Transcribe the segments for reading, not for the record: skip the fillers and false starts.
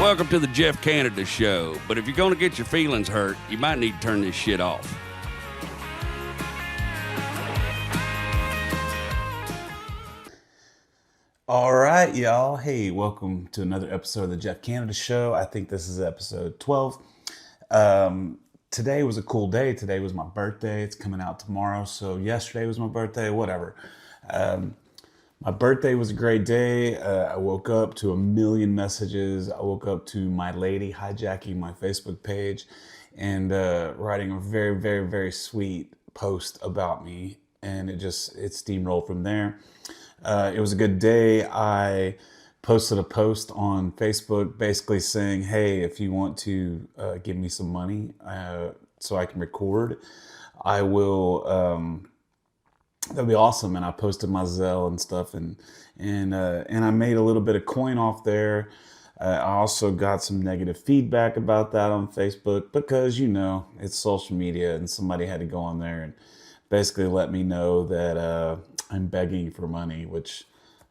Welcome to the Jeff Canada Show. But if you're going to get your feelings hurt, you might need to turn this shit off. All right, y'all. Hey, welcome to another episode of the Jeff Canada Show. I think this is episode 12. Today was a cool day. Today was my birthday. It's coming out tomorrow. So yesterday was my birthday, whatever. My birthday was a great day. I woke up to a million messages. I woke up to my lady hijacking my Facebook page and writing a very, very, very sweet post about me. And it steamrolled from there. It was a good day. I posted a post on Facebook basically saying, hey, if you want to give me some money so I can record, I will... that'd be awesome. And I posted my Zelle and stuff, and I made a little bit of coin off there. I also got some negative feedback about that on Facebook because, you know, it's social media, and somebody had to go on there and basically let me know that I'm begging for money, which,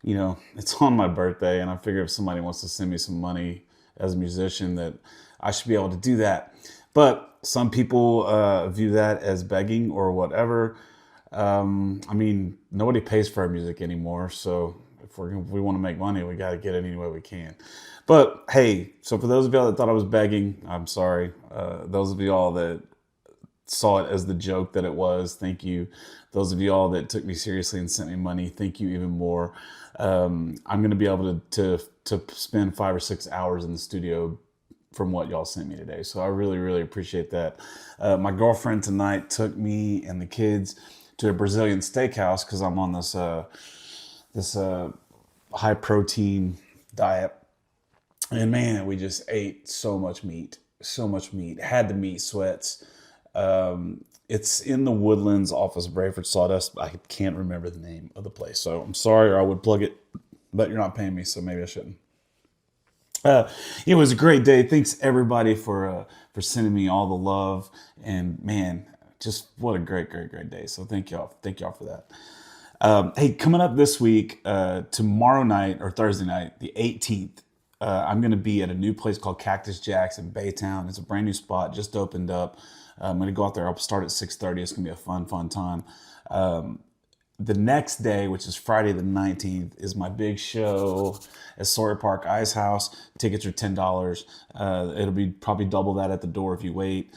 you know, it's on my birthday, and I figure if somebody wants to send me some money as a musician, that I should be able to do that. But some people view that as begging or whatever. I mean, nobody pays for our music anymore, so if we want to make money, we got to get it any way we can. But hey, so for those of y'all that thought I was begging, I'm sorry. Those of y'all that saw it as the joke that it was, thank you. Those of y'all that took me seriously and sent me money, thank you even more. I'm going to be able to spend 5 or 6 hours in the studio from what y'all sent me today. So I really, really appreciate that. My girlfriend tonight took me and the kids to a Brazilian steakhouse because I'm on this high protein diet. And man, we just ate so much meat. Had the meat sweats. It's in the Woodlands off of Brayford Sawdust. I can't remember the name of the place, so I'm sorry, or I would plug it, but you're not paying me, so maybe I shouldn't. It was a great day. Thanks everybody for sending me all the love, and man, just what a great day. So thank y'all for that. Hey, coming up this week, tomorrow night or Thursday night, the 18th, I'm going to be at a new place called Cactus Jack's in Baytown. It's a brand new spot, just opened up. I'm going to go out there. I'll start at 6:30. It's going to be a fun time. The next day, which is Friday the 19th, is my big show at Sawyer Park Ice House. Tickets are $10. It'll be probably double that at the door if you wait.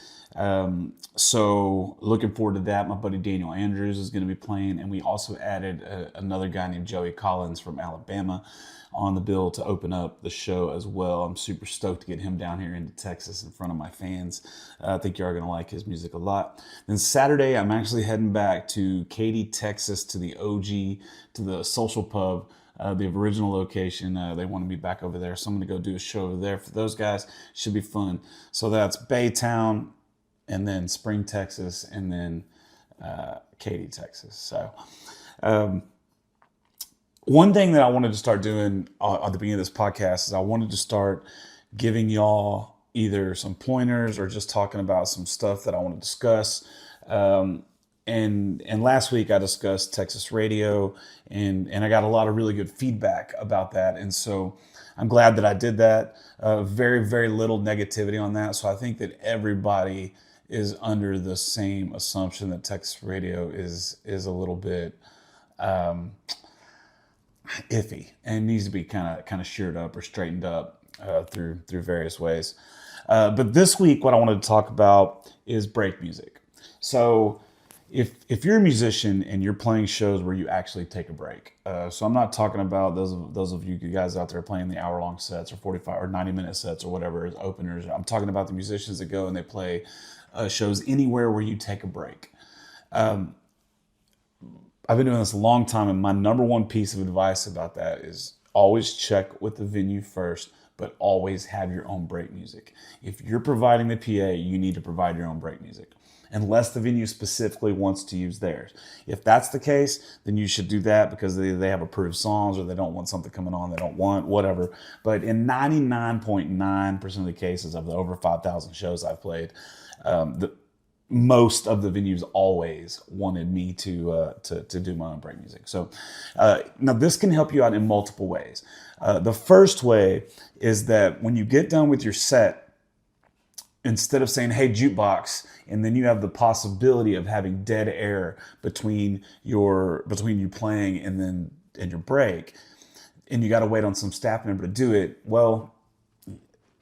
So looking forward to that. My buddy Daniel Andrews is going to be playing, and we also added another guy named Joey Collins from Alabama on the bill to open up the show as well. I'm super stoked to get him down here into Texas in front of my fans. I think you are going to like his music a lot. Then Saturday, I'm actually heading back to Katy, Texas, to the OG, to the Social Pub, the original location. They want me back over there, so I'm going to go do a show over there for those guys. Should be fun. So that's Baytown, and then Spring, Texas, and then Katy, Texas. So one thing that I wanted to start doing at the beginning of this podcast is I wanted to start giving y'all either some pointers or just talking about some stuff that I want to discuss. And last week I discussed Texas radio, and I got a lot of really good feedback about that. And so I'm glad that I did that. Very, very little negativity on that. So I think that everybody is under the same assumption that Texas radio is a little bit iffy and needs to be kind of sheared up or straightened up through various ways. But this week, what I wanted to talk about is break music. So if you're a musician and you're playing shows where you actually take a break, so I'm not talking about those of you guys out there playing the hour-long sets or 45 or 90-minute sets or whatever as openers. I'm talking about the musicians that go and they play shows anywhere where you take a break. I've been doing this a long time, and my number one piece of advice about that is always check with the venue first, but always have your own break music. If you're providing the PA, you need to provide your own break music, unless the venue specifically wants to use theirs. If that's the case, then you should do that because they have approved songs, or they don't want something coming on they don't want, whatever. But in 99.9% of the cases of the over 5,000 shows I've played, most of the venues always wanted me to do my own break music. So now this can help you out in multiple ways. The first way is that when you get done with your set, instead of saying, hey, jukebox, and then you have the possibility of having dead air between you playing and your break, and you got to wait on some staff member to do it, well,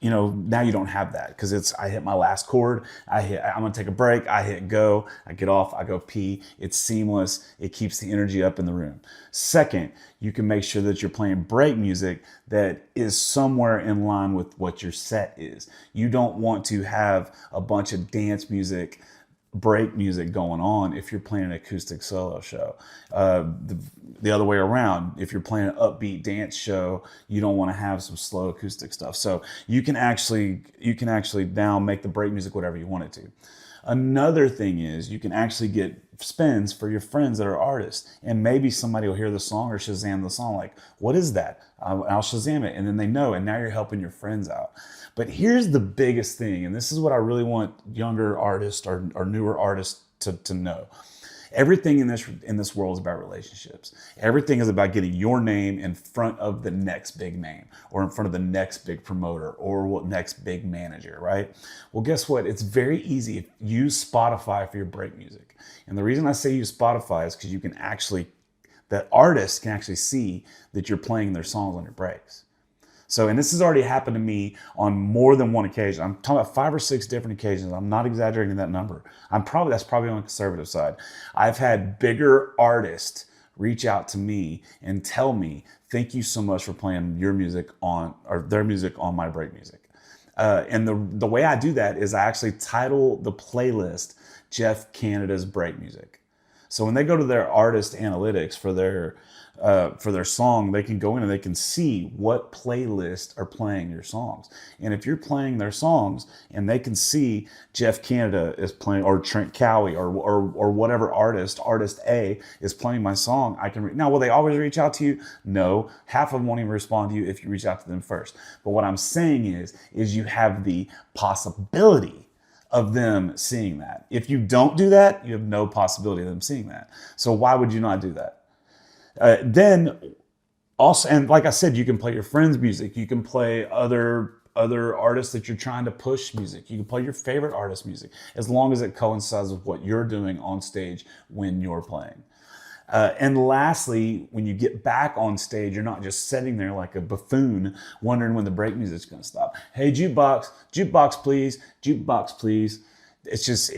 now you don't have that, because I hit my last chord, I'm going to take a break, I hit go, I get off, I go pee. It's seamless. It keeps the energy up in the room. Second, you can make sure that you're playing break music that is somewhere in line with what your set is. You don't want to have a bunch of dance music, break music going on if you're playing an acoustic solo show. The other way around, if you're playing an upbeat dance show, you don't want to have some slow acoustic stuff. So you can actually now make the break music whatever you want it to. Another thing is you can actually get spins for your friends that are artists, and maybe somebody will hear the song or Shazam the song, like, what is that? I'll Shazam it, and then they know, and now you're helping your friends out. But here's the biggest thing, and this is what I really want younger artists or newer artists to know. Everything in this world is about relationships. Everything is about getting your name in front of the next big name, or in front of the next big promoter, or what next big manager, right? Well, guess what? It's very easy. Use Spotify for your break music. And the reason I say use Spotify is because that artists can actually see that you're playing their songs on your breaks. So, and this has already happened to me on more than one occasion. I'm talking about 5 or 6 different occasions. I'm not exaggerating that number. That's probably on the conservative side. I've had bigger artists reach out to me and tell me, thank you so much for playing their music on my break music. And the way I do that is I actually title the playlist Jeff Canada's break music. So when they go to their artist analytics for their song, they can go in and they can see what playlists are playing your songs. And if you're playing their songs and they can see Jeff Canada is playing, or Trent Cowie, or whatever artist A is playing my song, I can now, will they always reach out to you? No. Half of them won't even respond to you if you reach out to them first. But what I'm saying is you have the possibility of them seeing that. If you don't do that, you have no possibility of them seeing that. So why would you not do that? Then also, and like I said, you can play your friends' music. You can play other artists that you're trying to push music. You can play your favorite artist music, as long as it coincides with what you're doing on stage when you're playing. And lastly, when you get back on stage, you're not just sitting there like a buffoon wondering when the break music's going to stop. Hey, jukebox, please, jukebox, please. It's just,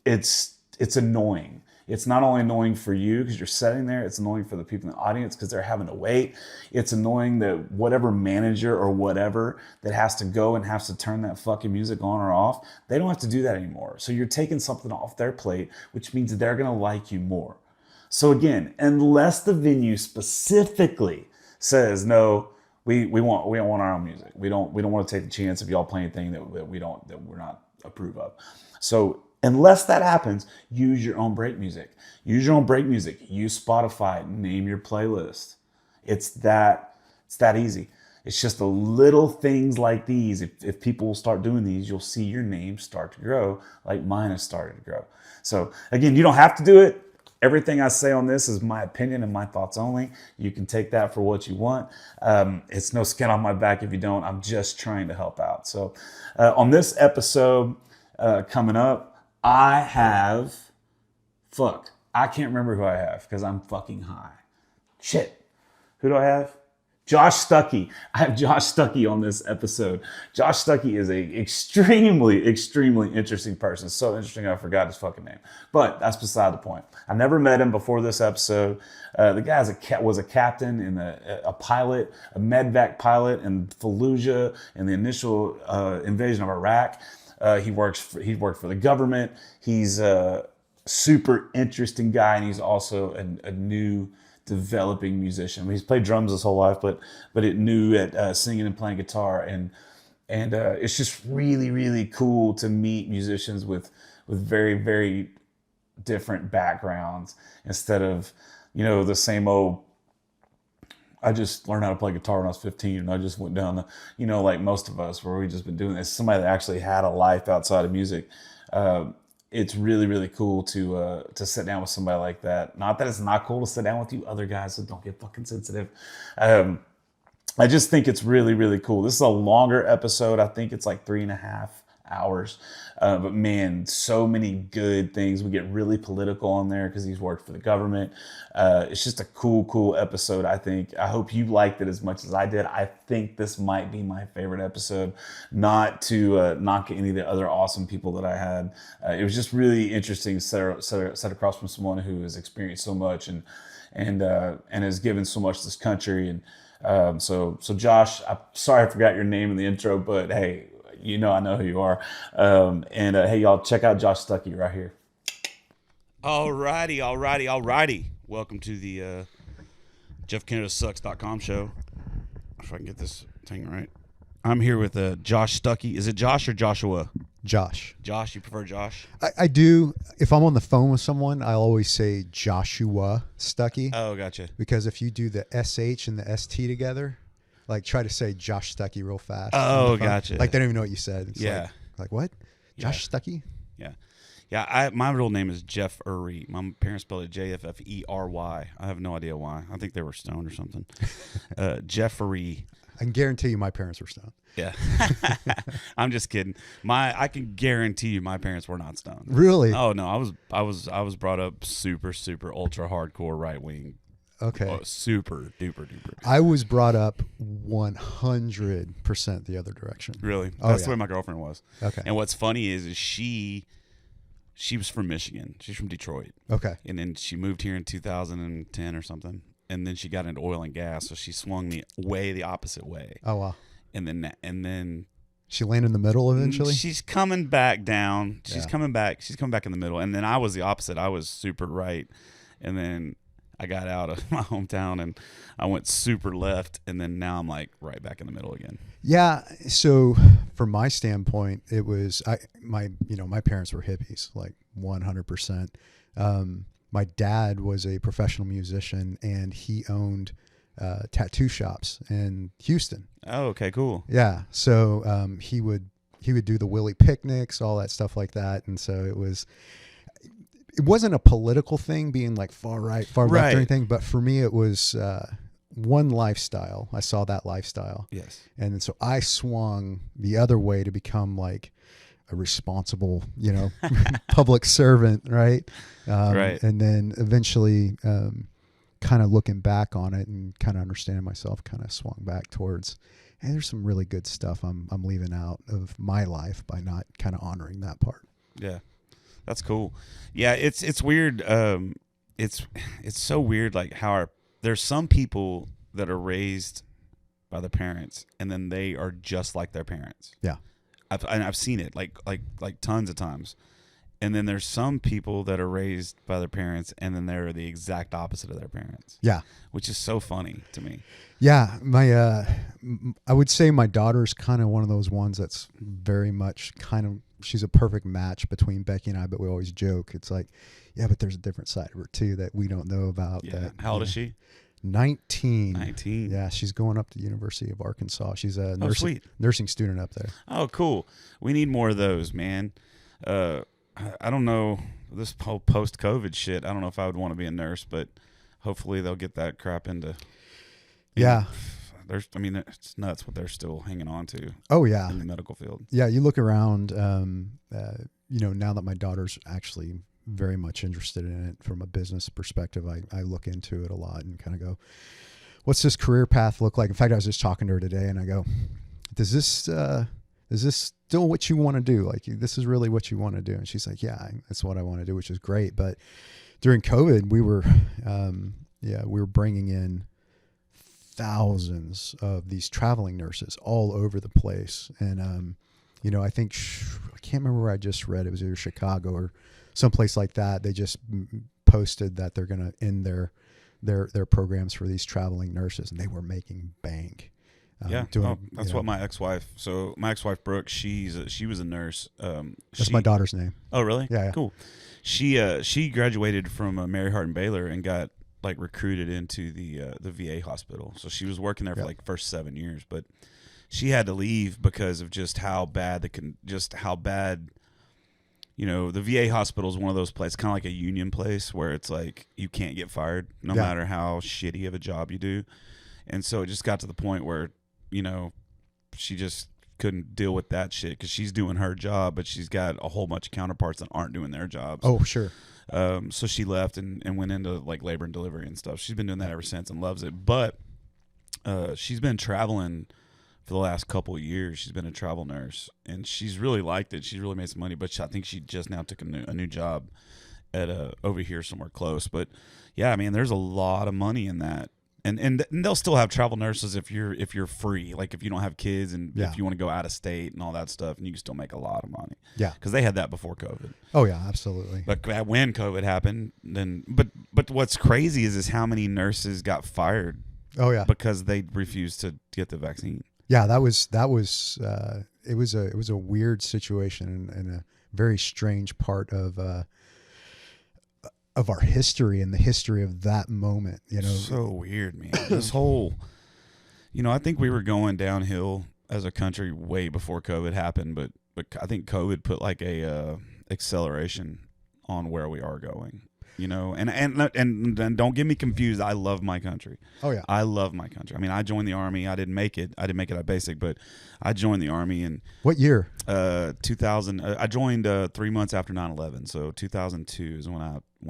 it's annoying. It's not only annoying for you because you're sitting there, it's annoying for the people in the audience because they're having to wait. It's annoying that whatever manager or whatever that has to go and has to turn that fucking music on or off, they don't have to do that anymore. So you're taking something off their plate, which means they're going to like you more. So again, unless the venue specifically says, no, we want our own music. We don't want to take the chance of y'all playing anything that we're not approve of. So unless that happens, use your own break music. Use your own break music. Use Spotify. Name your playlist. It's that easy. It's just the little things like these. If people will start doing these, you'll see your name start to grow like mine has started to grow. So again, you don't have to do it. Everything I say on this is my opinion and my thoughts only. You can take that for what you want. It's no skin on my back if you don't. I'm just trying to help out. So on this episode coming up, I can't remember who I have because I'm fucking high. Shit. Who do I have? Josh Stuckey. I have Josh Stuckey on this episode. Josh Stuckey is a extremely, extremely interesting person. So interesting I forgot his fucking name. But that's beside the point. I never met him before this episode. The guy was a captain in a pilot, a medvac pilot in Fallujah in the initial invasion of Iraq. He worked for the government. He's a super interesting guy, and he's also a new developing musician. He's played drums his whole life, but it new at singing and playing guitar, and it's just really, really cool to meet musicians with very, very different backgrounds instead of the same old. I just learned how to play guitar when I was 15, and I just went down like most of us, where we just been doing this. Somebody that actually had a life outside of music. it's really, really cool to sit down with somebody like that. Not that it's not cool to sit down with you other guys, so don't get fucking sensitive. I just think it's really, really cool. This is a longer episode. I think it's like 3.5 hours. But man, so many good things. We get really political on there because he's worked for the government. It's just a cool episode, I think. I hope you liked it as much as I did. I think this might be my favorite episode. Not to knock any of the other awesome people that I had. It was just really interesting to sit across from someone who has experienced so much and has given so much to this country. And so Josh, I'm sorry I forgot your name in the intro, but hey, I know who you are. Hey, y'all, check out Josh Stuckey right here. Alrighty. Welcome to the JeffCanadaSucks.com show. If I can get this thing right. I'm here with Josh Stuckey. Is it Josh or Joshua? Josh. Josh, you prefer Josh? I do. If I'm on the phone with someone, I'll always say Joshua Stuckey. Oh, gotcha. Because if you do the SH and the ST together, like try to say Josh Stuckey real fast. Oh, gotcha. Like they don't even know what you said. It's yeah. Like what? Josh Stuckey? Yeah. Yeah, my real name is Jeffery. My parents spelled it Jeffery. I have no idea why. I think they were stoned or something. Jeffery. I can guarantee you my parents were stoned. Yeah. I'm just kidding. I can guarantee you my parents were not stoned. Really? Oh no, I was brought up super ultra hardcore right wing. Okay. Super duper. I was brought up 100% the other direction. Really? Oh, That's yeah. the way my girlfriend was. Okay. And what's funny is she was from Michigan. She's from Detroit. Okay. And then she moved here in 2010 or something. And then she got into oil and gas, so she swung the opposite way. Oh wow. And then she landed in the middle eventually. she's coming back down. She's Yeah. coming back. She's coming back in the middle. And then I was the opposite. I was super right. And then I got out of my hometown and I went super left. And then now I'm like right back in the middle again. Yeah. So from my standpoint, it was my parents were hippies, like 100%. My dad was a professional musician and he owned tattoo shops in Houston. Oh, okay, cool. Yeah. So he would do the Willie picnics, all that stuff like that. And so it wasn't a political thing being like far right, far left or anything. But for me, it was one lifestyle. I saw that lifestyle. Yes. And so I swung the other way to become like a responsible, public servant. Right. Right. And then eventually, kind of looking back on it and kind of understanding myself, kind of swung back towards, hey, there's some really good stuff I'm leaving out of my life by not kind of honoring that part. Yeah. That's cool. Yeah, it's weird. It's so weird, like how there's some people that are raised by their parents, and then they are just like their parents. Yeah, I've seen it like tons of times. And then there's some people that are raised by their parents, and then they're the exact opposite of their parents. Yeah, which is so funny to me. Yeah, I would say my daughter's kind of one of those ones that's very much she's a perfect match between Becky and I, but we always joke. It's like, yeah, but there's a different side of her too that we don't know about. Yeah. How old is she? 19. 19. Yeah, she's going up to the University of Arkansas. She's a nursing student up there. Oh, cool. We need more of those, man. I don't know, this whole post-COVID shit, I don't know if I would want to be a nurse, but hopefully they'll get that crap into... Yeah. It's nuts what they're still hanging on to. Oh, yeah. In the medical field. Yeah, you look around, now that my daughter's actually very much interested in it from a business perspective, I look into it a lot and kind of go, what's this career path look like? In fact, I was just talking to her today and I go, is this still what you want to do? Like, this is really what you want to do? And she's like, yeah, that's what I want to do, which is great. But during COVID, we were bringing in thousands of these traveling nurses all over the place. And, I think, I can't remember where I just read, it was either Chicago or someplace like that. They just posted that they're going to end their programs for these traveling nurses, and they were making bank. That's what my ex-wife. So my ex-wife Brooke, she was a nurse. That's my daughter's name. Oh, really? Yeah. Cool. She graduated from Mary Hardin Baylor and got like recruited into the VA hospital. So she was working there for like the first 7 years, but she had to leave because of just how bad the VA hospital is one of those places, kind of like a union place where it's like you can't get fired no Yeah. matter how shitty of a job you do. And so it just got to the point where, she just couldn't deal with that shit because she's doing her job, but she's got a whole bunch of counterparts that aren't doing their jobs. Oh, sure. So she left and went into like labor and delivery and stuff. She's been doing that ever since and loves it. But she's been traveling for the last couple of years. She's been a travel nurse, and she's really liked it. She's really made some money, but I think she just now took a new job at over here somewhere close. But yeah, I mean, there's a lot of money in that. And they'll still have travel nurses if you're free, like if you don't have kids and if you want to go out of state and all that stuff, and you can still make a lot of money. Yeah, because they had that before COVID. Oh yeah, absolutely. But when COVID happened, then but what's crazy is how many nurses got fired. Oh yeah, because they refused to get the vaccine. Yeah, that was it was a weird situation and a very strange part of our history and the history of that moment. So weird, man. This whole, I think we were going downhill as a country way before COVID happened, but I think COVID put like a acceleration on where we are going. And don't get me confused. I love my country. Oh yeah, I love my country. I mean, I joined the Army. I didn't make it at basic, but I joined the Army in what year? 2000. I joined 3 months after 9/11. So 2002 is when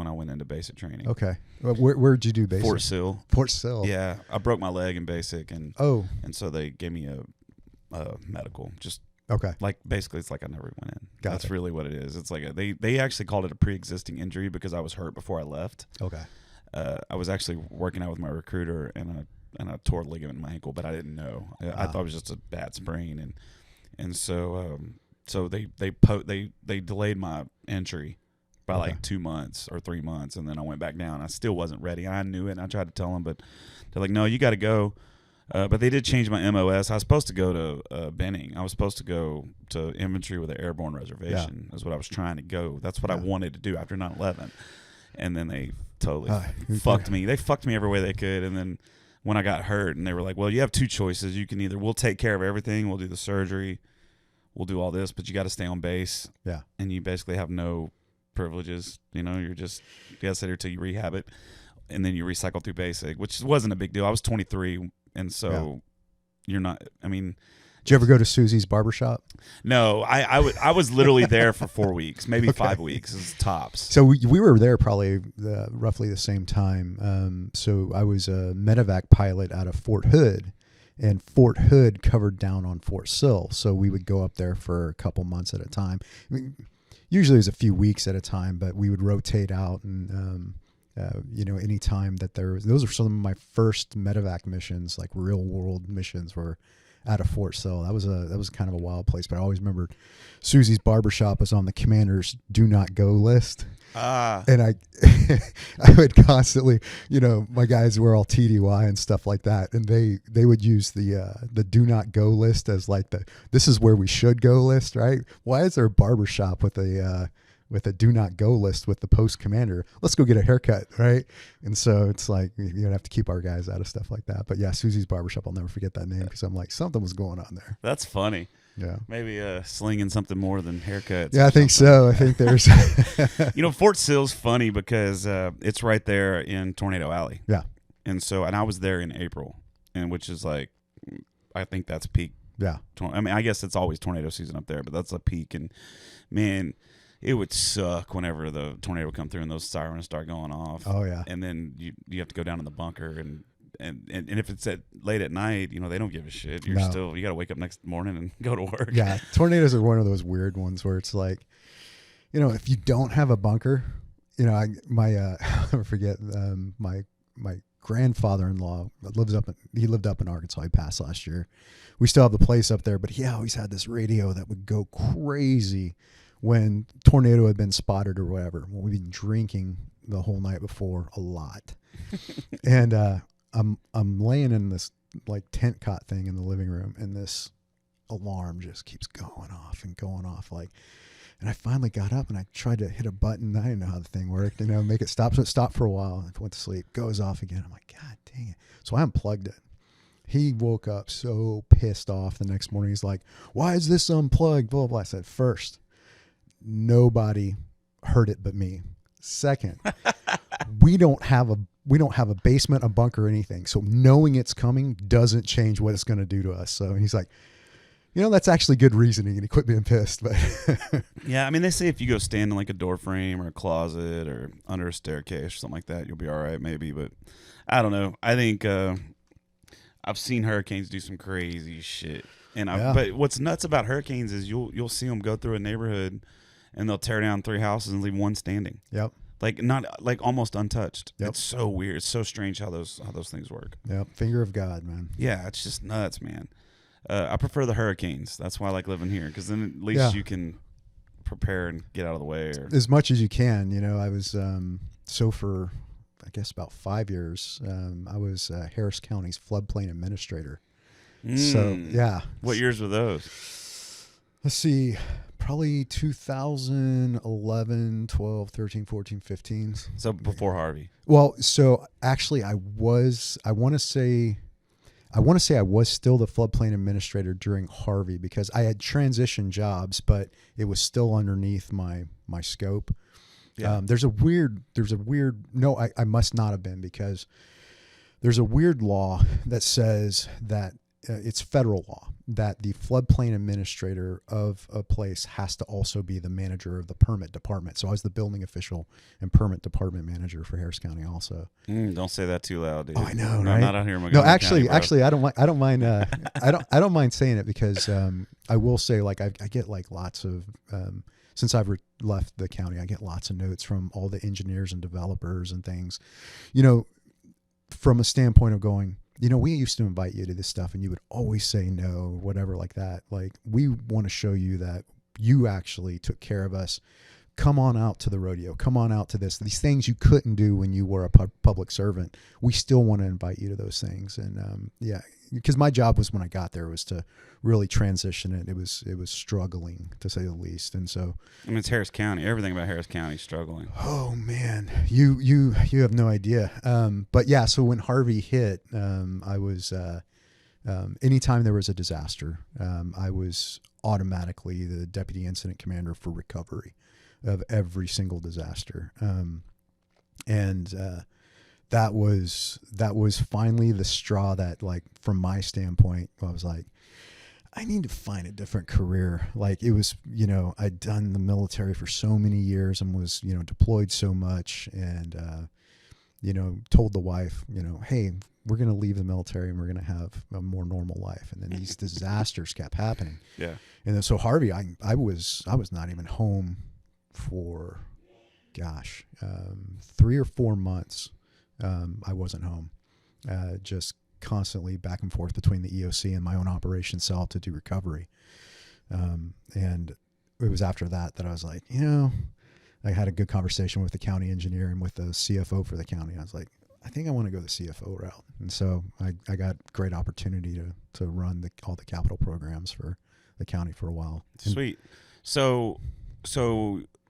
I went into basic training. Okay, where'd you do basic? Fort Sill. Fort Sill. Yeah, I broke my leg in basic, and so they gave me a medical. Just okay. Like basically, it's like I never went in. Got That's it. really what it is. It's like they actually called it a pre-existing injury because I was hurt before I left. Okay. I was actually working out with my recruiter, and I tore a ligament in my ankle, but I didn't know. I thought it was just a bad sprain, and so they delayed my entry by like 2 months or 3 months, and then I went back down. I still wasn't ready. I knew it, and I tried to tell them, but they're like, "No, you got to go." But they did change my MOS. I was supposed to go to Benning. I was supposed to go to infantry with an airborne reservation. That's what I was trying to go. That's what I wanted to do after 9/11. And then they totally fucked me. They fucked me every way they could. And then when I got hurt, and they were like, well, you have two choices. You can either, we'll take care of everything. We'll do the surgery. We'll do all this, but you got to stay on base. Yeah. And you basically have no privileges. You got to sit here till you rehab it. And then you recycle through basic, which wasn't a big deal. I was 23. And so you're not, I mean. Did you ever go to Susie's barbershop? No, I was literally there for 4 weeks, maybe 5 weeks as tops. So we were there probably roughly the same time. So I was a medevac pilot out of Fort Hood, and Fort Hood covered down on Fort Sill. So we would go up there for a couple months at a time. I mean, usually it was a few weeks at a time, but we would rotate out and, any time that those are some of my first medevac missions, like real world missions, were out of Fort Sill. That was kind of a wild place, but I always remember Susie's barbershop was on the commander's do not go list. And I would constantly, my guys were all TDY and stuff like that, and they would use the do not go list as like this is where we should go list, right? Why is there a barbershop with a do not go list with the post commander? Let's go get a haircut, right? And so it's like you have to keep our guys out of stuff like that. But yeah, Susie's barbershop, I'll never forget that name because I'm like, something was going on there. That's funny. Yeah. Maybe slinging something more than haircuts. Yeah, I think so. I think there's Fort Sill's funny because it's right there in Tornado Alley. Yeah. And I was there in April, and which is like, I think that's peak. Yeah. I mean, I guess it's always tornado season up there, but that's a peak. And man, it would suck whenever the tornado would come through and those sirens start going off. Oh yeah. And then you have to go down in the bunker and if it's late at night, they don't give a shit. You got to wake up next morning and go to work. Yeah. Tornadoes are one of those weird ones where it's like, if you don't have a bunker, I'll never forget, my grandfather-in-law lived up in Arkansas. He passed last year. We still have the place up there, but he always had this radio that would go crazy when tornado had been spotted or whatever. Well, we've been drinking the whole night before a lot. And I'm laying in this like tent cot thing in the living room, and this alarm just keeps going off and going off. And I finally got up and I tried to hit a button. I didn't know how the thing worked, make it stop. So it stopped for a while. I went to sleep, goes off again. I'm like, God dang it. So I unplugged it. He woke up so pissed off the next morning. He's like, why is this unplugged? Blah, blah, blah. I said, first, nobody heard it but me. Second, we don't have a basement, a bunker, or anything. So knowing it's coming doesn't change what it's going to do to us. So he's like, that's actually good reasoning. And he quit being pissed. But yeah, I mean, they say if you go stand in like a door frame or a closet or under a staircase or something like that, you'll be all right, maybe. But I don't know. I think I've seen hurricanes do some crazy shit. But what's nuts about hurricanes is you'll see them go through a neighborhood and they'll tear down 3 houses and leave one standing. Yep. Like not like almost untouched. Yep. It's so weird. It's so strange how those things work. Yep. Finger of God, man. Yeah, it's just nuts, man. I prefer the hurricanes. That's why I like living here, because then at least you can prepare and get out of the way. Or... As much as you can. I was for I guess about 5 years. I was Harris County's floodplain administrator. So yeah. What years were those? Let's see. Probably 2011, 12, 13, 14, 15. So before Harvey. Well, so actually I want to say I was still the floodplain administrator during Harvey, because I had transitioned jobs, but it was still underneath my scope. Yeah. I must not have been, because there's a weird law that says that it's federal law that the floodplain administrator of a place has to also be the manager of the permit department. So I was the building official and permit department manager for Harris County also. Don't say that too loud, dude. Oh, I know, no, right? Not out here. No, actually, I don't mind. I don't mind saying it, because I will say, like, I get like lots of since I've left the county, I get lots of notes from all the engineers and developers and things, from a standpoint of going, we used to invite you to this stuff and you would always say no, whatever like that. Like, we want to show you that you actually took care of us. Come on out to the rodeo. Come on out to this. These things you couldn't do when you were a public servant. We still want to invite you to those things. And because my job was, when I got there, was to really transition it. It was struggling, to say the least. And so, I mean, it's Harris County. Everything about Harris County is struggling. Oh man, you have no idea. But yeah, so when Harvey hit, I was anytime there was a disaster, I was automatically the deputy incident commander for recovery of every single disaster. That was finally the straw that, like, from my standpoint, I was like, I need to find a different career. Like, it was, I'd done the military for so many years and was, deployed so much, and, told the wife, hey, we're going to leave the military and we're going to have a more normal life. And then these disasters kept happening. Yeah. And then so Harvey, I was not even home for, 3 or 4 months. I wasn't home, just constantly back and forth between the EOC and my own operations cell to do recovery. And it was after that I was like, I had a good conversation with the county engineer and with the CFO for the county. I was like, I think I want to go the CFO route. And so I got great opportunity to run all the capital programs for the county for a while. Sweet. So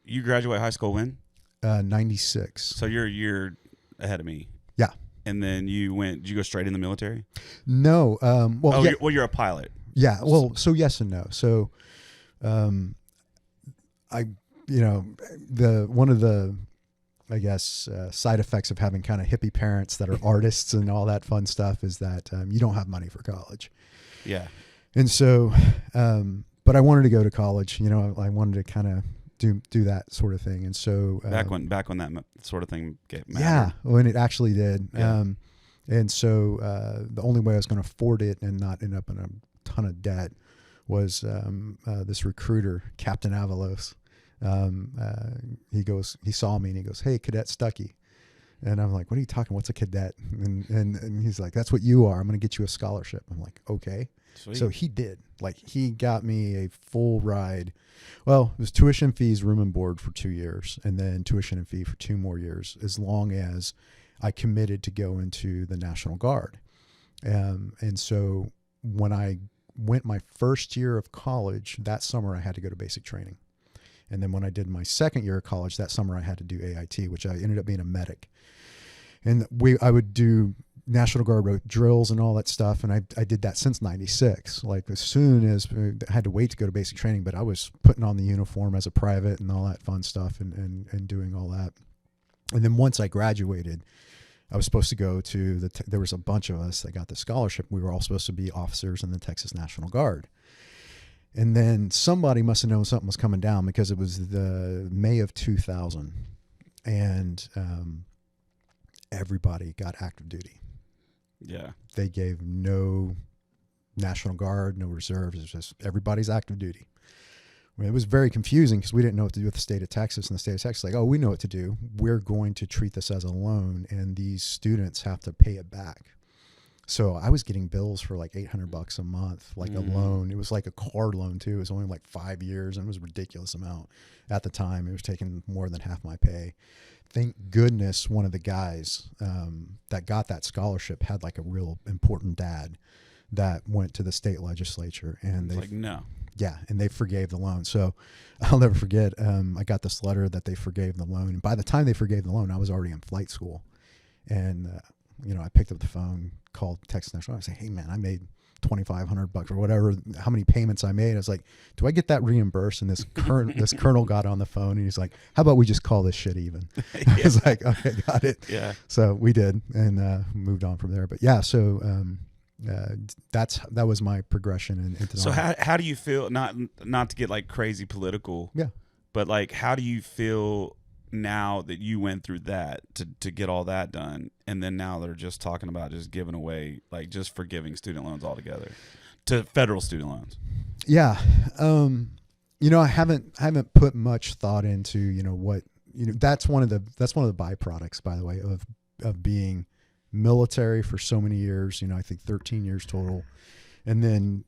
you graduate high school when? 96. So you're a year ahead of me. Yeah. And then did you go straight in the military? No. You're a pilot. Yeah. Well, so yes and no. So, one of the, I guess, side effects of having kind of hippie parents that are artists and all that fun stuff is that you don't have money for college. Yeah. And so, but I wanted to go to college. I wanted to kind of do that sort of thing. And so back when that sort of thing mattered. Yeah, when it actually did. Yeah. And so the only way I was going to afford it and not end up in a ton of debt was this recruiter, Captain Avalos. He saw me and he goes, "Hey, Cadet Stuckey." And I'm like, "What are you talking? What's a cadet?" And he's like, "That's what you are. I'm going to get you a scholarship." I'm like, "Okay." Sweet. So he did. Like, he got me a full ride. Well, it was tuition fees, room and board for 2 years, and then tuition and fee for 2 more years, as long as I committed to go into the National Guard. And so when I went my first year of college, that summer I had to go to basic training. And then when I did my second year of college, that summer I had to do AIT, which I ended up being a medic. And I would do National Guard wrote drills and all that stuff, and I did that since '96. Like as soon as I had to wait to go to basic training, but I was putting on the uniform as a private and all that fun stuff, and doing all that. And then once I graduated, I was supposed to go to there was a bunch of us that got the scholarship. We were all supposed to be officers in the Texas National Guard. And then somebody must have known something was coming down, because it was the May of 2000, and everybody got active duty. Yeah. They gave no National Guard, no reserves. It was just everybody's active duty. I mean, it was very confusing because we didn't know what to do with the state of Texas, and the state of Texas like, oh, we know what to do. We're going to treat this as a loan, and these students have to pay it back. So I was getting bills for like $800 a month, like a loan. It was like a car loan too. It was only like 5 years, and it was a ridiculous amount at the time. It was taking more than half my pay. Thank goodness one of the guys that got that scholarship had like a real important dad that went to the state legislature, and they like, no. Yeah, and they forgave the loan. So I'll never forget, I got this letter that they forgave the loan. And by the time they forgave the loan, I was already in flight school. And, I picked up the phone, called Texas National. I said, hey, man, I made $2,500 or whatever, how many payments I made. I was like, do I get that reimbursed? And this colonel got on the phone, and he's like, how about we just call this shit even? I was like, okay, got it. Yeah. So we did, and moved on from there. But yeah, so that was my progression into so how do you feel, not to get like crazy political, but like how do you feel now that you went through that to get all that done, and then now they're just talking about just giving away, like just forgiving student loans altogether, to federal student loans? I haven't put much thought into what that's one of the byproducts, by the way, of being military for so many years, I think 13 years total. And then,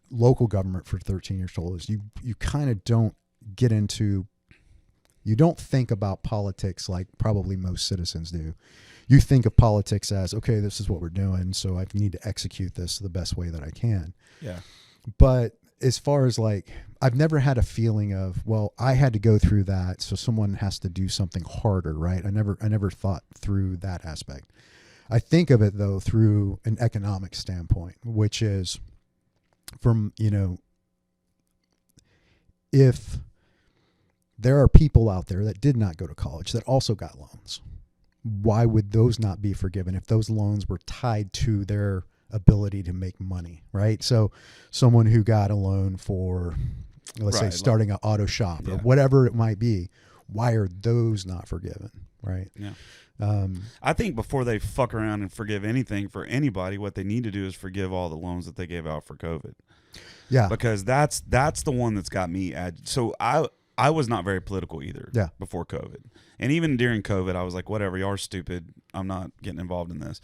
local government for 13 years total, is you kind of don't get into, you don't think about politics like probably most citizens do. You think of politics as, okay, this is what we're doing, so I need to execute this the best way that I can. Yeah. But as far as like, I've never had a feeling of, well, I had to go through that, so someone has to do something harder, right? I never thought through that aspect. I think of it, though, through an economic standpoint, which is from, if there are people out there that did not go to college that also got loans, why would those not be forgiven if those loans were tied to their ability to make money, right? So someone who got a loan for, let's say, starting an auto shop or whatever it might be, why are those not forgiven, right? Yeah. I think before they fuck around and forgive anything for anybody, what they need to do is forgive all the loans that they gave out for COVID. Yeah. Because that's the one that's got me so I was not very political either before COVID. And even during COVID, I was like, whatever, y'all are stupid. I'm not getting involved in this.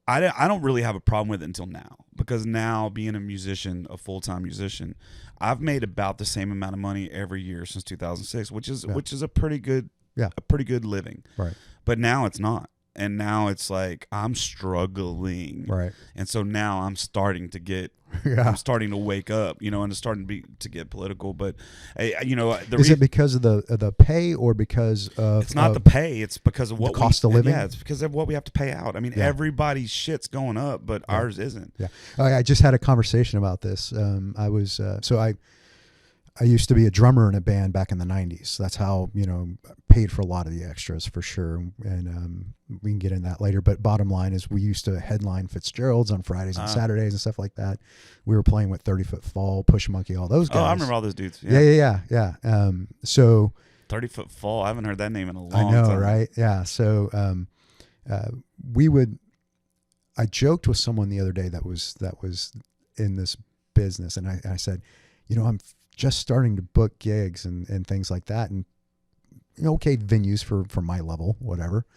I don't really have a problem with it until now, because now, being a musician, a full-time musician, I've made about the same amount of money every year since 2006, which is a pretty good living. Right. But now it's not. And now it's like I'm struggling. Right. And so now I'm starting to get I'm starting to wake up, and it's starting to get political. But is it because of the pay, or because of it's not the pay, it's because of what the cost of living? Yeah, it's because of what we have to pay out. I mean, everybody's shit's going up, but ours isn't. Yeah. I just had a conversation about this. I used to be a drummer in a band back in the 90s. That's how, paid for a lot of the extras, for sure. And we can get in that later. But bottom line is, we used to headline Fitzgerald's on Fridays and Saturdays and stuff like that. We were playing with 30 Foot Fall, Push Monkey, all those guys. Oh, I remember all those dudes. Yeah. So 30 Foot Fall, I haven't heard that name in a long time. I know, right? Yeah. So I joked with someone the other day that was in this business, and I said, I'm just starting to book gigs and things like that, and okay, venues for my level, whatever.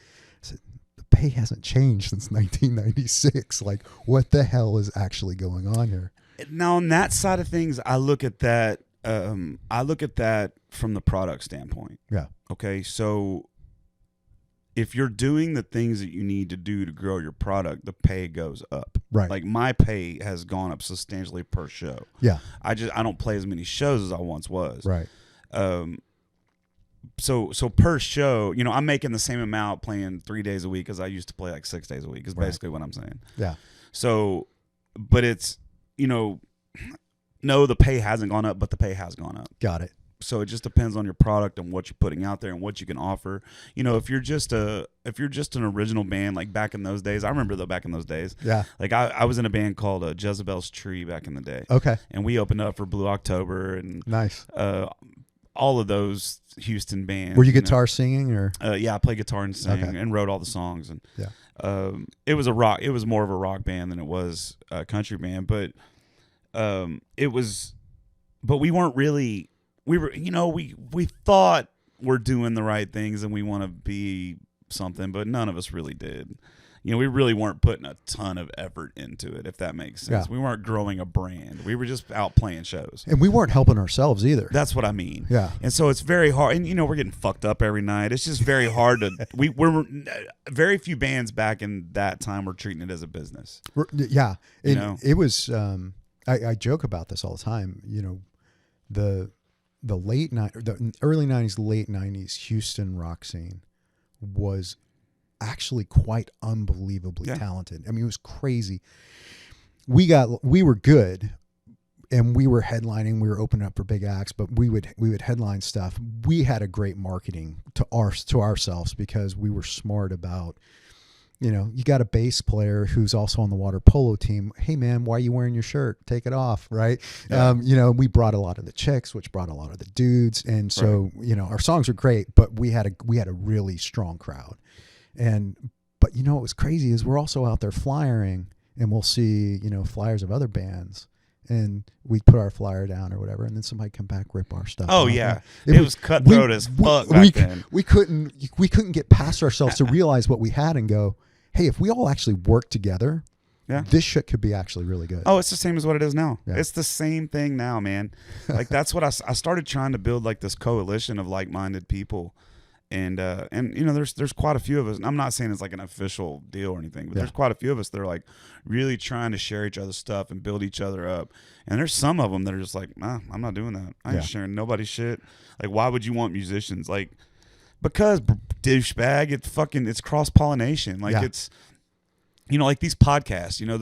I said, the pay hasn't changed since 1996. Like, what the hell is actually going on here? Now, on that side of things, I look at that. I look at that from the product standpoint. Yeah. Okay, so if you're doing the things that you need to do to grow your product, the pay goes up. Right. Like, my pay has gone up substantially per show. Yeah. I don't play as many shows as I once was. Right. so per show, you know, I'm making the same amount playing 3 days a week as I used to play like 6 days a week. Is basically what I'm saying. Yeah. So, but it's, you know, no, the pay hasn't gone up, but the pay has gone up. Got it. So it just depends on your product and what you're putting out there and what you can offer. You know, if you're just an original band, like back in those days, I remember though back in those days. Yeah. Like I was in a band called Jezebel's Tree back in the day. Okay. And we opened up for Blue October and Nice. all of those Houston bands. Were you guitar singing or? Yeah, I play guitar and sing Okay. and wrote all the songs. And Yeah. it was more of a rock band than it was a country band, but we weren't really. We were, you know, we thought we're doing the right things and we want to be something, but none of us really did. You know, we really weren't putting a ton of effort into it, if that makes sense. Yeah. We weren't growing a brand. We were just out playing shows. And we weren't helping ourselves either. That's what I mean. Yeah. And so it's very hard. And, you know, we're getting fucked up every night. It's just very hard to, we're very few bands back in that time were treating it as a business. Yeah. You know? It was, I joke about this all the time, you know, the early 90s, late 90s Houston rock scene was actually quite unbelievably talented. I mean, it was crazy. We were good and we were headlining, we were opening up for big acts, but we would headline stuff. We had a great marketing to ourselves because we were smart about, you know, you got a bass player who's also on the water polo team. Hey man, why are you wearing your shirt? Take it off. Right. Yeah. You know, we brought a lot of the chicks, which brought a lot of the dudes. And so, you know, our songs were great, but we had a really strong crowd. But you know, what was crazy is we're also out there flyering and we'll see, you know, flyers of other bands and we put our flyer down or whatever. And then somebody come back, rip our stuff. Oh yeah. It was cutthroat as fuck back then. We couldn't get past ourselves to realize what we had and go, hey, if we all actually work together, this shit could be actually really good. Oh, it's the same as what it is now. Yeah. It's the same thing now, man. Like that's what I started trying to build, like this coalition of like-minded people, and you know, there's quite a few of us. And I'm not saying it's like an official deal or anything, but there's quite a few of us that are like really trying to share each other's stuff and build each other up. And there's some of them that are just like, nah, I'm not doing that. I ain't sharing nobody's shit. Like, why would you want musicians? Like, because douchebag, it's cross-pollination. Like it's, you know, like these podcasts, you know,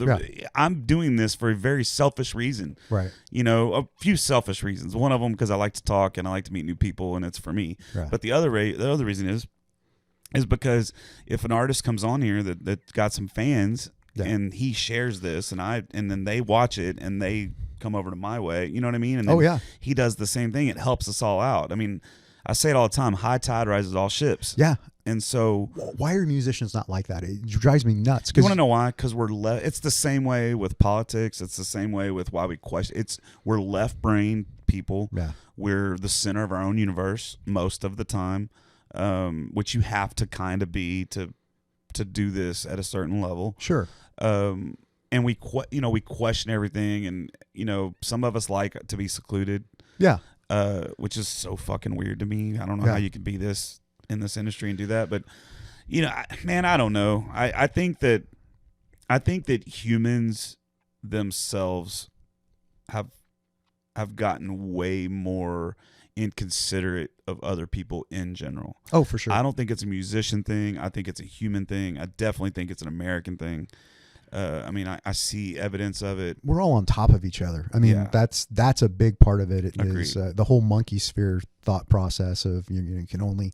I'm doing this for a very selfish reason. Right. You know, a few selfish reasons. One of them because I like to talk and I like to meet new people and it's for me. Right. But the other reason is because if an artist comes on here that got some fans and he shares this and then they watch it and they come over to my way, you know what I mean? And then he does the same thing. It helps us all out. I mean, I say it all the time, high tide rises all ships. Yeah. And so why are musicians not like that? It drives me nuts. You want to know why? Because it's the same way with politics. It's the same way with why we question. We're left-brain people. Yeah. We're the center of our own universe most of the time, which you have to kind of be to do this at a certain level. Sure. And we question everything, and you know, some of us like to be secluded. Yeah. Which is so fucking weird to me. I don't know how you can be this in this industry and do that, but you know, man, I don't know. I think that humans themselves have gotten way more inconsiderate of other people in general. Oh, for sure. I don't think it's a musician thing. I think it's a human thing. I definitely think it's an American thing. I mean, I see evidence of it. We're all on top of each other. I mean, that's a big part of it. It is the whole monkey sphere thought process of you can only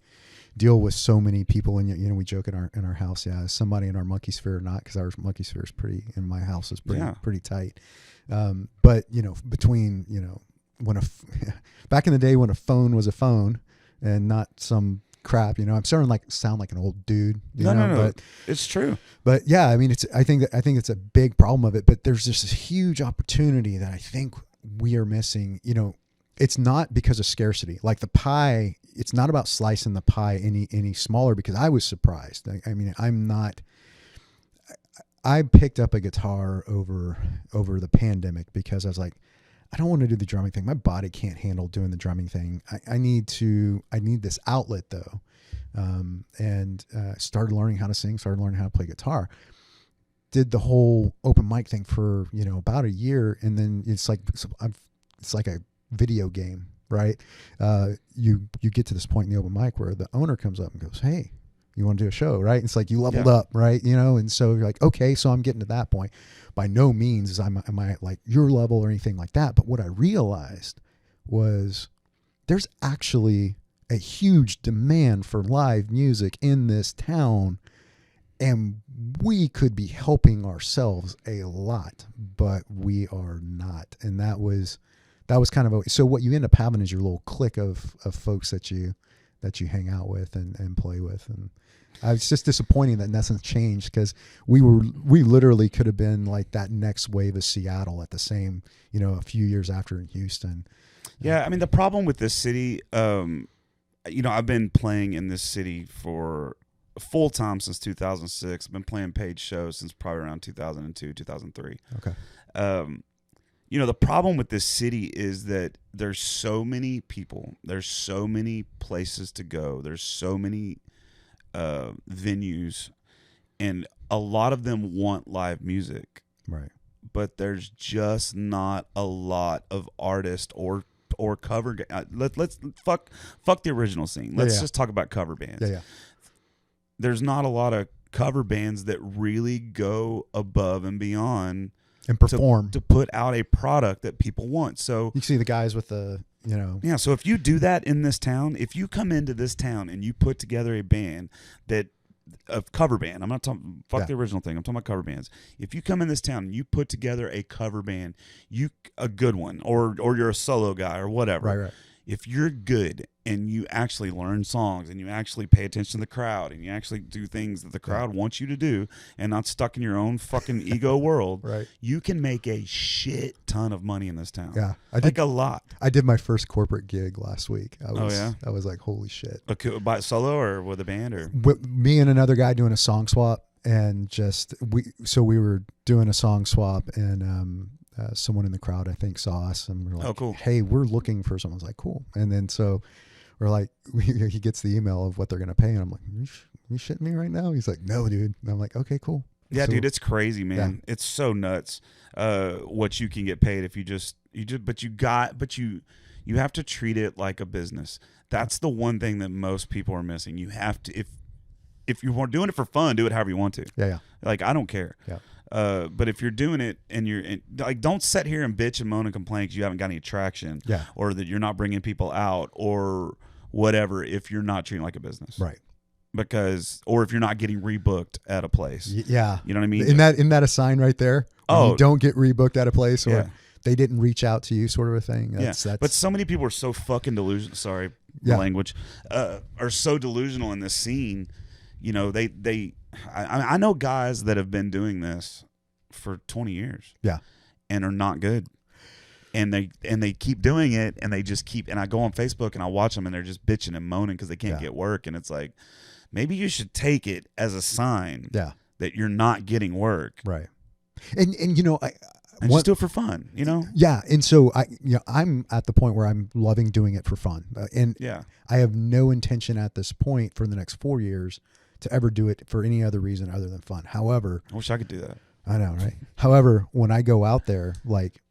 deal with so many people, and you know, we joke in our house, is somebody in our monkey sphere or not, because our monkey sphere is in my house is pretty tight. But you know, between, you know, when back in the day when a phone was a phone and not some crap, you know, I'm starting to sound like an old dude. No, but it's true. But yeah, I mean, I think it's a big problem of it. But there's this huge opportunity that I think we are missing. You know, it's not because of scarcity. Like the pie, it's not about slicing the pie any smaller. Because I was surprised. I mean, I picked up a guitar over the pandemic because I was like, I don't want to do the drumming thing. My body can't handle doing the drumming thing. I need this outlet though. And started learning how to sing, started learning how to play guitar, did the whole open mic thing for, you know, about a year. And then it's like a video game. right? You get to this point in the open mic where the owner comes up and goes, "Hey, you want to do a show?" Right? It's like you leveled up, right? You know, and so you're like, okay, so I'm getting to that point. By no means am I like your level or anything like that. But what I realized was there's actually a huge demand for live music in this town, and we could be helping ourselves a lot, but we are not. And that was kind of so what you end up having is your little clique of folks that you hang out with and play with. And it's just disappointing that nothing's changed, because we literally could have been like that next wave of Seattle at the same, you know, a few years after in Houston. Yeah, I mean, the problem with this city, you know, I've been playing in this city for full time since 2006. I've been playing paid shows since probably around 2002, 2003. Okay. You know, the problem with this city is that there's so many people, there's so many places to go, there's so many venues, and a lot of them want live music, Right. but there's just not a lot of artists or cover. Let's fuck the original scene. Let's just talk about cover bands. Yeah. There's not a lot of cover bands that really go above and beyond And perform to put out a product that people want. So you see the guys with the, you know. yeah. So if you do that in this town, if you come into this town and you put together a band a cover band, I'm not talking the original thing, I'm talking about cover bands. If you come in this town and you put together a cover band, a good one, or you're a solo guy or whatever. Right. If you're good and you actually learn songs and you actually pay attention to the crowd and you actually do things that the crowd wants you to do and not stuck in your own fucking ego world, Right. you can make a shit ton of money in this town. Yeah. Like a lot. I did my first corporate gig last week. I was like, holy shit. By solo or with a band or? With me and another guy doing a song swap, and we were doing a song swap, and someone in the crowd, I think, saw us, and we're like, oh, cool. Hey, we're looking for someone. I was like, cool. And then so we're like, he gets the email of what they're going to pay. And I'm like, you shitting me right now? He's like, no, dude. And I'm like, okay, cool. Yeah, So, dude, it's crazy, man. Yeah. It's so nuts what you can get paid if you have to treat it like a business. That's the one thing that most people are missing. You have to, if you are doing it for fun, do it however you want to. Yeah. Like, I don't care. Yeah. But if you're doing it and like, don't sit here and bitch and moan and complain because you haven't got any traction, or that you're not bringing people out or whatever, if you're not treating it like a business, right? Or if you're not getting rebooked at a place, yeah, you know what I mean. Isn't that a sign right there? When you don't get rebooked at a place, or they didn't reach out to you, sort of a thing. That's, but so many people are so fucking delusional. Sorry, language. Are so delusional in this scene. You know, I know guys that have been doing this for 20 years. Yeah. And are not good. And they keep doing it, and they just keep, and I go on Facebook and I watch them and they're just bitching and moaning because they can't get work. And it's like, maybe you should take it as a sign that you're not getting work. Right. And you know, just do it for fun, you know? Yeah. And so I'm at the point where I'm loving doing it for fun. And I have no intention at this point for the next 4 years to ever do it for any other reason other than fun. However, I wish I could do that. I know, right? However, when I go out there, like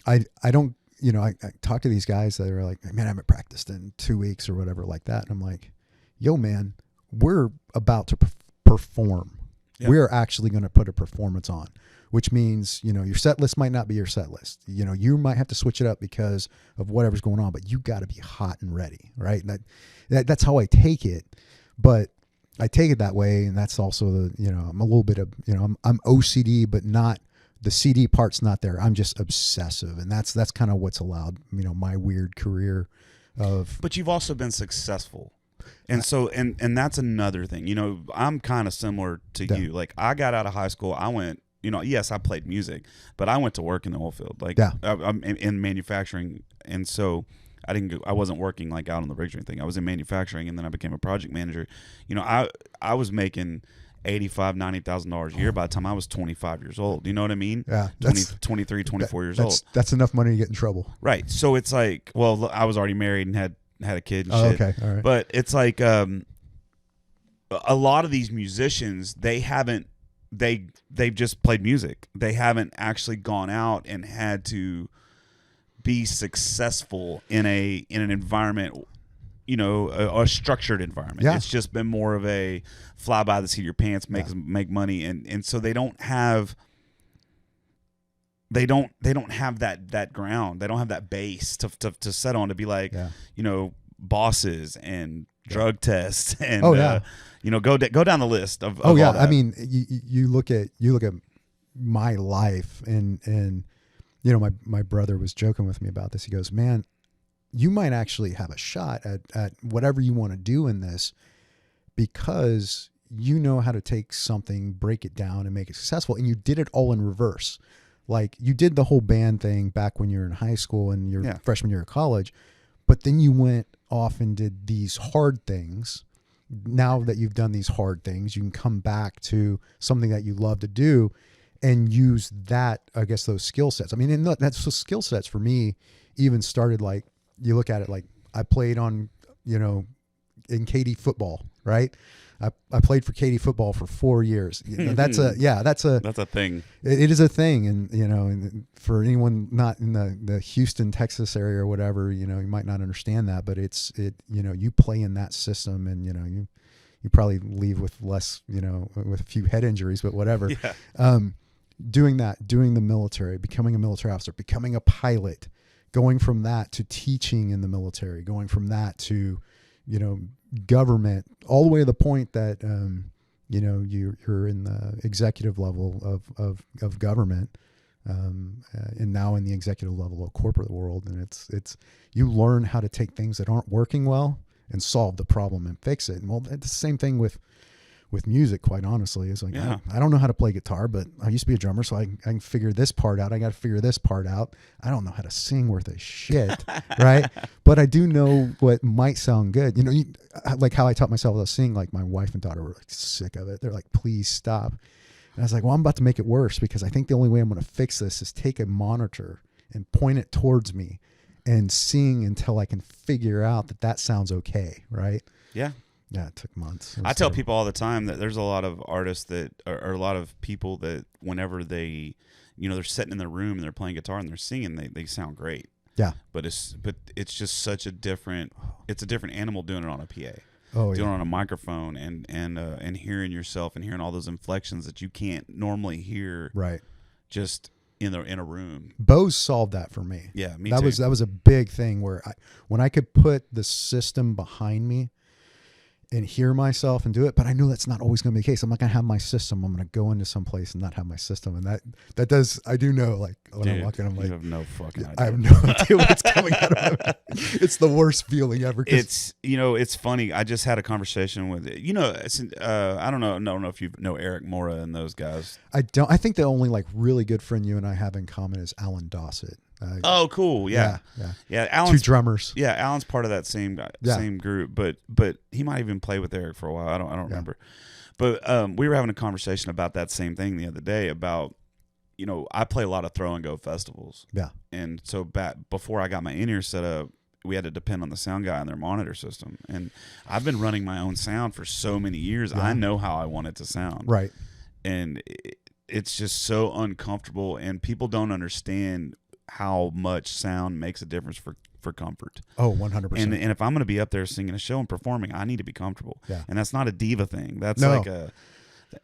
I don't, you know, I talk to these guys that are like, man, I haven't practiced in 2 weeks or whatever like that. And I'm like, yo, man, we're about to perform. Yeah. We're actually going to put a performance on, which means, you know, your set list might not be your set list. You know, you might have to switch it up because of whatever's going on, but you got to be hot and ready, right? And that's how I take it. But I take it that way, and that's also the, you know, I'm a little bit of, you know, I'm OCD, but not, the CD part's not there. I'm just obsessive, and that's kind of what's allowed, you know, my weird career of. But you've also been successful, and so and that's another thing. You know, I'm kind of similar to you. Like, I got out of high school, I went, you know, yes, I played music, but I went to work in the oil field, like I'm in manufacturing, and so. I wasn't working like out on the rigs or anything. I was in manufacturing, and then I became a project manager. You know, I was making $85,000-$90,000 a year by the time I was 25 years old. You know what I mean? Yeah. 23, 24 years old. That's enough money to get in trouble. Right. So it's like, well, I was already married and had a kid and shit. Okay. All right. But it's like a lot of these musicians, they've just played music. They haven't actually gone out and had to be successful in an environment, you know, a structured environment. Yeah. It's just been more of a fly by the seat of your pants, make money, and so they don't have that ground. They don't have that base to set on to be like, you know, bosses and drug tests and you know, go down the list of all that. I mean, you look at my life and you know, my brother was joking with me about this. He goes, man, you might actually have a shot at whatever you want to do in this because you know how to take something, break it down, and make it successful. And you did it all in reverse. Like you did the whole band thing back when you were in high school and your freshman year of college, but then you went off and did these hard things. Now that you've done these hard things, you can come back to something that you love to do and use that, I guess, those skill sets. I mean, and that's the skill sets for me even started like, you look at it like I played on, you know, in Katy football, right? I played for Katy football for 4 years. You know, that's a thing. It is a thing. And, you know, and for anyone not in the Houston, Texas area or whatever, you know, you might not understand that, but you know, you play in that system and, you know, you probably leave with less, you know, with a few head injuries, but whatever. Yeah. Doing the military, becoming a military officer, becoming a pilot, going from that to teaching in the military, going from that to, you know, government, all the way to the point that, you know, you're in the executive level of government, and now in the executive level of corporate world. And it's, you learn how to take things that aren't working well and solve the problem and fix it. And well, it's the same thing with music, quite honestly. It's like, I don't know how to play guitar, but I used to be a drummer, so I can figure this part out. I got to figure this part out. I don't know how to sing worth a shit, right? But I do know what might sound good. You know, like how I taught myself how to sing, like my wife and daughter were like sick of it. They're like, please stop. And I was like, well, I'm about to make it worse because I think the only way I'm going to fix this is take a monitor and point it towards me and sing until I can figure out that sounds okay, right? Yeah. Yeah, it took months. I tell people all the time that there's a lot of artists that or a lot of people that whenever they, you know, they're sitting in their room and they're playing guitar and they're singing, they sound great. Yeah. But it's just such a different animal doing it on a PA. Oh, doing it on a microphone and hearing yourself and hearing all those inflections that you can't normally hear. Right. Just in a room. Bose solved that for me. Yeah, me too. That was a big thing where when I could put the system behind me and hear myself and do it, but I know that's not always going to be the case. I'm not going to have my system. I'm going to go into some place and not have my system. And that does, I do know, like when I walk in, I'm like, you have no fucking idea. I have no idea what's coming out of my mouth. It's the worst feeling ever. It's, you know, it's funny. I just had a conversation with, you know, I don't know if you know Eric Mora and those guys. I don't. I think the only like really good friend you and I have in common is Alan Dossett. Oh, cool. Yeah. Alan's, 2 drummers. Yeah, Alan's part of that same group, but he might even play with Eric for a while. I don't remember. But we were having a conversation about that same thing the other day about, you know, I play a lot of throw and go festivals. Yeah. And so before I got my in-ear set up, we had to depend on the sound guy and their monitor system. And I've been running my own sound for so many years. Yeah. I know how I want it to sound. Right. And it's just so uncomfortable, and people don't understand how much sound makes a difference for comfort. Oh, 100%. And if I'm going to be up there singing a show and performing, I need to be comfortable. Yeah. And that's not a diva thing. That's like a,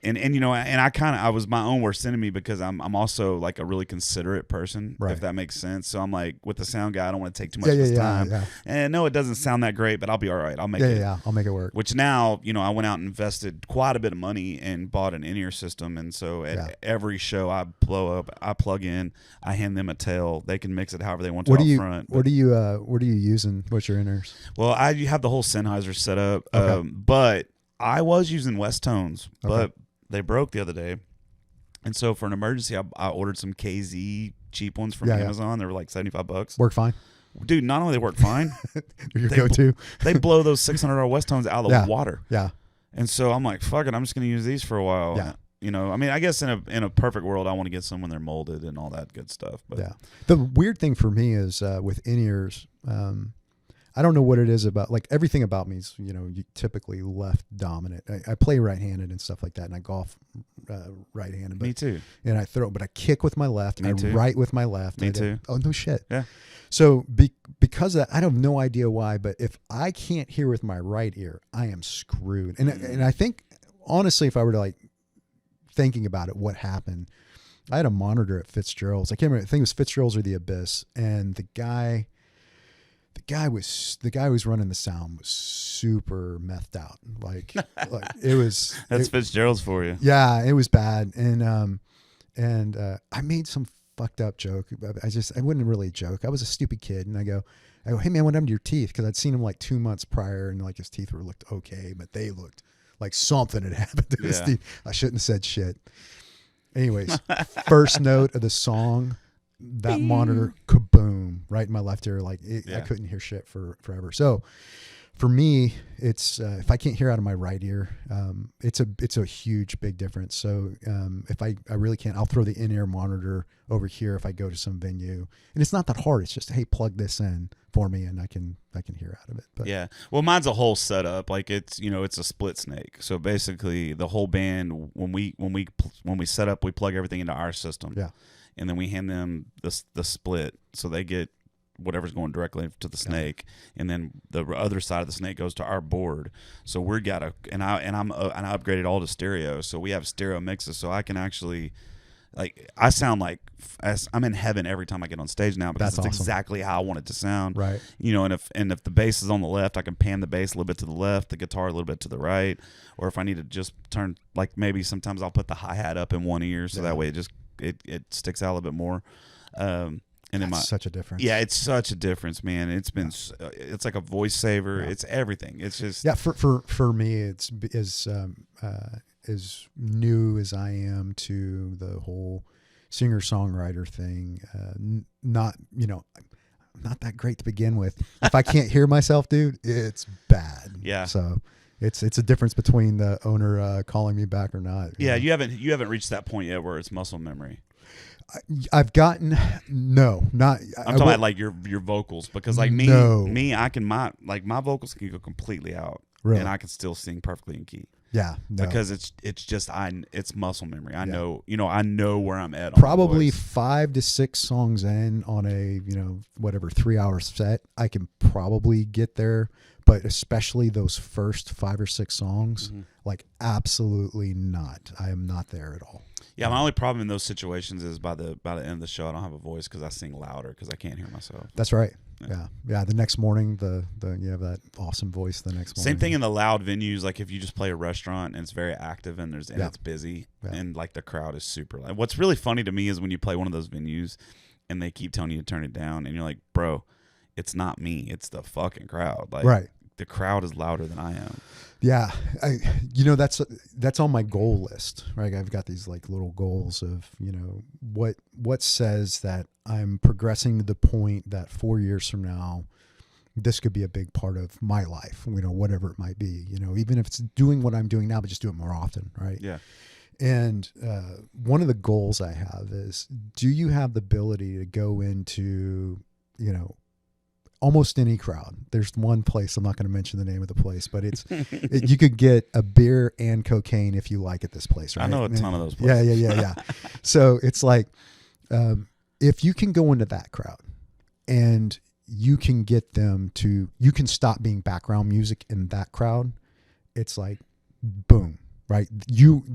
and you know, and I was my own worst enemy because I'm also like a really considerate person, if that makes sense. So I'm like, with the sound guy, I don't want to take too much of his time. Yeah. And no, it doesn't sound that great, but I'll be all right. I'll make it. Yeah, I'll make it work. Which now, you know, I went out and invested quite a bit of money and bought an in-ear system. And so at every show I blow up, I plug in, I hand them a tail. They can mix it however they want to up front. What are you using? What's your in-ears? Well, I have the whole Sennheiser set up, but I was using West Tones, but they broke the other day. And so for an emergency, I ordered some KZ cheap ones from Amazon. They were like $75. Work fine. Dude, not only they work fine. Your go-to. They blow those $600 West Tones out of the water. Yeah. And so I'm like, fuck it, I'm just going to use these for a while. Yeah. You know, I mean, I guess in a perfect world, I want to get some when they're molded and all that good stuff. But the weird thing for me is with in-ears, I don't know what it is about, like everything about me is, typically left dominant. I play right-handed and stuff like that, and I golf right-handed. Me too. And I throw, but I kick with my left. Me too. Write with my left. Me too. Oh, no shit. Yeah. So because of that, I have no idea why, but if I can't hear with my right ear, I am screwed. And I think, honestly, if I were to like thinking about it, what happened, I had a monitor at Fitzgerald's. I can't remember. I think it was Fitzgerald's or the Abyss. And the guy who was running the sound was super methed out. Like it was. That's Fitzgerald's for you. Yeah, it was bad. And I made some fucked up joke. I wouldn't really joke. I was a stupid kid, and I go, hey man, what happened to your teeth? Because I'd seen him like 2 months prior, and like his teeth looked okay, but they looked like something had happened to his teeth. I shouldn't have said shit. Anyways, first note of the song, that monitor, kaboom, right in my left ear. Like I couldn't hear shit for forever. So for me, it's if I can't hear out of my right ear, it's a huge big difference. So if I really can't, I'll throw the in-ear monitor over here if I go to some venue, and it's not that hard. It's just, hey, plug this in for me, and I can hear out of it. But yeah, well, mine's a whole setup. Like it's it's a split snake. So basically, the whole band when we set up, we plug everything into our system. Yeah, and then we hand them the split, so they get whatever's going directly to the snake, and then the other side of the snake goes to our board. So I upgraded all to stereo, so we have stereo mixes, so I can actually, like, I sound like I'm in heaven every time I get on stage now, because that's it's awesome. exactly how I want it to sound. Right. And if the bass is on the left, I can pan the bass a little bit to the left, the guitar a little bit to the right, or if I need to just turn, like maybe sometimes I'll put the hi-hat up in one ear, so that way it sticks out a little bit more. And that's such a difference. Yeah, it's such a difference, man. It's been, it's like a voice saver. Yeah. It's everything. It's just, for me, it's as new as I am to the whole singer-songwriter thing. I'm not that great to begin with. If I can't hear myself, dude, it's bad. Yeah. So it's a difference between the owner calling me back or not. Yeah, you haven't reached that point yet where it's muscle memory. I've gotten I'm talking about like your vocals, because like me, I can my vocals can go completely out, really? And I can still sing perfectly in key. Yeah, because it's muscle memory. I know where I'm at. Probably 5 to 6 songs in on a 3-hour set, I can probably get there. But especially those first 5 or 6 songs, like absolutely not. I am not there at all. Yeah, my only problem in those situations is by the end of the show, I don't have a voice because I sing louder because I can't hear myself. That's right. Yeah. The next morning, you have that awesome voice. The next morning. Same thing in the loud venues. Like if you just play a restaurant and it's very active and it's busy and like the crowd is super loud. What's really funny to me is when you play one of those venues and they keep telling you to turn it down, and you're like, bro, it's not me, it's the fucking crowd. Like, right. The crowd is louder than I am. Yeah, that's on my goal list, right? I've got these like little goals of what says that I'm progressing to the point that 4 years from now, this could be a big part of my life. Whatever it might be. Even if it's doing what I'm doing now, but just do it more often, right? Yeah. And one of the goals I have is, do you have the ability to go into almost any crowd? There's one place, I'm not going to mention the name of the place, but you could get a beer and cocaine if you like at this place, right? I know a ton of those places. Yeah. So it's like, if you can go into that crowd and you can get them you can stop being background music in that crowd, it's like, boom, right?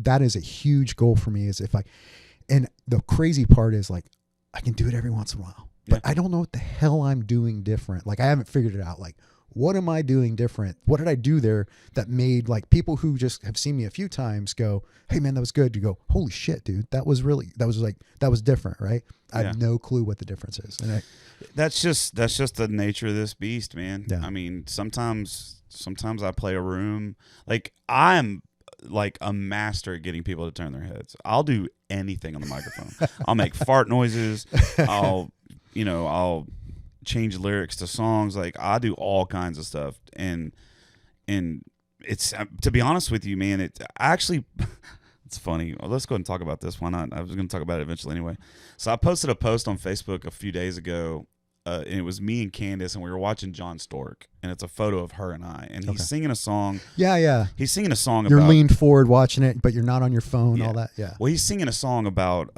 That is a huge goal for me, and the crazy part is, like, I can do it every once in a while. But I don't know what the hell I'm doing different. Like, I haven't figured it out. Like, what am I doing different? What did I do there that made, like, people who just have seen me a few times go, hey man, that was good. You go, holy shit, dude. That was different, right? I have no clue what the difference is. And that's just the nature of this beast, man. Yeah. I mean, sometimes I play a room. Like, I'm like a master at getting people to turn their heads. I'll do anything on the microphone. I'll make fart noises. I'll change lyrics to songs. Like, I do all kinds of stuff. And it's, to be honest with you, man, it's funny. Well, let's go ahead and talk about this. Why not? I was going to talk about it eventually anyway. So I posted a post on Facebook a few days ago and it was me and Candace, and we were watching John Stork, and it's a photo of her and I, and he's singing a song. Yeah. He's singing a song You're about. leaned forward watching it, but you're not on your phone. Yeah. All that. Yeah. Well, he's singing a song about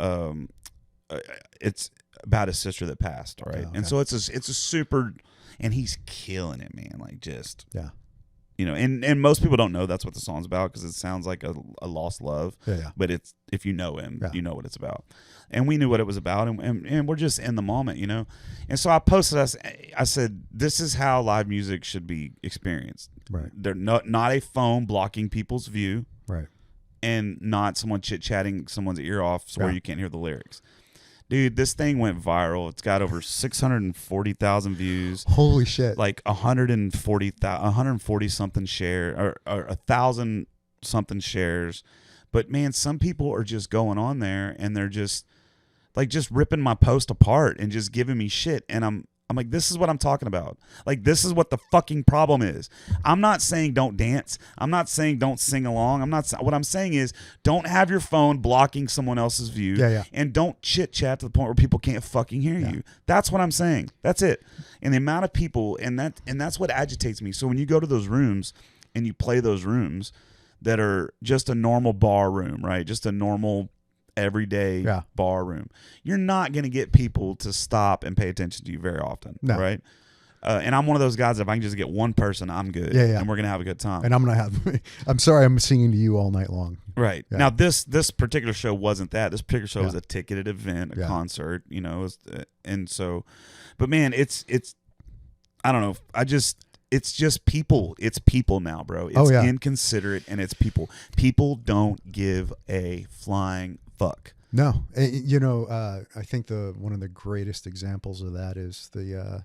it's about his sister that passed. All right, Oh, okay. and so it's a super, and he's killing it, man. Like just Yeah. you know, and most people don't know that's what the song's about because it sounds like a lost love. Yeah. But it's if you know him, Yeah. you know what it's about. And we knew what it was about, and we're just in the moment, you know. And so I posted us. I said, "This is how live music should be experienced. Right. They're not a phone blocking people's view, Right. and not someone chit chatting someone's ear off so where Yeah. you can't hear the lyrics." Dude, this thing went viral. It's got over 640,000 views. Holy shit. Like 140 something share or 1,000 something shares. But man, some people are just going on there and they're just ripping my post apart and just giving me shit. And I'm like, this is what I'm talking about. Like, this is what the fucking problem is. I'm not saying don't dance. I'm not saying don't sing along. What I'm saying is don't have your phone blocking someone else's view. Yeah. And don't chit chat to the point where people can't fucking hear you. That's what I'm saying. That's it. And the amount of people, and that's what agitates me. So when you go to those rooms and you play those rooms that are just a normal bar room, right? Just a normal everyday bar room. You're not going to get people to stop and pay attention to you very often, right? And I'm one of those guys, if I can just get one person, I'm good. Yeah. And we're going to have a good time. And I'm going to have, I'm sorry, I'm singing to you all night long. Right. Yeah. Now, this particular show wasn't that. This particular show was a ticketed event, a concert, you know, and so, but man, it's, I don't know. It's just people. It's people now, bro. It's inconsiderate and it's people. People don't give a flying fuck. No. You know, I think one of the greatest examples of that is the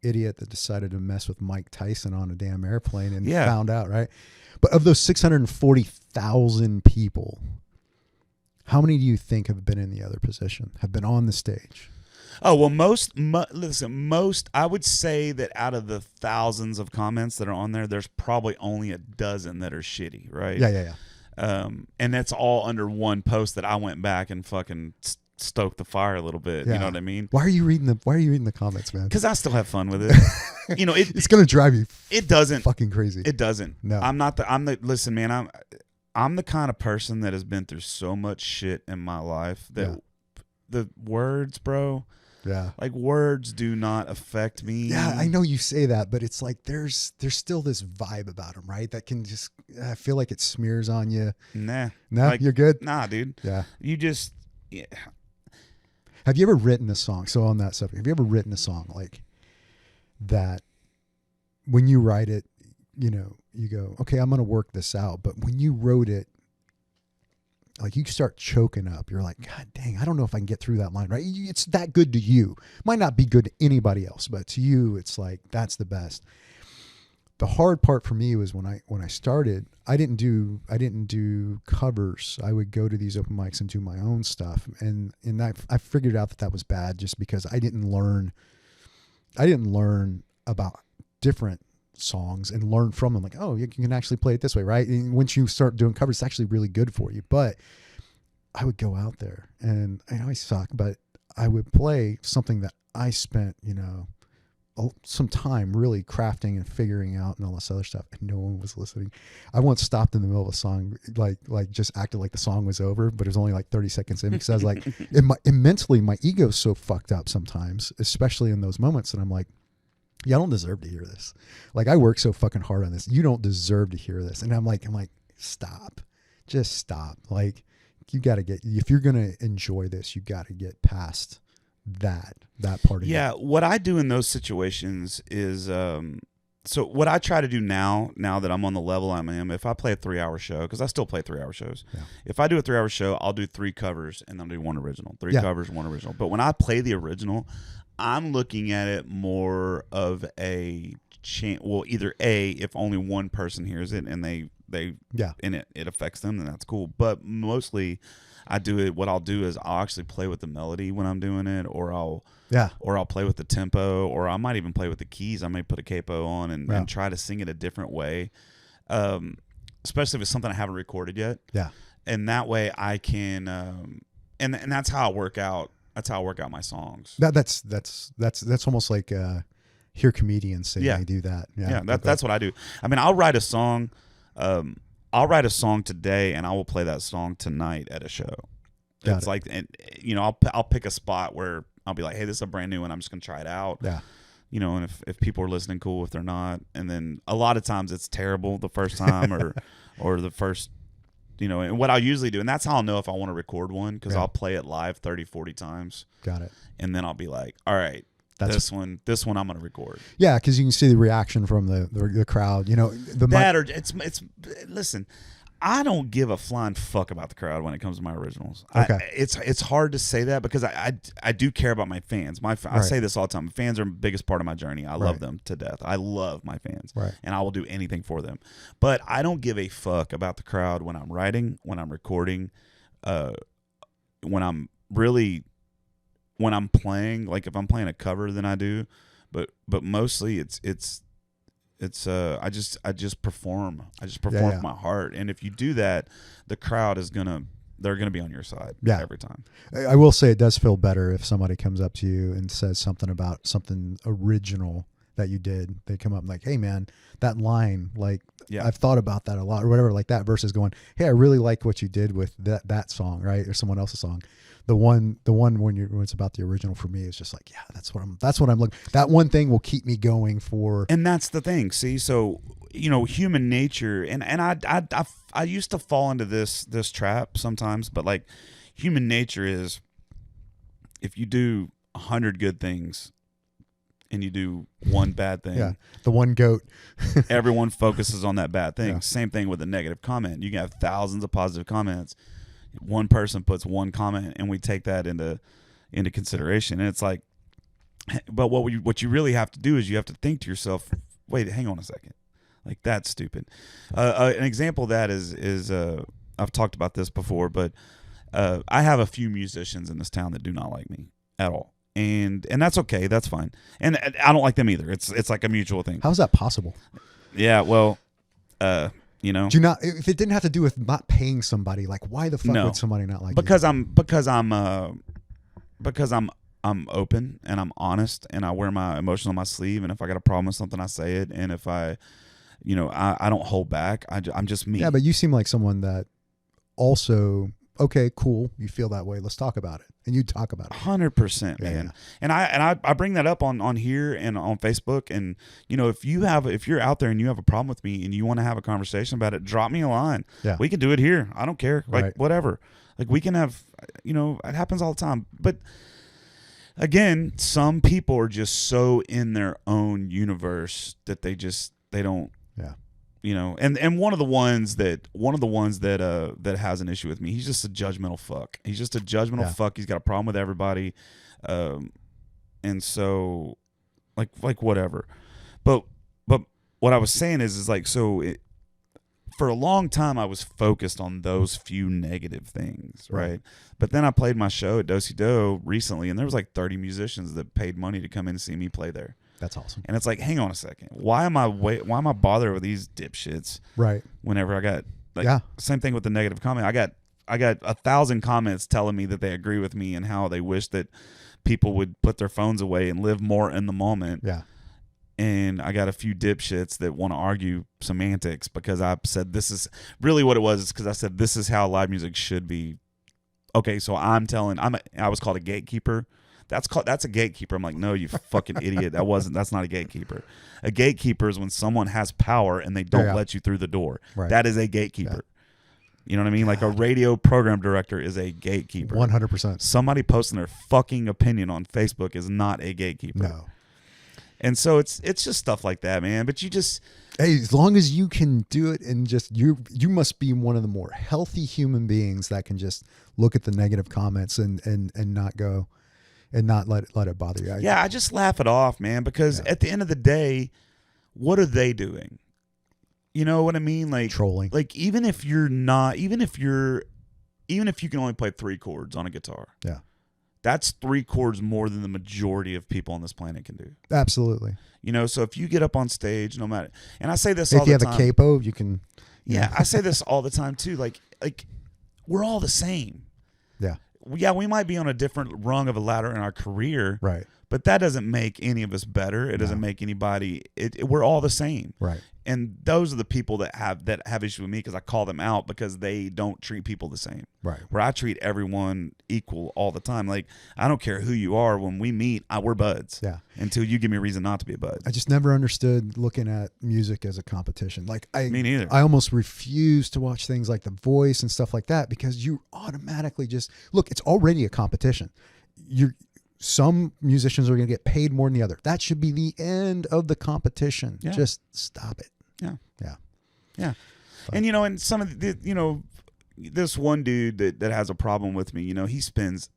idiot that decided to mess with Mike Tyson on a damn airplane and found out, right? But of those 640,000 people, how many do you think have been in the other position, have been on the stage? Oh, well, most, I would say that out of the thousands of comments that are on there, there's probably only a dozen that are shitty, right? Yeah. And that's all under one post that I went back and fucking stoked the fire a little bit. You know what I mean? Why are you reading the comments, man? Because I still have fun with it. You know, it's going to drive you it doesn't fucking crazy. It doesn't. No. Listen, man, I'm the kind of person that has been through so much shit in my life that the words, bro, like words do not affect me. Yeah, I know you say that, but it's like there's still this vibe about them, right? That can just, I feel like it smears on you. Nah, like, you're good. Nah, dude. Yeah, you just. Have you ever written a song? So on that subject, have you ever written a song like that? When you write it, you know, you go, okay, I'm going to work this out. But when you wrote it, like you start choking up. You're like, God dang, I don't know if I can get through that line, right? It's that good to you. Might not be good to anybody else, but to you, it's like, that's the best. The hard part for me was when I started, I didn't do covers. I would go to these open mics and do my own stuff. And I figured out that was bad just because I didn't learn about different songs and learn from them. Like, oh, you can actually play it this way, right? And once you start doing covers, it's actually really good for you. But I would go out there and I know I suck, but I would play something that I spent, you know, some time really crafting and figuring out and all this other stuff, and no one was listening. I once stopped in the middle of a song, like just acted like the song was over, but it was only like 30 seconds in because I was like, mentally, my ego's so fucked up sometimes, especially in those moments that I'm like, yeah, I don't deserve to hear this. Like, I work so fucking hard on this. You don't deserve to hear this. And I'm like, stop, just stop. Like, you got to if you're going to enjoy this, you got to get past that part of it. What I do in those situations is, so what I try to do now that I'm on the level I'm in, if I play a 3-hour show, because I still play 3-hour shows. Yeah. If I do a 3-hour show, I'll do 3 covers and I'll do 1 original. 3 covers, 1 original. But when I play the original, I'm looking at it more of a either if only one person hears it and they and it affects them, then that's cool. But mostly what I'll do is I'll actually play with the melody when I'm doing it, or I'll play with the tempo, or I might even play with the keys. I may put a capo on and try to sing it a different way. Especially if it's something I haven't recorded yet. Yeah. And that way I can and that's how I work out I work out my songs. That's almost like hear comedians say Yeah. they do that. Yeah, that's what I do. I mean, I'll write a song. I'll write a song today, and I will play that song tonight at a show. Got It's it. like, and I'll pick a spot where I'll be like, hey, this is a brand new one. I'm just gonna try it out. Yeah. And if people are listening, cool. If they're not, and then a lot of times it's terrible the first time or the first. And what I'll usually do, and that's how I'll know if I want to record one, because Yeah. I'll play it live 30, 40 times, Got it. and then I'll be like, all right, this one I'm going to record. Yeah, because you can see the reaction from the crowd. Listen, I don't give a flying fuck about the crowd when it comes to my originals. Okay. It's hard to say that because I do care about my fans. I say this all the time. Fans are the biggest part of my journey. I love them to death. I love my fans, Right. and I will do anything for them. But I don't give a fuck about the crowd when I'm writing, when I'm recording, when I'm playing. Like if I'm playing a cover, then I do. But mostly it's I just perform. I just perform from my heart. And if you do that, the crowd they're gonna be on your side every time. I will say it does feel better if somebody comes up to you and says something about something original that you did. They come up and like, hey man, that line, like I've thought about that a lot or whatever, like that, versus going, hey, I really like what you did with that song, right? Or someone else's song. The one when it's about the original for me is just like, yeah, that's what I'm looking. That one thing will keep me going for. And that's the thing. See, so human nature, and I used to fall into this trap sometimes, but like human nature is, if you do 100 good things and you do one bad thing, the one goat, everyone focuses on that bad thing. Yeah. Same thing with a negative comment. You can have thousands of positive comments. One person puts one comment, and we take that into consideration. And it's like, but what you really have to do is you have to think to yourself, wait, hang on a second, like that's stupid. An example of that is I've talked about this before, but I have a few musicians in this town that do not like me at all, and that's okay, that's fine, and I don't like them either. It's like a mutual thing. How is that possible? Yeah, well, do you not? If it didn't have to do with not paying somebody, like why the fuck would somebody not like because you? I'm open and I'm honest and I wear my emotions on my sleeve, and if I got a problem with something, I say it, and if I don't hold back. I'm just me. Yeah, but you seem like someone that also, okay, cool, you feel that way, let's talk about it, and you talk about it. 100%, man. Yeah. And I bring that up on here and on Facebook, and if you're out there and you have a problem with me and you want to have a conversation about it, drop me a line. Yeah. We can do it here. I don't care. Like Right. whatever. Like we can have, it happens all the time. But again, some people are just so in their own universe that they don't. Yeah. And one of the ones that has an issue with me, he's just a judgmental fuck. He's just a judgmental fuck. He's got a problem with everybody, and so, like whatever. But what I was saying is like, so for a long time I was focused on those few negative things, right? But then I played my show at Do-Si-Do recently, and there was like 30 musicians that paid money to come in and see me play there. That's awesome. And it's like, hang on a second. Why am I bothered with these dipshits? Right. Whenever I got same thing with the negative comment. I got 1,000 comments telling me that they agree with me and how they wish that people would put their phones away and live more in the moment. Yeah. And I got a few dipshits that want to argue semantics because I said this is really what it was. It's because I said this is how live music should be. Okay, so I was called a gatekeeper. That's a gatekeeper. I'm like, no, you fucking idiot. That's not a gatekeeper. A gatekeeper is when someone has power and they don't let you through the door. Right. That is a gatekeeper. Yeah. You know what I mean? Like a radio program director is a gatekeeper. 100%. Somebody posting their fucking opinion on Facebook is not a gatekeeper. No. And so it's just stuff like that, man. But hey, as long as you can do it, and just you must be one of the more healthy human beings that can just look at the negative comments and not go and not let it bother you. I just laugh it off, man, because at the end of the day, what are they doing? You know what I mean? Like trolling. Like even if you can only play 3 chords on a guitar. Yeah. That's 3 chords more than the majority of people on this planet can do. Absolutely. So if you get up on stage, no matter, and I say this if all the time. If you have a capo, you can. Yeah, I say this all the time too. Like we're all the same. Yeah. yeah, we might be on a different rung of a ladder in our career, Right. but that doesn't make any of us better. It doesn't make anybody. We're all the same. Right. And those are the people that have issues with me because I call them out because they don't treat people the same. Right. Where I treat everyone equal all the time. Like, I don't care who you are. When we meet, we're buds. Yeah. Until you give me a reason not to be a bud. I just never understood looking at music as a competition. Like Me neither. I almost refuse to watch things like The Voice and stuff like that because you automatically just look. It's already a competition. Some musicians are going to get paid more than the other. That should be the end of the competition. Yeah. Just stop it. Yeah. Yeah. Yeah. And, and some of the, this one dude that has a problem with me, he spends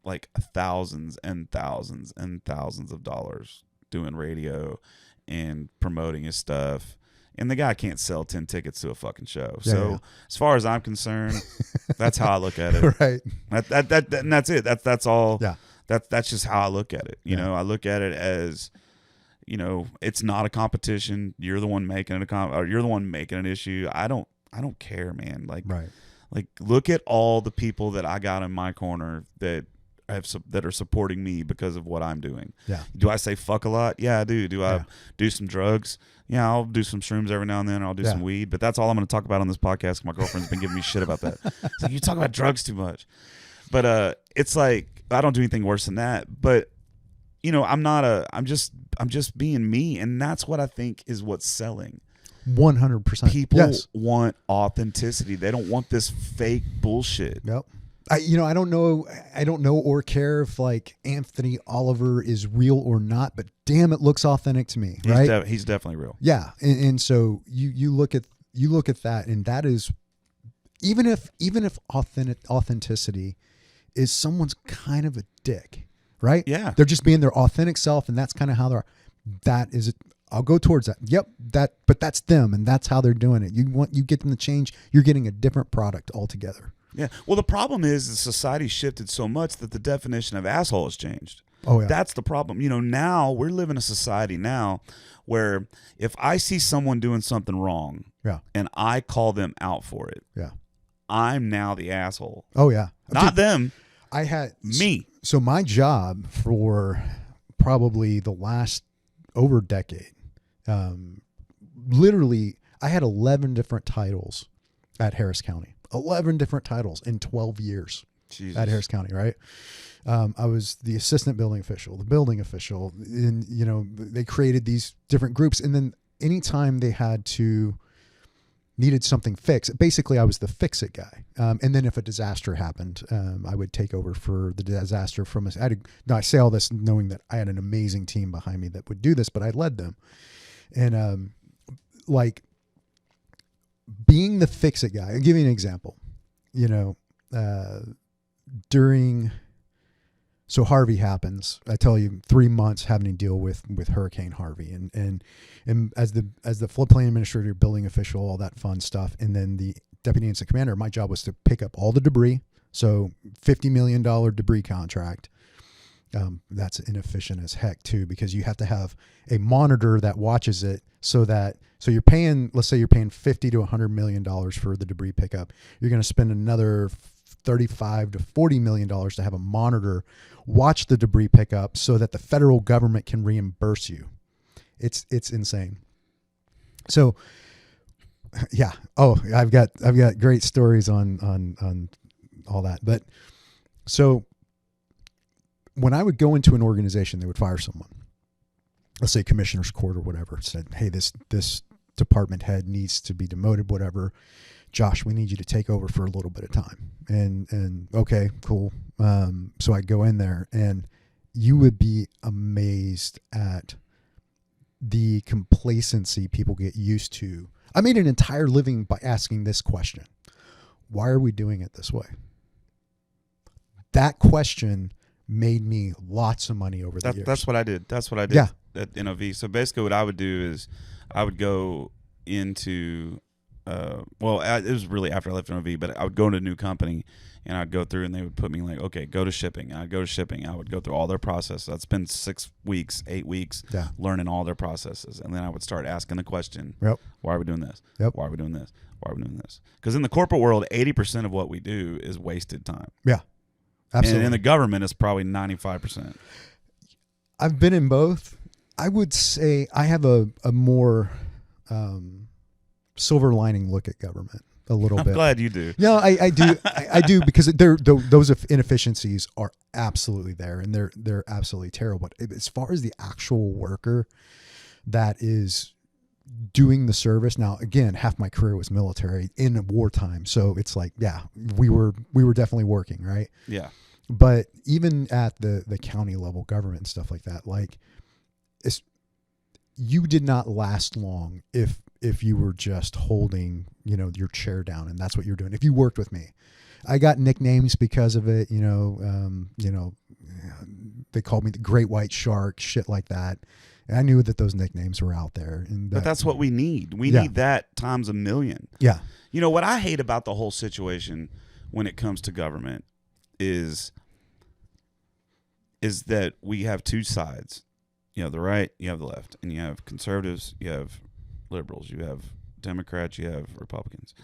like thousands and thousands and thousands of dollars doing radio and promoting his stuff. And the guy can't sell 10 tickets to a fucking show. So as far as I'm concerned, that's how I look at it. Right. And that's it. That's all. Yeah. That's just how I look at it. You know, I look at it as, it's not a competition. You're the one making it or you're the one making an issue. I don't care, man. Like, right. Like, look at all the people that I got in my corner that are supporting me because of what I'm doing. Yeah. Do I say fuck a lot? Yeah, I do. Do I do some drugs? Yeah, I'll do some shrooms every now and then. I'll do some weed, but that's all I'm going to talk about on this podcast. My girlfriend's been giving me shit about that. It's like, you talk about drugs too much. But it's like, I don't do anything worse than that. But I'm just being me, and that's what I think is what's selling. 100%. People want authenticity. They don't want this fake bullshit. Yep. I don't know or care if like Anthony Oliver is real or not, but damn, it looks authentic to me, right? He's definitely real. Yeah. And so you look at that, and that is, even if authenticity is someone's kind of a dick, right? Yeah. They're just being their authentic self, and that's kind of how that is it. I'll go towards that. Yep. But that's them, and that's how they're doing it. You get them to change. You're getting a different product altogether. Yeah. Well, the problem is that society shifted so much that the definition of asshole has changed. Oh yeah. That's the problem. Now we're living in a society now where if I see someone doing something wrong, and I call them out for it, I'm now the asshole. Oh yeah. Not them. I had me. So my job for probably the last over decade, literally, I had 11 different titles at Harris County. 11 different titles in 12 years. Jesus. At Harris County, right? I was the assistant building official, the building official, and they created these different groups, and then anytime they needed something fixed, basically I was the fix-it guy. And then if a disaster happened, I would take over for the disaster from us. I say all this knowing that I had an amazing team behind me that would do this, but I led them. And like being the fix-it guy, I'll give you an example. So Harvey happens. I tell you, 3 months having to deal with Hurricane Harvey, and as the floodplain administrator, building official, all that fun stuff, and then the deputy incident commander. My job was to pick up all the debris. So $50 million debris contract. That's inefficient as heck too, because you have to have a monitor that watches it so you're paying, let's say you're paying $50 to $100 million for the debris pickup. You're going to spend another $35 to $40 million to have a monitor watch the debris pickup so that the federal government can reimburse you. It's insane. So yeah. Oh, I've got great stories on all that. But so when I would go into an organization, they would fire someone, let's say commissioner's court or whatever, said, hey, this department head needs to be demoted, whatever. Josh, we need you to take over for a little bit of time. And okay, cool. So I go in there, and you would be amazed at the complacency people get used to. I made an entire living by asking this question. Why are we doing it this way? That question made me lots of money over the years. That's what I did. At NOV. So basically what I would do is I would go into it was really after I left NOV, but I would go into a new company, and I'd go through, and they would put me like, okay, go to shipping. And I'd go to shipping. I would go through all their processes. I'd spend 6 weeks, 8 weeks learning all their processes. And then I would start asking the question, why are we doing this? Why are we doing this? Why are we doing this? Because in the corporate world, 80% of what we do is wasted time. Yeah. Absolutely. And in the government, it's probably 95%. I've been in both. I would say I have a more silver lining look at government a little bit. I'm glad you do. No, I do. I do, because those inefficiencies are absolutely there, and they're absolutely terrible. But as far as the actual worker that is doing the service, now again, half my career was military in wartime, so it's like, yeah, we were definitely working, right? Yeah. But even at the county level government and stuff like that, like, you did not last long if you were just holding, your chair down and that's what you're doing. If you worked with me, I got nicknames because of it. They called me the Great White Shark, shit like that. And I knew that those nicknames were out there. But that's what we need. We need that times a million. Yeah. What I hate about the whole situation when it comes to government is that we have two sides. You have the right, you have the left, and you have conservatives, you have liberals, you have Democrats, you have Republicans.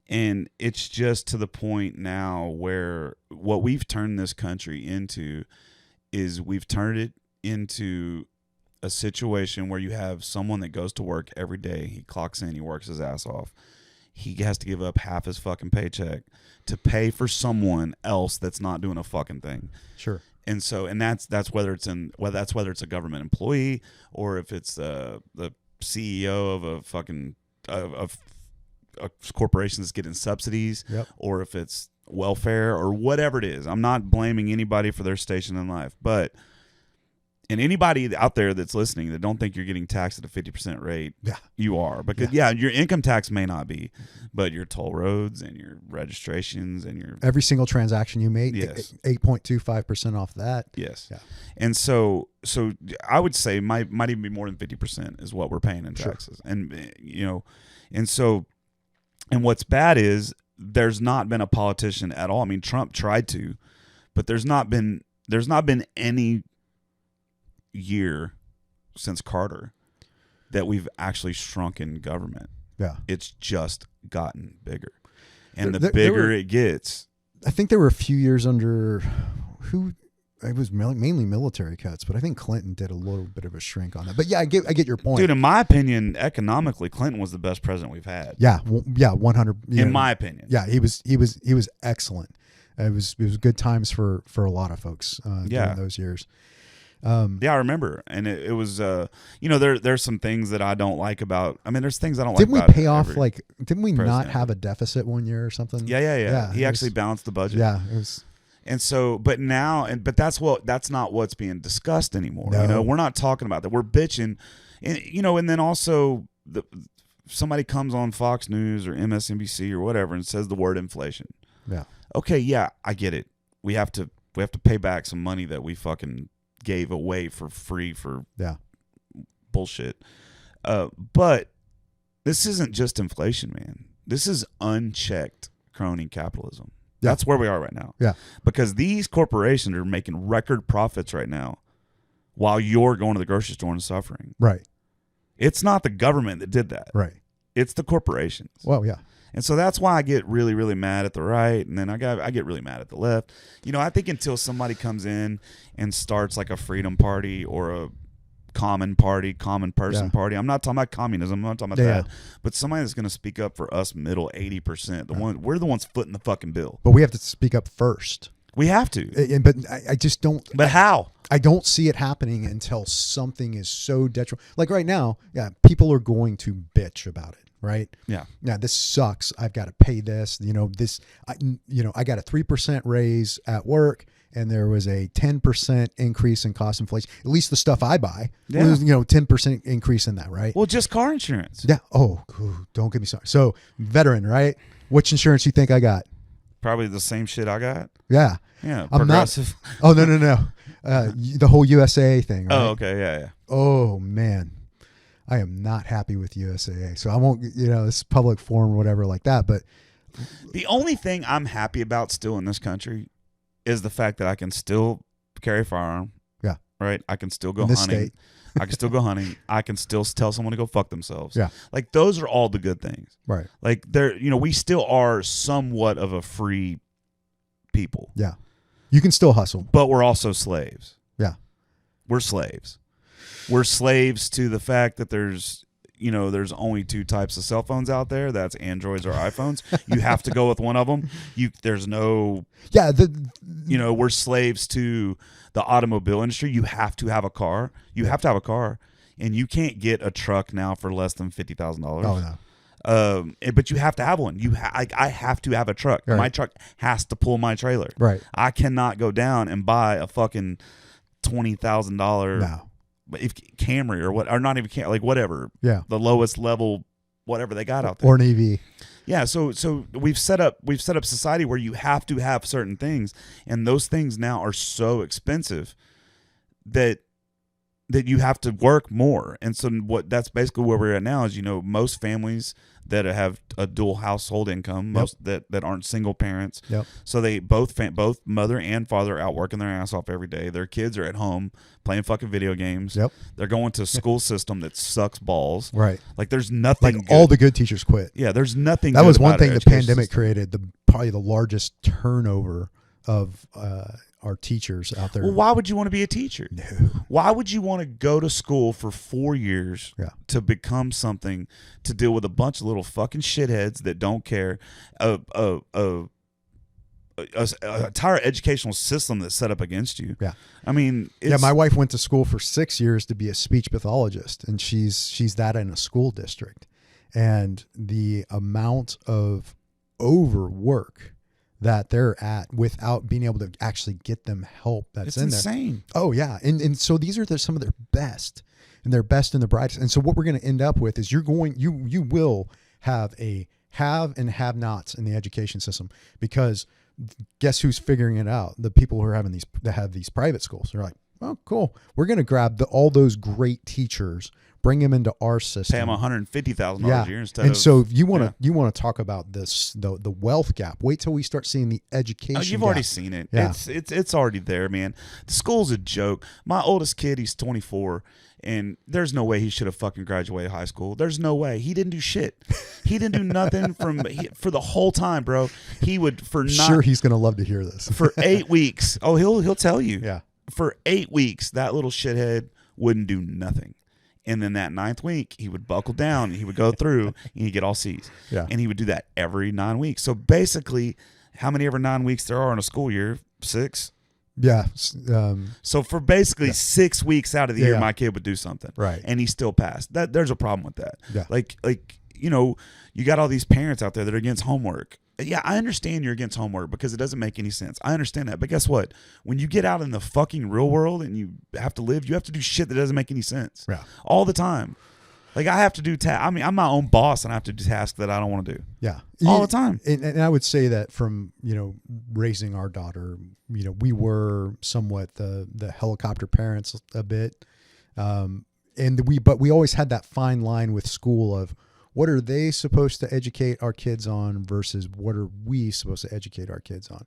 And it's just to the point now where what we've turned this country into is we've turned it into a situation where you have someone that goes to work every day. He clocks in, he works his ass off. He has to give up half his fucking paycheck to pay for someone else that's not doing a fucking thing. Sure. And so, and that's whether it's a government employee or if it's the CEO of a fucking of a corporation that's getting subsidies, or if it's welfare or whatever it is. I'm not blaming anybody for their station in life, but and anybody out there that's listening that don't think you're getting taxed at a 50% rate, you are. Because your income tax may not be, but your toll roads and your registrations and your every single transaction you make, 8.25% off that. Yes. Yeah. And so I would say might even be more than 50% is what we're paying in taxes. Sure. And what's bad is there's not been a politician at all. I mean, Trump tried to, but there's not been any year since Carter that we've actually shrunken government. Yeah. It's just gotten bigger. And the bigger it gets. I think there were a few years under it was mainly military cuts, but I think Clinton did a little bit of a shrink on that. But yeah, I get your point. Dude, in my opinion, economically, Clinton was the best president we've had. Yeah, 100. In my opinion. Yeah, he was excellent. It was good times for a lot of folks during those years. I remember, and it was there's some things that I don't like about. I mean, there's things I don't didn't like. Didn't we pay off Didn't we president. Not have a deficit one year or something? Yeah. He actually balanced the budget. Yeah, it was. And so, but that's not what's being discussed anymore. No. We're not talking about that. We're bitching, and then also somebody comes on Fox News or MSNBC or whatever and says the word inflation. Yeah. Okay. Yeah, I get it. We have to pay back some money that we fucking gave away for free for bullshit. But this isn't just inflation, man. This is unchecked crony capitalism. Yeah. That's where we are right now. Yeah. Because these corporations are making record profits right now while you're going to the grocery store and suffering. Right. It's not the government that did that. Right. It's the corporations. Well, yeah. And so that's why I get really, really mad at the right, and then I get really mad at the left. I think until somebody comes in and starts like a freedom party or a common person party. I'm not talking about communism. I'm not talking about that. But somebody that's going to speak up for us middle 80%. We're the ones footing the fucking bill. But we have to speak up first. We have to. But I just don't. But how? I don't see it happening until something is so detrimental. Like right now, people are going to bitch about it. Right. Yeah. Now this sucks. I've got to pay this. I got a 3% raise at work, and there was a 10% increase in cost inflation. At least the stuff I buy, was, 10% increase in that. Right. Well, just car insurance. Yeah. Oh, don't get me started. So veteran, right? Which insurance you think I got? Probably the same shit I got. Yeah. Yeah. Progressive. Oh no. The whole USA thing. Right? Oh, okay. Yeah. Oh man. I am not happy with USAA, so I won't, this public forum or whatever like that. But the only thing I'm happy about still in this country is the fact that I can still carry a firearm. Yeah. Right. I can still go hunting. I can still go hunting. I can still tell someone to go fuck themselves. Yeah. Like those are all the good things. Right. Like we still are somewhat of a free people. Yeah. You can still hustle. but we're also slaves. Yeah. We're slaves. We're slaves to the fact that there's only two types of cell phones out there. That's Androids or iPhones. You have to go with one of them. There's no. Yeah. We're slaves to the automobile industry. You have to have a car. You have to have a car, and you can't get a truck now for less than $50,000. Oh no. But you have to have one. I have to have a truck. Right. My truck has to pull my trailer. Right. I cannot go down and buy a fucking $20,000 No. Camry or not even like whatever. Yeah. The lowest level, whatever they got out there. Or an EV. Yeah. So we've set up society where you have to have certain things, and those things now are so expensive that you have to work more. And so that's basically where we're at now is, most families that have a dual household income, most that aren't single parents. Yep. So they both mother and father are out working their ass off every day. Their kids are at home playing fucking video games. Yep. They're going to a school system that sucks balls. Right. Like there's nothing Like good. all the good teachers quit. Yeah, there's nothing That good was one about thing our the education pandemic system. created, probably the largest turnover of our teachers out there. Well, why would you want to be a teacher? No. Why would you want to go to school for 4 years Yeah. to become something, to deal with a bunch of little fucking shitheads that don't care, a entire educational system that's set up against you? Yeah. I mean, My wife went to school for 6 years to be a speech pathologist, and she's that in a school district. And the amount of overwork that they're at without being able to actually get them help that's it's in there. insane. Oh yeah. And so these are some of their best and their best and the brightest. And so what we're going to end up with is you will have a have and have nots in the education system, because guess who's figuring it out? The people who are have these private schools. They're like, oh, cool. We're going to grab all those great teachers, bring them into our system. Pay them $150,000 a year instead and of. so if you want to talk about this, the wealth gap, wait till we start seeing the education. Oh, you've gap. already seen it. Yeah. It's already there, man. The school's a joke. My oldest kid, he's 24, and there's no way he should have fucking graduated high school. There's no way. He didn't do shit. He didn't do nothing for the whole time, bro. He would Sure, he's gonna love to hear this. for 8 weeks. Oh, he'll tell you. Yeah. For 8 weeks, that little shithead wouldn't do nothing. And then that 9th week, he would buckle down, and he would go through, and he'd get all C's. Yeah. And he would do that every 9 weeks. So basically, how many ever 9 weeks there are in a school year? 6? Yeah. So for basically 6 weeks out of the year, Yeah. my kid would do something. Right. And he still passed. There's a problem with that. Yeah. Like you got all these parents out there that are against homework. Yeah, I understand you're against homework because it doesn't make any sense. I understand that. But guess what? When you get out in the fucking real world and you have to do shit that doesn't make any sense. Yeah. All the time. Like I have to do I'm my own boss, and I have to do tasks that I don't want to do. Yeah. All the time. And I would say that from, raising our daughter, we were somewhat the helicopter parents a bit. But we always had that fine line with school of what are they supposed to educate our kids on versus what are we supposed to educate our kids on?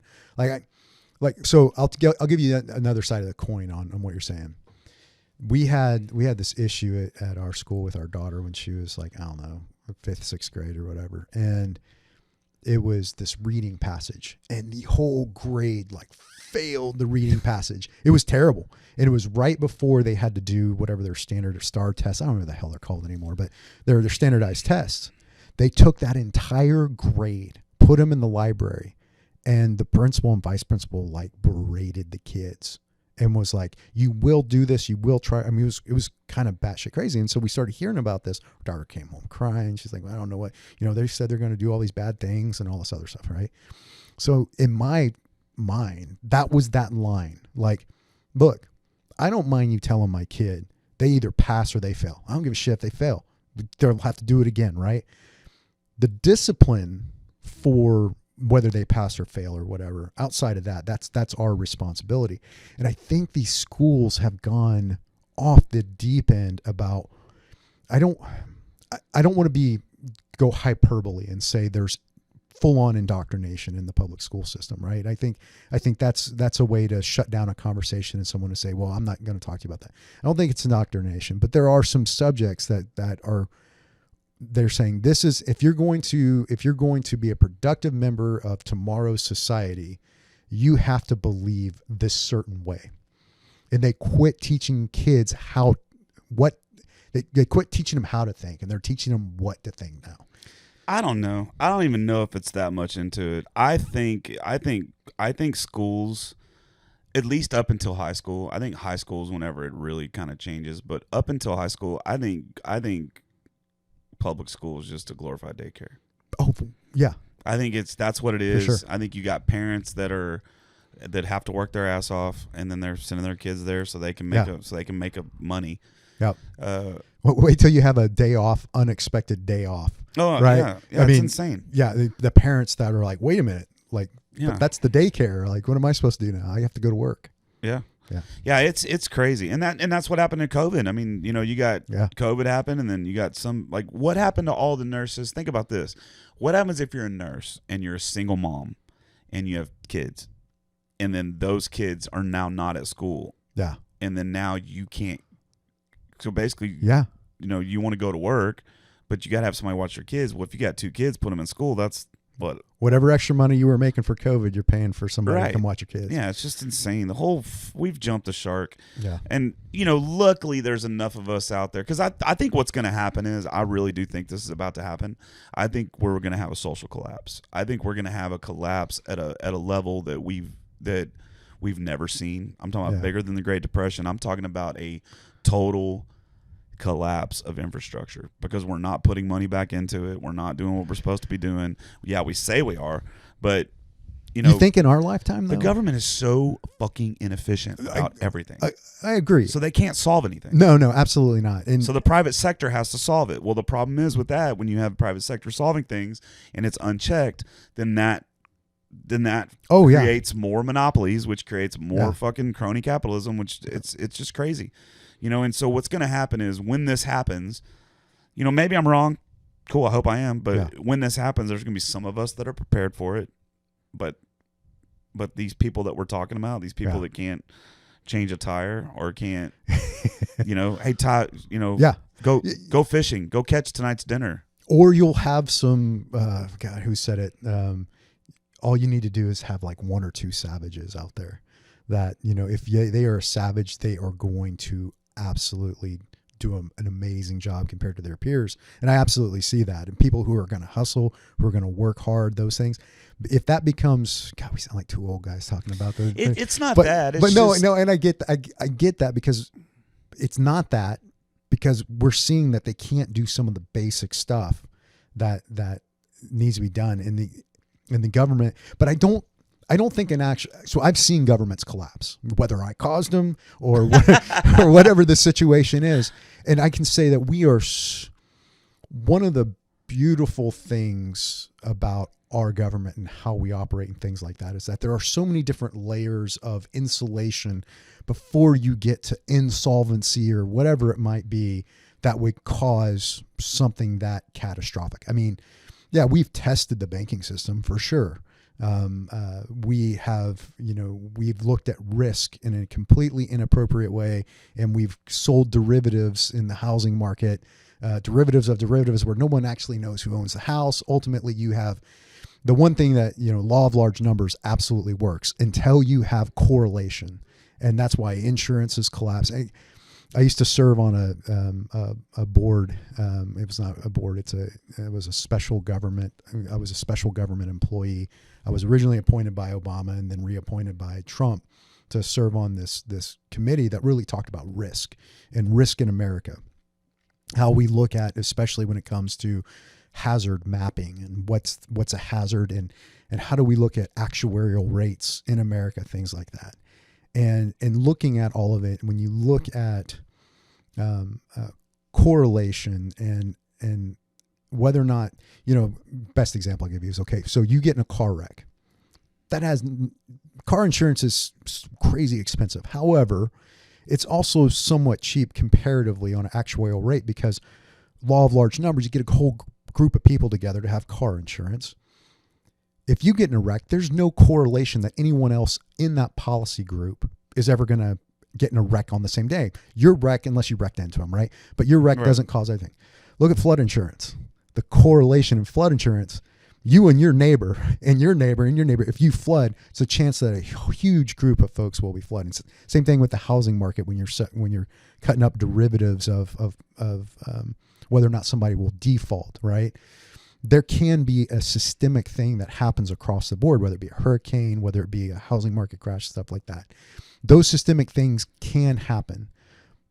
So I'll give you another side of the coin on what you're saying. We had this issue at our school with our daughter when she was like, I don't know, 5th, 6th grade or whatever. And it was this reading passage, and the whole grade failed the reading passage. It was terrible. And it was right before they had to do whatever their standard or star tests. I don't know what the hell they're called anymore, but they're standardized tests. They took that entire grade, put them in the library, and the principal and vice principal berated the kids and was like, you will do this. You will try. I mean, it was kind of batshit crazy. And so we started hearing about this. Our daughter came home crying. She's like, well, I don't know what, they said they're going to do all these bad things and all this other stuff. Right. So in my mind, that was that line. Like, look, I don't mind you telling my kid they either pass or they fail. I don't give a shit if they fail. They'll have to do it again. Right. The discipline for whether they pass or fail or whatever, outside of that, that's our responsibility. And I think these schools have gone off the deep end about, I don't want to go hyperbole and say there's full on indoctrination in the public school system, right? I think that's a way to shut down a conversation and someone to say, well, I'm not going to talk to you about that. I don't think it's indoctrination, but there are some subjects that are, they're saying this is, if you're going to be a productive member of tomorrow's society, you have to believe this certain way. And they quit teaching kids they quit teaching them how to think, and they're teaching them what to think now. I don't know. I don't even know if it's that much into it. I think schools, at least up until high school, I think high school is whenever it really kind of changes. But up until high school, I think public school is just a glorified daycare. Oh, yeah. I think that's what it is. Sure. I think you got parents that have to work their ass off, and then they're sending their kids there so they can make a money. Yep. Wait till you have a day off, unexpected day off. Oh, right? Yeah, I mean, it's insane. Yeah, the parents that are like, wait a minute, like, Yeah. but that's the daycare. Like, what am I supposed to do now? I have to go to work. Yeah. Yeah. It's crazy. And that's what happened in COVID. I mean, you got COVID happened, and then you got what happened to all the nurses? Think about this. What happens if you're a nurse and you're a single mom and you have kids, and then those kids are now not at school? Yeah. And then now you can't. So basically, you want to go to work, but you got to have somebody watch your kids. Well, if you got 2 kids, put them in school. That's whatever extra money you were making for COVID, you're paying for somebody to come watch your kids. Yeah, it's just insane. We've jumped the shark. Yeah. And, luckily there's enough of us out there, because I think what's going to happen is, I really do think this is about to happen. I think we're going to have a social collapse. I think we're going to have a collapse at a level that we've never seen. I'm talking about bigger than the Great Depression. I'm talking about a total collapse of infrastructure, because we're not putting money back into it. We're not doing what we're supposed to be doing. Yeah, we say we are, but you think in our lifetime, though? The government is so fucking inefficient about everything. I agree. So they can't solve anything. No, absolutely not. And so the private sector has to solve it. Well, the problem is with that, when you have private sector solving things and it's unchecked, then that creates more monopolies, which creates more fucking crony capitalism, which it's just crazy. And so what's going to happen is, when this happens, maybe I'm wrong. Cool. I hope I am. But when this happens, there's going to be some of us that are prepared for it. But these people that we're talking about, these people that can't change a tire or can't, hey, Ty, go fishing, go catch tonight's dinner. Or you'll have some, God, who said it? All you need to do is have like 1 or 2 savages out there that, if they are a savage, they are going to absolutely do an amazing job compared to their peers. And I absolutely see that. And people who are going to hustle, who are going to work hard, those things. If that becomes, God, we sound like 2 old guys talking about those. It's not that. It's no, and I get that, because it's not that, because we're seeing that they can't do some of the basic stuff that needs to be done in the government. But I don't think so I've seen governments collapse, whether I caused them or whatever the situation is. And I can say that we are one of the beautiful things about our government and how we operate and things like that is that there are so many different layers of insulation before you get to insolvency or whatever it might be that would cause something that catastrophic. I mean, yeah, we've tested the banking system for sure. We have, we've looked at risk in a completely inappropriate way, and we've sold derivatives in the housing market, derivatives of derivatives, where no one actually knows who owns the house. Ultimately, you have the one thing that, law of large numbers absolutely works until you have correlation. And that's why insurance has collapsed. I used to serve on a board. It was not a board. It was a special government. I was a special government employee. I was originally appointed by Obama and then reappointed by Trump to serve on this committee that really talked about risk and risk in America. How we look at, especially when it comes to hazard mapping and what's a hazard and how do we look at actuarial rates in America, things like that. And looking at all of it, when you look at correlation and whether or not, best example I'll give you is, okay, so you get in a car wreck. Car insurance is crazy expensive. However, it's also somewhat cheap comparatively on an actuarial rate, because law of large numbers, you get a whole group of people together to have car insurance. If you get in a wreck, there's no correlation that anyone else in that policy group is ever going to get in a wreck on the same day. Your wreck, unless you wrecked into them, right? But your wreck doesn't cause anything. Look at flood insurance. The correlation in flood insurance, You and your neighbor and your neighbor and your neighbor, if you flood, it's a chance that a huge group of folks will be flooding. Same thing with the housing market when you're cutting up derivatives of whether or not somebody will default, right? There can be a systemic thing that happens across the board, whether it be a hurricane, whether it be a housing market crash, stuff like that. Those systemic things can happen,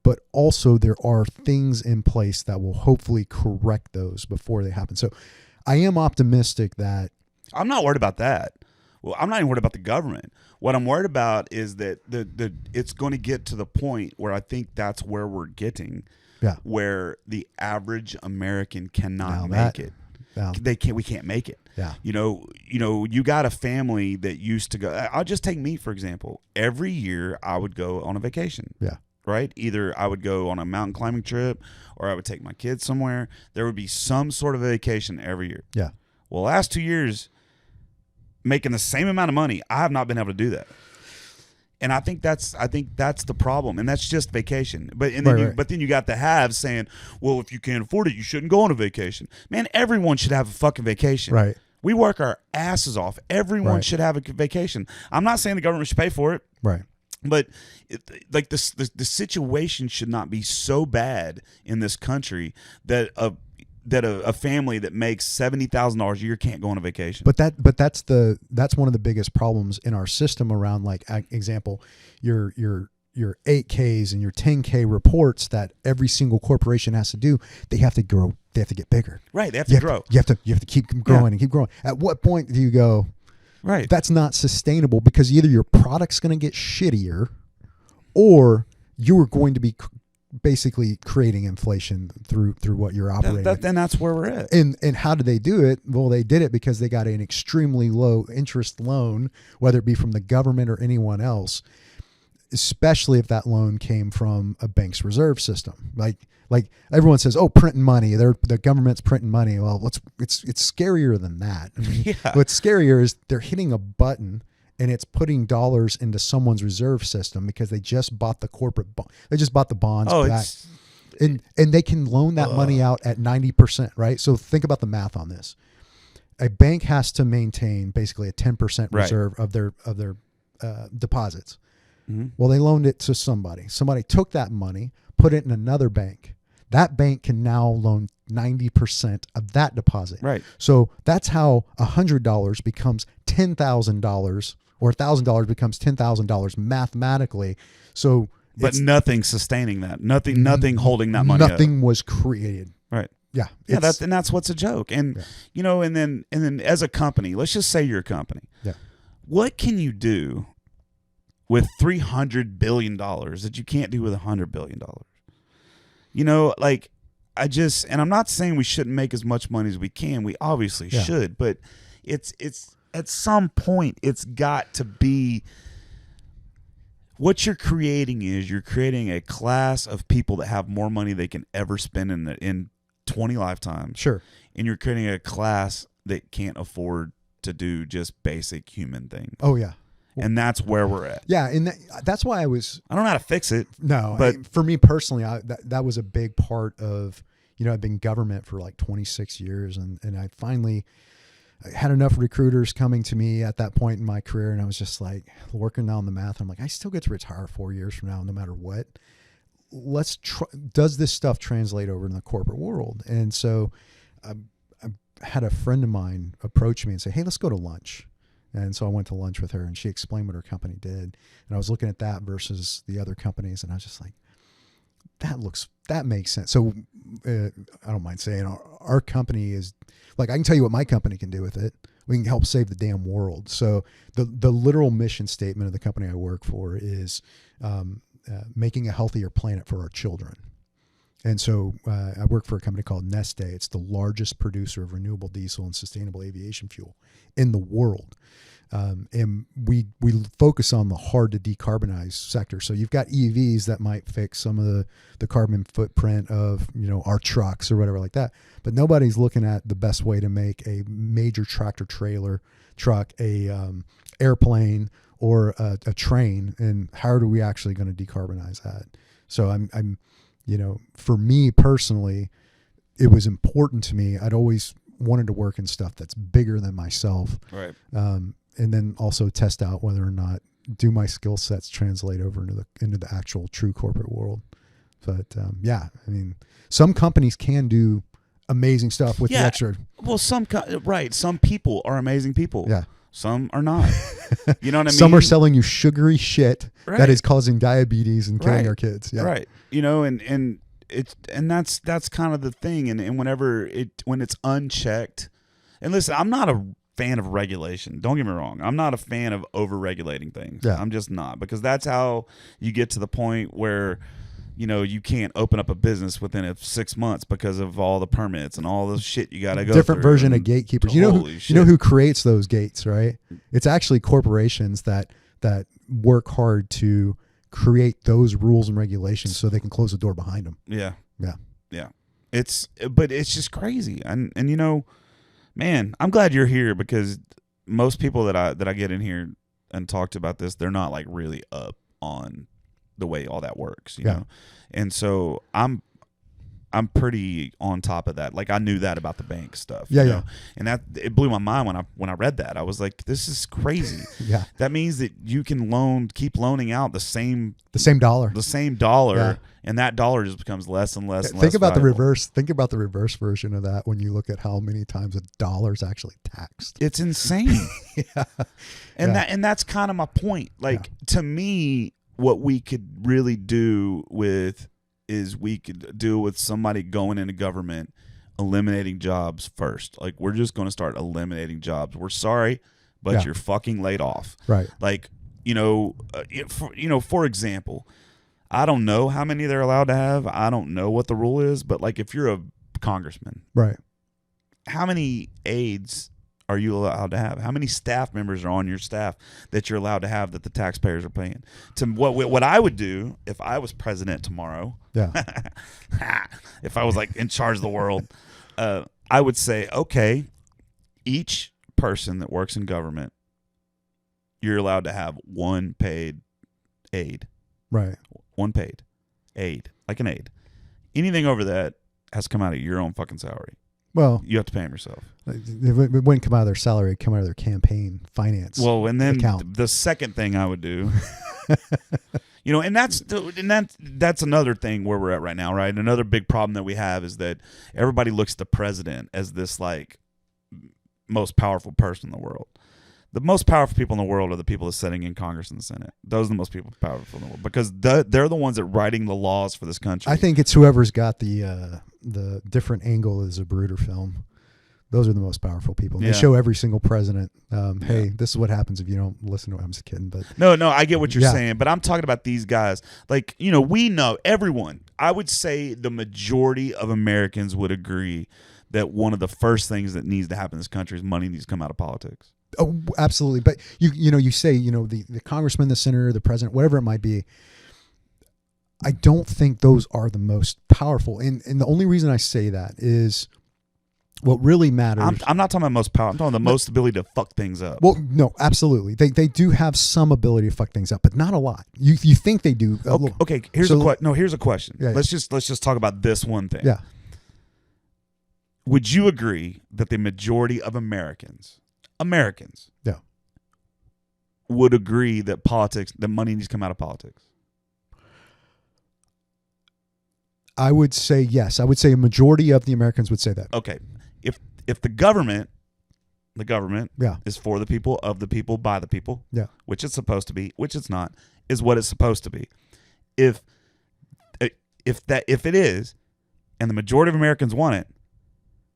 but also there are things in place that will hopefully correct those before they happen. So I am optimistic that I'm not worried about that. Well, I'm not even worried about the government. What I'm worried about is that it's going to get to the point where I think that's where we're getting, where the average American cannot make it. We can't make it. Yeah. You got a family that used to go. I'll just take me, for example. Every year I would go on a vacation. Yeah. Right? Either I would go on a mountain climbing trip or I would take my kids somewhere. There would be some sort of vacation every year. Yeah. Well, last 2 years, making the same amount of money, I have not been able to do that. And I think that's the problem, and that's just vacation. But then you got the haves saying, well, if you can't afford it, you shouldn't go on a vacation. Man, everyone should have a fucking vacation. Right. We work our asses off. Everyone should have a vacation. I'm not saying the government should pay for it. Right. But the situation should not be so bad in this country that a family that makes $70,000 a year can't go on a vacation. But that's one of the biggest problems in our system around, like, example, your 8Ks and your 10K reports that every single corporation has to do. They have to grow. They have to get bigger. Right. They have to grow. You have to keep growing and keep growing. At what point do you go, right, that's not sustainable? Because either your product's going to get shittier, or you are going to be basically creating inflation through what you're operating. And that's where we're at. And how did they do it? Well, they did it because they got an extremely low interest loan, whether it be from the government or anyone else, especially if that loan came from a bank's reserve system. Like everyone says, oh, printing money. The government's printing money. Well, it's scarier than that. I mean, what's scarier is they're hitting a button and it's putting dollars into someone's reserve system because they just bought the corporate bond. They just bought the bonds back. And they can loan that money out at 90%, right? So think about the math on this. A bank has to maintain basically a 10% reserve of their deposits. Mm-hmm. Well, they loaned it to somebody. Somebody took that money, put it in another bank. That bank can now loan 90% of that deposit. Right. So that's how $100 becomes $10,000, or $1,000 becomes $10,000 mathematically. So, but nothing sustaining that. Nothing holding that money. Nothing was created. Right. Yeah. Yeah. That's what's a joke. And and then as a company, let's just say you're a company. Yeah. What can you do with $300 billion that you can't do with $100 billion? And I'm not saying we shouldn't make as much money as we can. We obviously should, but it's at some point it's got to be, what you're creating is you're creating a class of people that have more money they can ever spend in 20 lifetimes. Sure. And you're creating a class that can't afford to do just basic human things. Oh yeah. And that's where we're at. Yeah, and that's why I don't know how to fix it. No, but for me personally, that was a big part of, I've been government for like 26 years, and I finally had enough recruiters coming to me at that point in my career, and I was just like working on the math. I'm like, I still get to retire 4 years from now, no matter what. Let's try. Does this stuff translate over in the corporate world? And so I had a friend of mine approach me and say, hey, let's go to lunch. And so I went to lunch with her, and she explained what her company did. And I was looking at that versus the other companies, and I was just like, that makes sense. So I don't mind saying our company is, like, I can tell you what my company can do with it. We can help save the damn world. So the literal mission statement of the company I work for is making a healthier planet for our children. And so I work for a company called Neste. It's the largest producer of renewable diesel and sustainable aviation fuel in the world. And we focus on the hard to decarbonize sector. So you've got EVs that might fix some of the carbon footprint of, our trucks or whatever like that. But nobody's looking at the best way to make a major tractor trailer truck, a airplane, or a train. And how are we actually going to decarbonize that? So I'm for me personally, it was important to me. I'd always wanted to work in stuff that's bigger than myself. Right. And then also test out whether or not do my skill sets translate over into the actual true corporate world. But yeah, I mean, some companies can do amazing stuff with the extra. Well, some people are amazing people. Yeah. Some are not. You know what I mean? Some are selling you sugary shit Right. that is causing diabetes and killing Right. our kids. Yeah. Right. You know, and that's kind of the thing. And when it's unchecked, and listen, I'm not a fan of regulation. Don't get me wrong. I'm not a fan of over-regulating things. Yeah. I'm just not, because that's how you get to the point where, you know, you can't open up a business within 6 months because of all the permits and all the shit you got to go Different through. version of And gatekeepers. You know who creates those gates, right? It's actually corporations that work hard to create those rules and regulations so they can close the door behind them. Yeah. Yeah. Yeah. But it's just crazy. And you know, man, I'm glad you're here, because most people that I get in here and talked about this, they're not like really up on the way all that works, you know? And so I'm pretty on top of that. Like, I knew that about the bank stuff. Yeah, you yeah. know? And it blew my mind when I read that. I was like, this is crazy. Yeah. That means that you can keep loaning out the same dollar. dollar, and that dollar just becomes less and less and less. Think about the valuable. reverse. Think about the reverse version of that when you look at how many times a dollar is actually taxed. It's insane. Yeah. And that's kind of my point. Like, to me, what we could really do is we could do with somebody going into government, eliminating jobs first. Like, we're just going to start eliminating jobs. We're sorry, but you're fucking laid off. Right. Like, for example, I don't know how many they're allowed to have. I don't know what the rule is, but like, if you're a congressman, Right. how many aides are you allowed to have? How many staff members are on your staff that you're allowed to have that the taxpayers are paying? To what I would do if I was president tomorrow, Yeah. if I was like in charge of the world, I would say, okay, each person that works in government, you're allowed to have one paid aide. Right. One paid aide, like an aide. Anything over that has to come out of your own fucking salary. Well, You have to pay them yourself. it wouldn't come out of their salary. It'd come out of their campaign finance. Well, and then account. the second thing I would do, and that's another thing where we're at right now, right? Another big problem that we have is that everybody looks at the president as this like most powerful person in the world. The most powerful people in the world are the people that are sitting in Congress and the Senate. Those are the most powerful in the world, because they're the ones that are writing the laws for this country. I think it's whoever's got the different angle as a Zapruder film. Those are the most powerful people. Yeah. They show every single president, hey, this is what happens if you don't listen to what I'm just kidding. But No, I get what you're Yeah. saying, but I'm talking about these guys. Like, we know, everyone, I would say the majority of Americans would agree that one of the first things that needs to happen in this country is money needs to come out of politics. oh, absolutely. But you say, the congressman, the senator, the president, whatever it might be. I don't think those are the most powerful. And the only reason I say that is what really matters. I'm not talking about most power. I'm talking the most ability to fuck things up. Well, no, absolutely. They do have some ability to fuck things up, but not a lot. You think they do. Okay, here's a question. Yeah, let's just talk about this one thing. Yeah. Would you agree that the majority of Americans Yeah. would agree that money needs to come out of politics? I would say yes. I would say a majority of the Americans would say that. Okay. If the government Yeah. is for the people, of the people, by the people, Yeah. which it's supposed to be, which it's not, is what it's supposed to be. If it is, and the majority of Americans want it,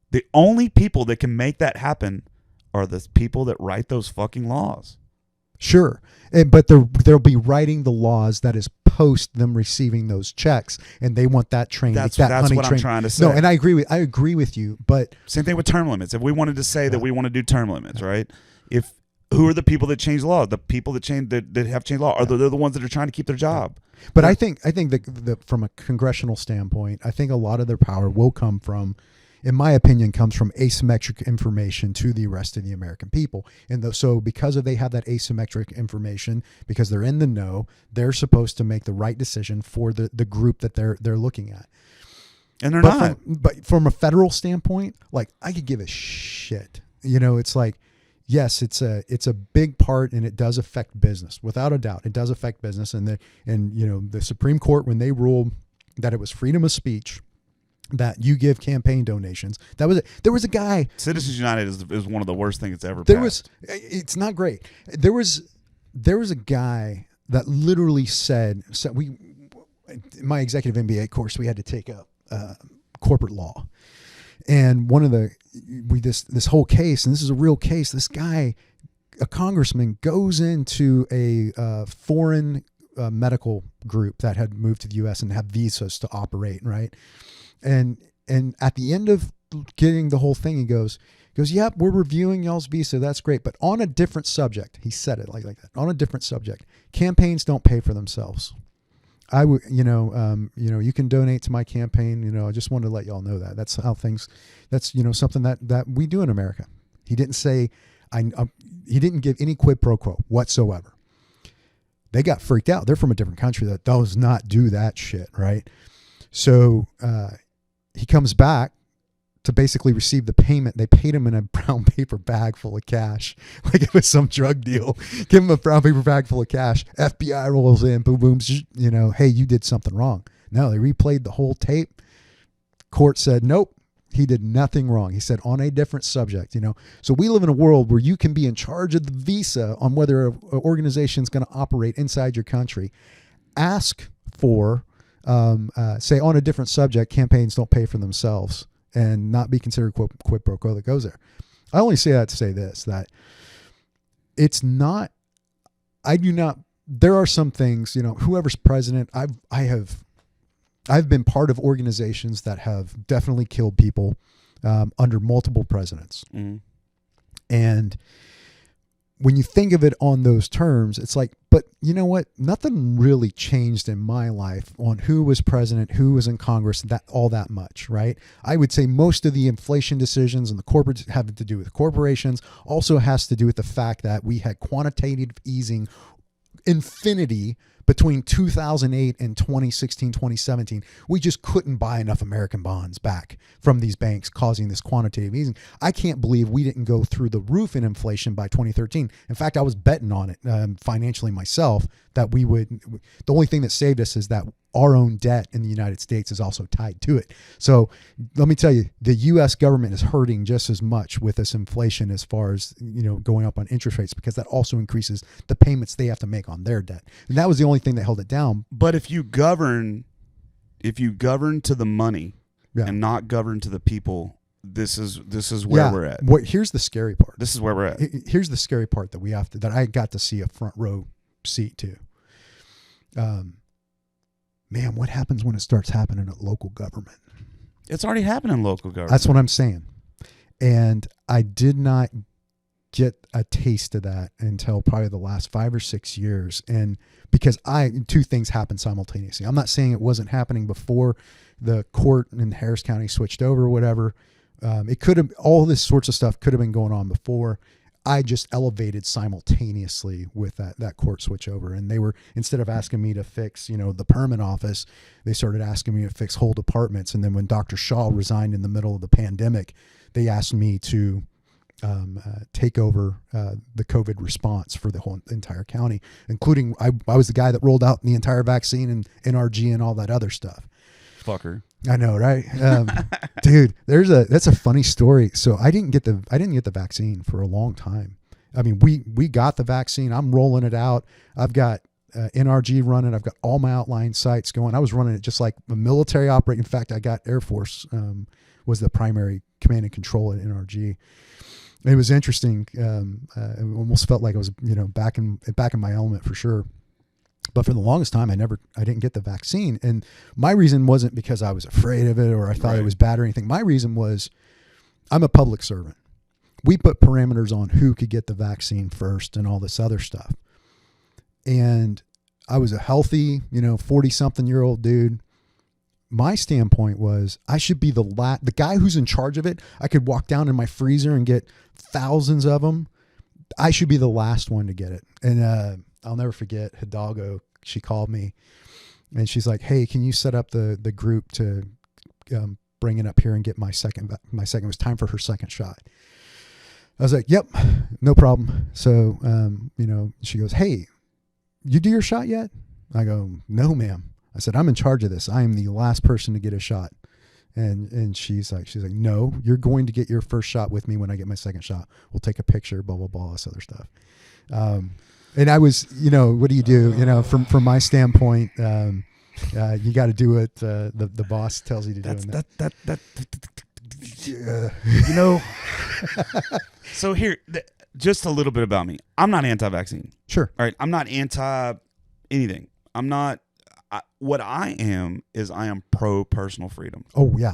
the only people that can make that happen are the people that write those fucking laws. Sure. But they'll be writing the laws that is post them receiving those checks, and they want that train. That's that what money I'm train. trying to say. No, and I agree with you, but Same thing with term limits. If we wanted to say that we want to do term limits, right? Who are the people that change law? The people that have changed law they're the ones that are trying to keep their job. But I think that from a congressional standpoint, I think a lot of their power will come from, in my opinion, comes from asymmetric information to the rest of the American people. And so because they have that asymmetric information, because they're in the know, they're supposed to make the right decision for the group that they're looking at. And they're not. But from a federal standpoint, like I could give a shit. It's like, yes, it's a big part, and it does affect business without a doubt. It does affect business, and the Supreme Court, when they ruled that it was freedom of speech, that you give campaign donations. That was it. There was a guy. Citizens United is one of the worst things that's ever passed. It's not great. There was a guy that literally said in my executive MBA course, we had to take up corporate law. And one of this whole case, and this is a real case, this guy, a congressman, goes into a foreign medical group that had moved to the U.S. and have visas to operate, right? And at the end of getting the whole thing, he goes, yep, we're reviewing y'all's visa. That's great. But on a different subject, he said it like that, on a different subject, campaigns don't pay for themselves. I would, you can donate to my campaign. I just wanted to let y'all know that. That's how things, that's, something that we do in America. He didn't say, he didn't give any quid pro quo whatsoever. They got freaked out. They're from a different country that does not do that shit, right? So he comes back to basically receive the payment. They paid him in a brown paper bag full of cash, like it was some drug deal. Give him a brown paper bag full of cash. FBI rolls in, boom, boom, hey, you did something wrong. No, they replayed the whole tape. Court said, nope, he did nothing wrong. He said, on a different subject, So we live in a world where you can be in charge of the visa on whether an organization is going to operate inside your country. Ask for, say on a different subject, campaigns don't pay for themselves, and not be considered quid pro quo that goes there. I only say that to say this, that it's not, there are some things, whoever's president, I've been part of organizations that have definitely killed people under multiple presidents. Mm-hmm. And when you think of it on those terms, it's like, but you know what? Nothing really changed in my life on who was president, who was in Congress, that much, right? I would say most of the inflation decisions and the corporate have to do with corporations, also has to do with the fact that we had quantitative easing infinity between 2008 and 2016, 2017. We just couldn't buy enough American bonds back from these banks, causing this quantitative easing. I can't believe we didn't go through the roof in inflation by 2013. In fact, I was betting on it financially myself that we would. The only thing that saved us is that our own debt in the United States is also tied to it. So let me tell you, the U.S. government is hurting just as much with this inflation as far as, going up on interest rates, because that also increases the payments they have to make on their debt. And that was the only thing that held it down. But if you govern to the money and not govern to the people, this is where we're at. Here's the scary part. This is where we're at. Here's the scary part that I got to see a front row seat to. Man, what happens when it starts happening at local government? It's already happening in local government. That's what I'm saying. And I did not get a taste of that until probably the last 5 or 6 years. And because two things happened simultaneously. I'm not saying it wasn't happening before the court in Harris County switched over or whatever. It could have, all this sorts of stuff could have been going on before. I just elevated simultaneously with that court switch over. And they were, instead of asking me to fix, the permit office, they started asking me to fix whole departments. And then when Dr. Shaw resigned in the middle of the pandemic, they asked me to take over the COVID response for the whole entire county, including I was the guy that rolled out the entire vaccine and NRG and all that other stuff. Fucker. I know, right? Dude, that's a funny story. So I didn't get the vaccine for a long time. I mean, we got the vaccine. I'm rolling it out. I've got NRG running. I've got all my outlying sites going. I was running it just like a military operating. In fact, I got Air Force was the primary command and control at NRG. It was interesting. It almost felt like I was, back in my element for sure. But for the longest time, I didn't get the vaccine. And my reason wasn't because I was afraid of it or I thought it was bad or anything. My reason was I'm a public servant. We put parameters on who could get the vaccine first and all this other stuff. And I was a healthy, 40-something-year-old dude. My standpoint was I should be the guy who's in charge of it. I could walk down in my freezer and get thousands of them. I should be the last one to get it. And I'll never forget Hidalgo. She called me and she's like, hey, can you set up the group to bring it up here and get my second. It was time for her second shot. I was like, yep, no problem. So, she goes, hey, you do your shot yet? I go, no, ma'am. I said, I'm in charge of this. I am the last person to get a shot. And she's like, no, you're going to get your first shot with me when I get my second shot. We'll take a picture, blah, blah, blah, this other stuff. And I was, what do you do? From my standpoint, you got to do what the boss tells you to do. So here, just a little bit about me. I'm not anti-vaccine. Sure. All right. I'm not anti anything. I'm not. What I am is I am pro personal freedom. Oh yeah.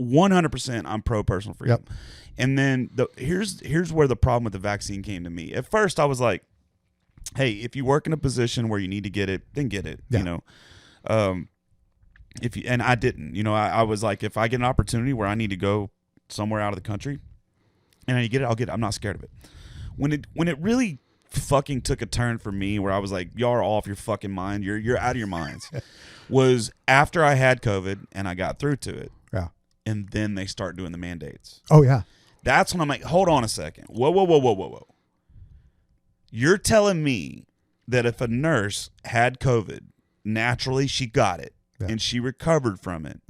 100%. I'm pro personal freedom. Yep. And then here's where the problem with the vaccine came to me. At first, I was like, hey, if you work in a position where you need to get it, then get it. Yeah. And I didn't. I was like, if I get an opportunity where I need to go somewhere out of the country and I need to get it, I'll get it. I'm not scared of it. When it really fucking took a turn for me where I was like, y'all are all off your fucking mind, you're out of your minds, was after I had COVID and I got through to it. Yeah. And then they start doing the mandates. Oh yeah. That's when I'm like, hold on a second. Whoa. You're telling me that if a nurse had COVID, naturally she got it and she recovered from it,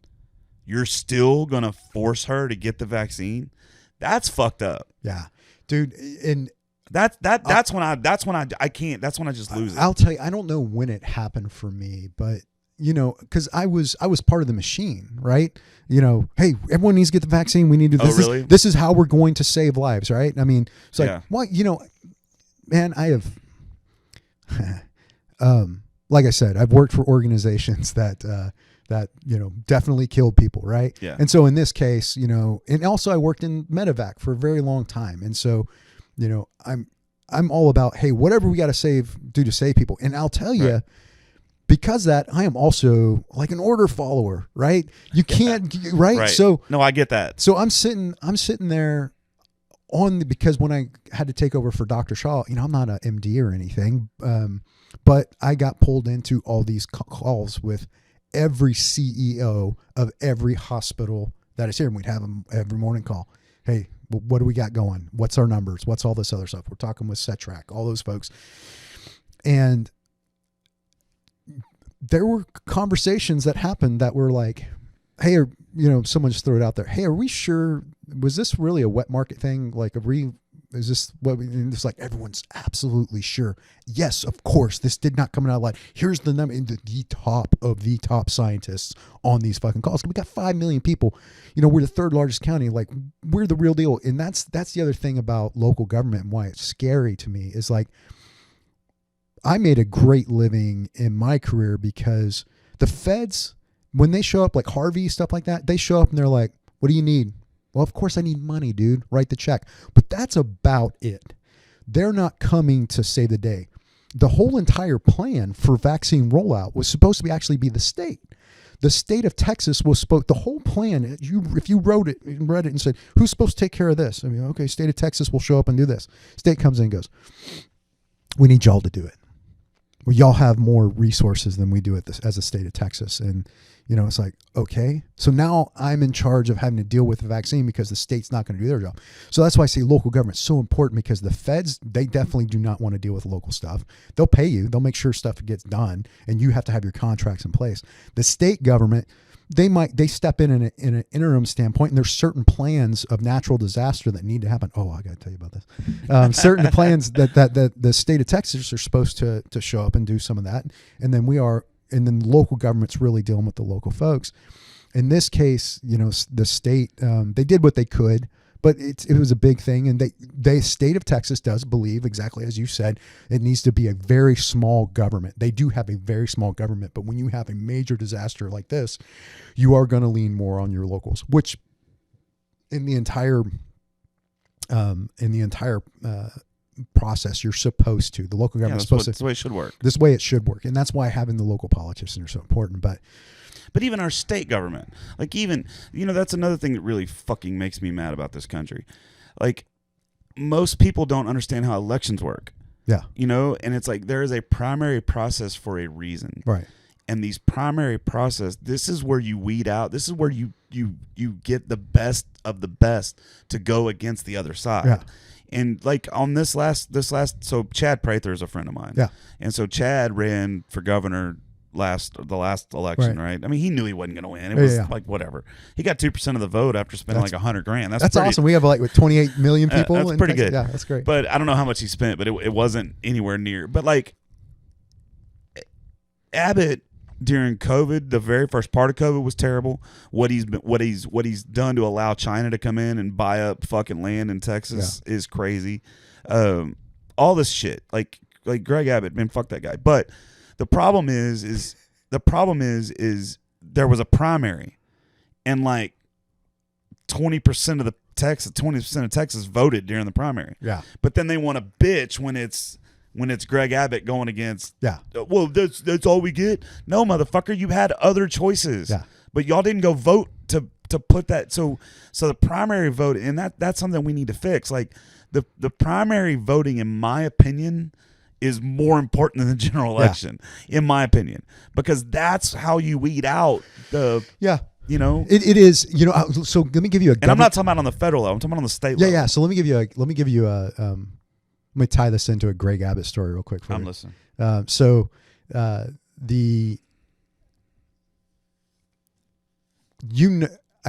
you're still going to force her to get the vaccine? That's fucked up. Yeah. Dude, and that's when I just lose it. I'll tell you, I don't know when it happened for me, but because I was part of the machine, right? Hey, everyone needs to get the vaccine. We need to. This, really? This is how we're going to save lives, right? I mean, it's like, what? Man, I have, like I said, I've worked for organizations that definitely killed people, right? Yeah. And so in this case, and also I worked in medvac for a very long time, and so, I'm all about, hey, whatever we got to do to save people. And I'll tell you, because that I am also like an order follower, right? You can't, right? So no, I get that. So I'm sitting there because when I had to take over for Dr. Shaw, I'm not an MD or anything, but I got pulled into all these calls with every CEO of every hospital that is here, and we'd have them every morning call. Hey, what do we got going? What's our numbers? What's all this other stuff? We're talking with Cetrac, all those folks. And there were conversations that happened that were like, hey, someone just threw it out there. Hey, are we sure? Was this really a wet market thing? Like, is this what it's like? Everyone's absolutely sure. Yes, of course. This did not come out like, here's the number, the top of the top scientists on these fucking calls. We got 5 million people. We're the third largest county. Like, we're the real deal. And that's the other thing about local government and why it's scary to me is like, I made a great living in my career because the feds, when they show up, like Harvey, stuff like that, they show up and they're like, what do you need? Well, of course I need money, dude. Write the check. But that's about it. They're not coming to save the day. The whole entire plan for vaccine rollout was supposed to actually be the state. The state of Texas the whole plan, if you read it and said, who's supposed to take care of this? I mean, okay, state of Texas will show up and do this. State comes in and goes, we need y'all to do it. Well, y'all have more resources than we do as a state of Texas. And, it's like, okay. So now I'm in charge of having to deal with the vaccine because the state's not going to do their job. So that's why I say local government's so important, because the feds, they definitely do not want to deal with local stuff. They'll pay you. They'll make sure stuff gets done, and you have to have your contracts in place. The state government, they step in an interim standpoint, and there's certain plans of natural disaster that need to happen. Oh, I got to tell you about this. Certain plans that the state of Texas are supposed to show up and do some of that, and then local government's really dealing with the local folks. In this case, the state, they did what they could, but it was a big thing, and the state of Texas does believe, exactly as you said, it needs to be a very small government. They do have a very small government, but when you have a major disaster like this, you are going to lean more on your locals, which in the entire process, you're supposed to. The local government is supposed to. That's the way it should work. This way it should work, and that's why having the local politicians are so important. But even our state government, like that's another thing that really fucking makes me mad about this country. Like, most people don't understand how elections work. Yeah. And it's like there is a primary process for a reason. Right. and these primary process, this is where you weed out. This is where you get the best of the best to go against the other side. Yeah. And like on this last, so Chad Prather is a friend of mine. Yeah. And so Chad ran for governor the last election, right? I mean, he knew he wasn't going to win. It was like whatever. He got 2% of the vote after spending like $100,000. That's pretty, awesome. We have like 28 million people. That's pretty good. Yeah, that's great. But I don't know how much he spent, but it wasn't anywhere near. But like Abbott during COVID, the very first part of COVID was terrible. What he's done to allow China to come in and buy up fucking land in Texas is crazy. All this shit, like Greg Abbott, man, fuck that guy. But the problem is there was a primary, and like 20% of Texas voted during the primary. Yeah. But then they want to bitch when it's Greg Abbott going against. Yeah. Well, that's all we get. No, motherfucker, you had other choices. Yeah. But y'all didn't go vote to put that. So the primary vote, and that's something we need to fix. Like the primary voting, in my opinion, is more important than the general election, in my opinion, because that's how you weed out the. Yeah. You know, it is. You know, so let me give you a. And I'm not talking about on the federal level. I'm talking about on the state level. Yeah. So let me give you a. Let me tie this into a Greg Abbott story real quick. I'm listening. I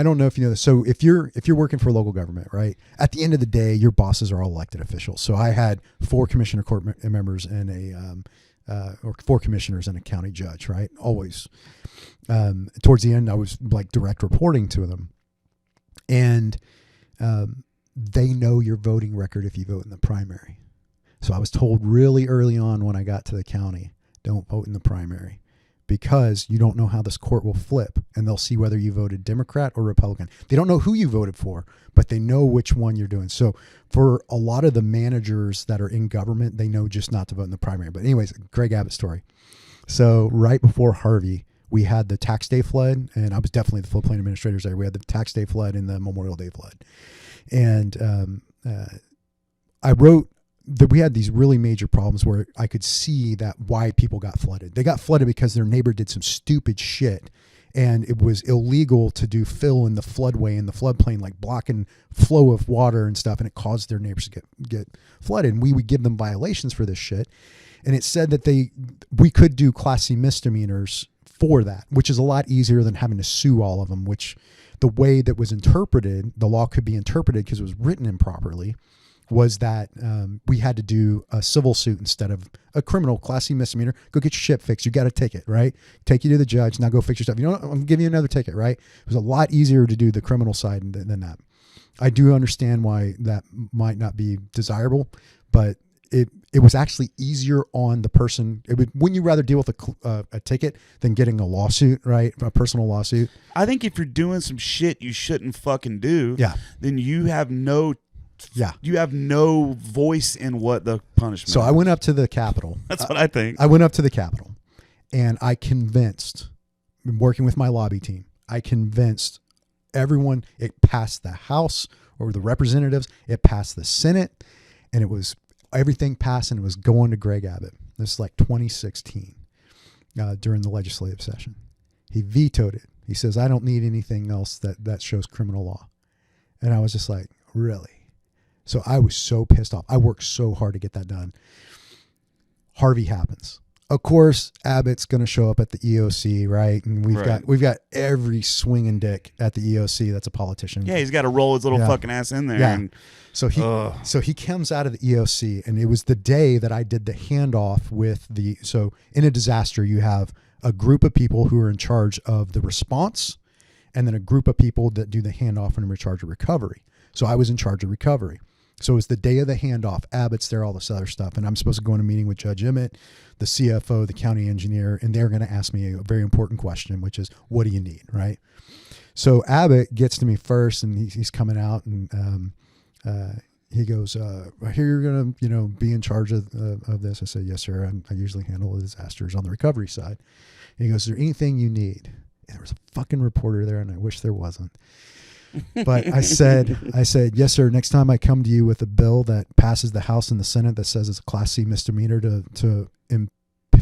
don't know if you know this. So if you're working for local government, right? At the end of the day, your bosses are all elected officials. So I had 4 commissioner court members and or 4 commissioners and a county judge, right? Always. Towards the end, I was like direct reporting to them, and they know your voting record if you vote in the primary. So I was told really early on when I got to the county, don't vote in the primary, because you don't know how this court will flip, and they'll see whether you voted Democrat or Republican. They don't know who you voted for, but they know which one you're doing. So for a lot of the managers that are in government, they know just not to vote in the primary. But anyways, Greg Abbott story. So right before Harvey, we had the tax day flood, and I was definitely the floodplain administrators there. We had the tax day flood and the Memorial Day flood. And I wrote that we had these really major problems where I could see that why people got flooded. They got flooded because their neighbor did some stupid shit, and it was illegal to do fill in the floodway in the floodplain, like blocking flow of water and stuff, and it caused their neighbors to get flooded. And we would give them violations for this shit. And it said that we could do Class C misdemeanors for that, which is a lot easier than having to sue all of them, which the way that was interpreted, the law could be interpreted because it was written improperly, was that we had to do a civil suit instead of a criminal Class C misdemeanor. Go get your shit fixed. You got a ticket, right? Take you to the judge. Now go fix your stuff. You know what? I'm giving you another ticket, right? It was a lot easier to do the criminal side than that. I do understand why that might not be desirable, but it was actually easier on the person. Wouldn't you rather deal with a ticket than getting a lawsuit, right? A personal lawsuit. I think if you're doing some shit you shouldn't fucking do, then you have no voice in what the punishment. So I went up to the Capitol. That's what I think. I went up to the Capitol, and I convinced, working with my lobby team, I convinced everyone. It passed the House or the representatives. It passed the Senate, and it was everything passed, and it was going to Greg Abbott. This is like 2016 during the legislative session. He vetoed it. He says, I don't need anything else that shows criminal law. And I was just like, really? So I was so pissed off. I worked so hard to get that done. Harvey happens. Of course, Abbott's going to show up at the EOC, right? And we've got every swinging dick at the EOC that's a politician. Yeah, he's got to roll his little fucking ass in there. Yeah. And so he comes out of the EOC, and it was the day that I did the handoff with so in a disaster, you have a group of people who are in charge of the response, and then a group of people that do the handoff and are in charge of recovery. So I was in charge of recovery. So it was the day of the handoff. Abbott's there, all this other stuff. And I'm supposed to go in a meeting with Judge Emmett, the CFO, the county engineer, and they're going to ask me a very important question, which is, what do you need, right? So Abbott gets to me first, and he's coming out, and he goes, I hear you're going to, be in charge of this. I said, yes, sir. I usually handle the disasters on the recovery side. And he goes, is there anything you need? And there was a fucking reporter there, and I wish there wasn't. But I said, yes, sir. Next time I come to you with a bill that passes the House and the Senate that says it's a Class C misdemeanor to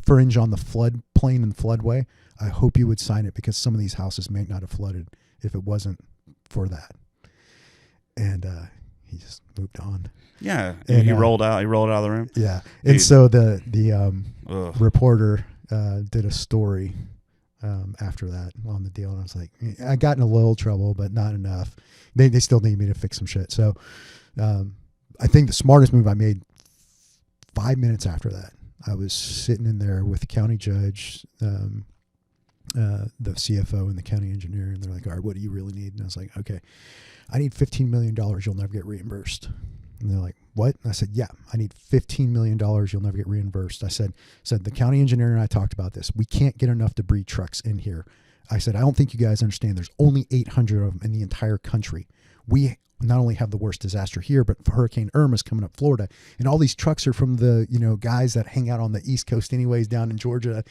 infringe on the floodplain and floodway, I hope you would sign it, because some of these houses may not have flooded if it wasn't for that. And he just moved on. Yeah, And, he rolled out. He rolled out of the room. Yeah, Dude. and so the Ugh. reporter did a story after that on the deal, and I was like, I got in a little trouble, but not enough. They still need me to fix some shit. So I think the smartest move I made 5 minutes after that, I was sitting in there with the county judge, the CFO, and the county engineer, and they're like, all right, what do you really need? And I was like, okay, I need $15 million. You'll never get reimbursed. And they're like, what? And I said, yeah, I need $15 million. You'll never get reimbursed. I said, the county engineer and I talked about this. We can't get enough debris trucks in here. I said, I don't think you guys understand. There's only 800 of them in the entire country. We not only have the worst disaster here, but Hurricane Irma's coming up Florida, and all these trucks are from the, guys that hang out on the East Coast anyways, down in Georgia,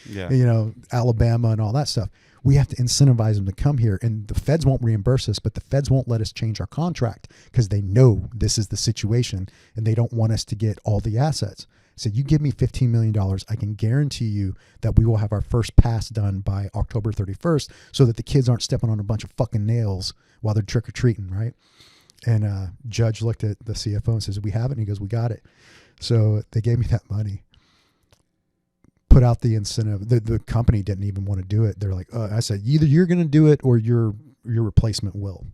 Alabama and all that stuff. We have to incentivize them to come here, and the feds won't reimburse us, but the feds won't let us change our contract because they know this is the situation and they don't want us to get all the assets. So you give me $15 million, I can guarantee you that we will have our first pass done by October 31st so that the kids aren't stepping on a bunch of fucking nails while they're trick-or-treating, right? And judge looked at the CFO and says, we have it? And he goes, we got it. So they gave me that money, put out the incentive. The company didn't even want to do it. They're like, I said, either you're going to do it or your replacement will.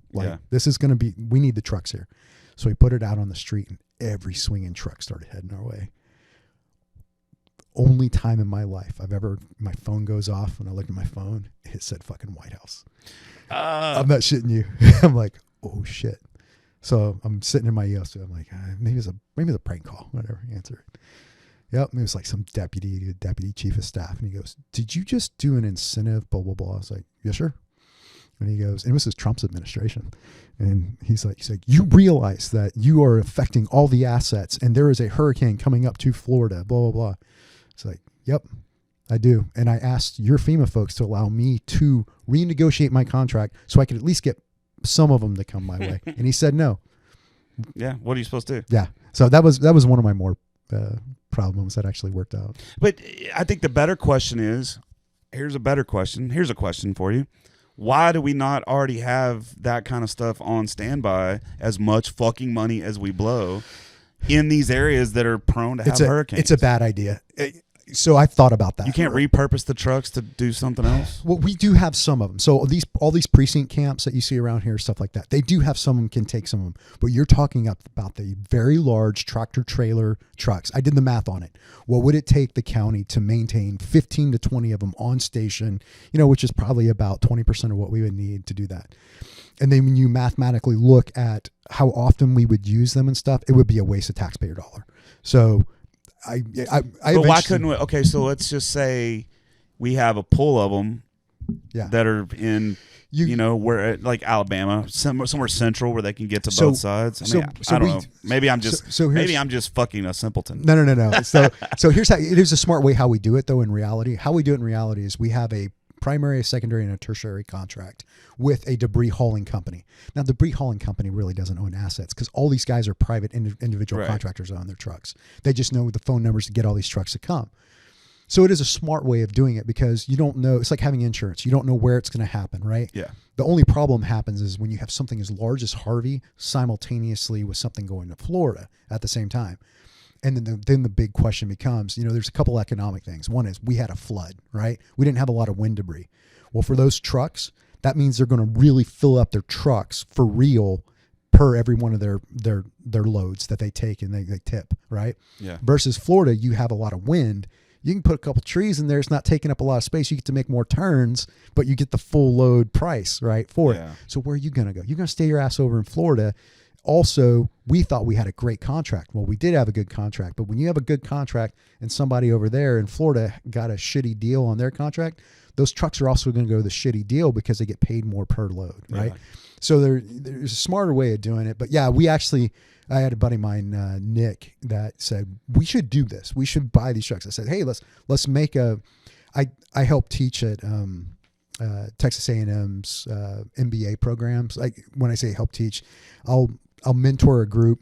This is going to be, we need the trucks here. So he put it out on the street, and every swinging truck started heading our way. Only time in my life my phone goes off, and I look at my phone, it said fucking White House. I'm not shitting you. I'm like, oh shit. So I'm sitting in my EOS. I'm like, maybe it's a prank call. Whatever. Answer it. Yep. It was like some deputy chief of staff. And he goes, did you just do an incentive? Blah, blah, blah. I was like, yeah, sure. And he goes, and this is Trump's administration. And he's like, you realize that you are affecting all the assets, and there is a hurricane coming up to Florida, blah, blah, blah. It's like, yep, I do. And I asked your FEMA folks to allow me to renegotiate my contract so I could at least get some of them to come my way. And he said no. Yeah. What are you supposed to do? Yeah. So that was one of my more problems that actually worked out. But I think the better question is, here's a better question. Here's a question for you. Why do we not already have that kind of stuff on standby, as much fucking money as we blow, in these areas that are prone to have hurricanes? It's a bad idea. So I thought about that. You can't repurpose the trucks to do something else? Well, we do have some of them. So all these precinct camps that you see around here, stuff like that, they do have some of them, can take some of them. But you're talking about the very large tractor trailer trucks. I did the math on it. What would it take the county to maintain 15 to 20 of them on station, which is probably about 20% of what we would need to do that. And then when you mathematically look at how often we would use them and stuff, it would be a waste of taxpayer dollar. So but why couldn't we? Okay, so let's just say we have a pool of them that are in, where like Alabama, somewhere central where they can get to both sides. I don't know. Maybe I'm just fucking a simpleton. No. So here's how it is a smart way how we do it though. In reality, how we do it in reality is we have a primary, a secondary, and a tertiary contract with a debris hauling company. Now, the debris hauling company really doesn't own assets because all these guys are private individual contractors on their trucks. They just know the phone numbers to get all these trucks to come. So it is a smart way of doing it because you don't know. It's like having insurance. You don't know where it's going to happen, right? Yeah. The only problem happens is when you have something as large as Harvey simultaneously with something going to Florida at the same time. And then the big question becomes, there's a couple economic things. One is we had a flood, right? We didn't have a lot of wind debris. Well, for those trucks, that means they're going to really fill up their trucks for real per every one of their loads that they take and they tip, right? Yeah. Versus Florida, you have a lot of wind. You can put a couple trees in there. It's not taking up a lot of space. You get to make more turns, but you get the full load price, right, for it. So where are you going to go? You're going to stay your ass over in Florida. Also, we thought we had a great contract. Well, we did have a good contract, but when you have a good contract and somebody over there in Florida got a shitty deal on their contract, those trucks are also going to go to the shitty deal because they get paid more per load, right? Yeah. So there's a smarter way of doing it. But yeah, I had a buddy of mine, Nick, that said, we should do this. We should buy these trucks. I said, hey, let's make I help teach at Texas A&M's MBA programs. Like when I say help teach, I'll mentor a group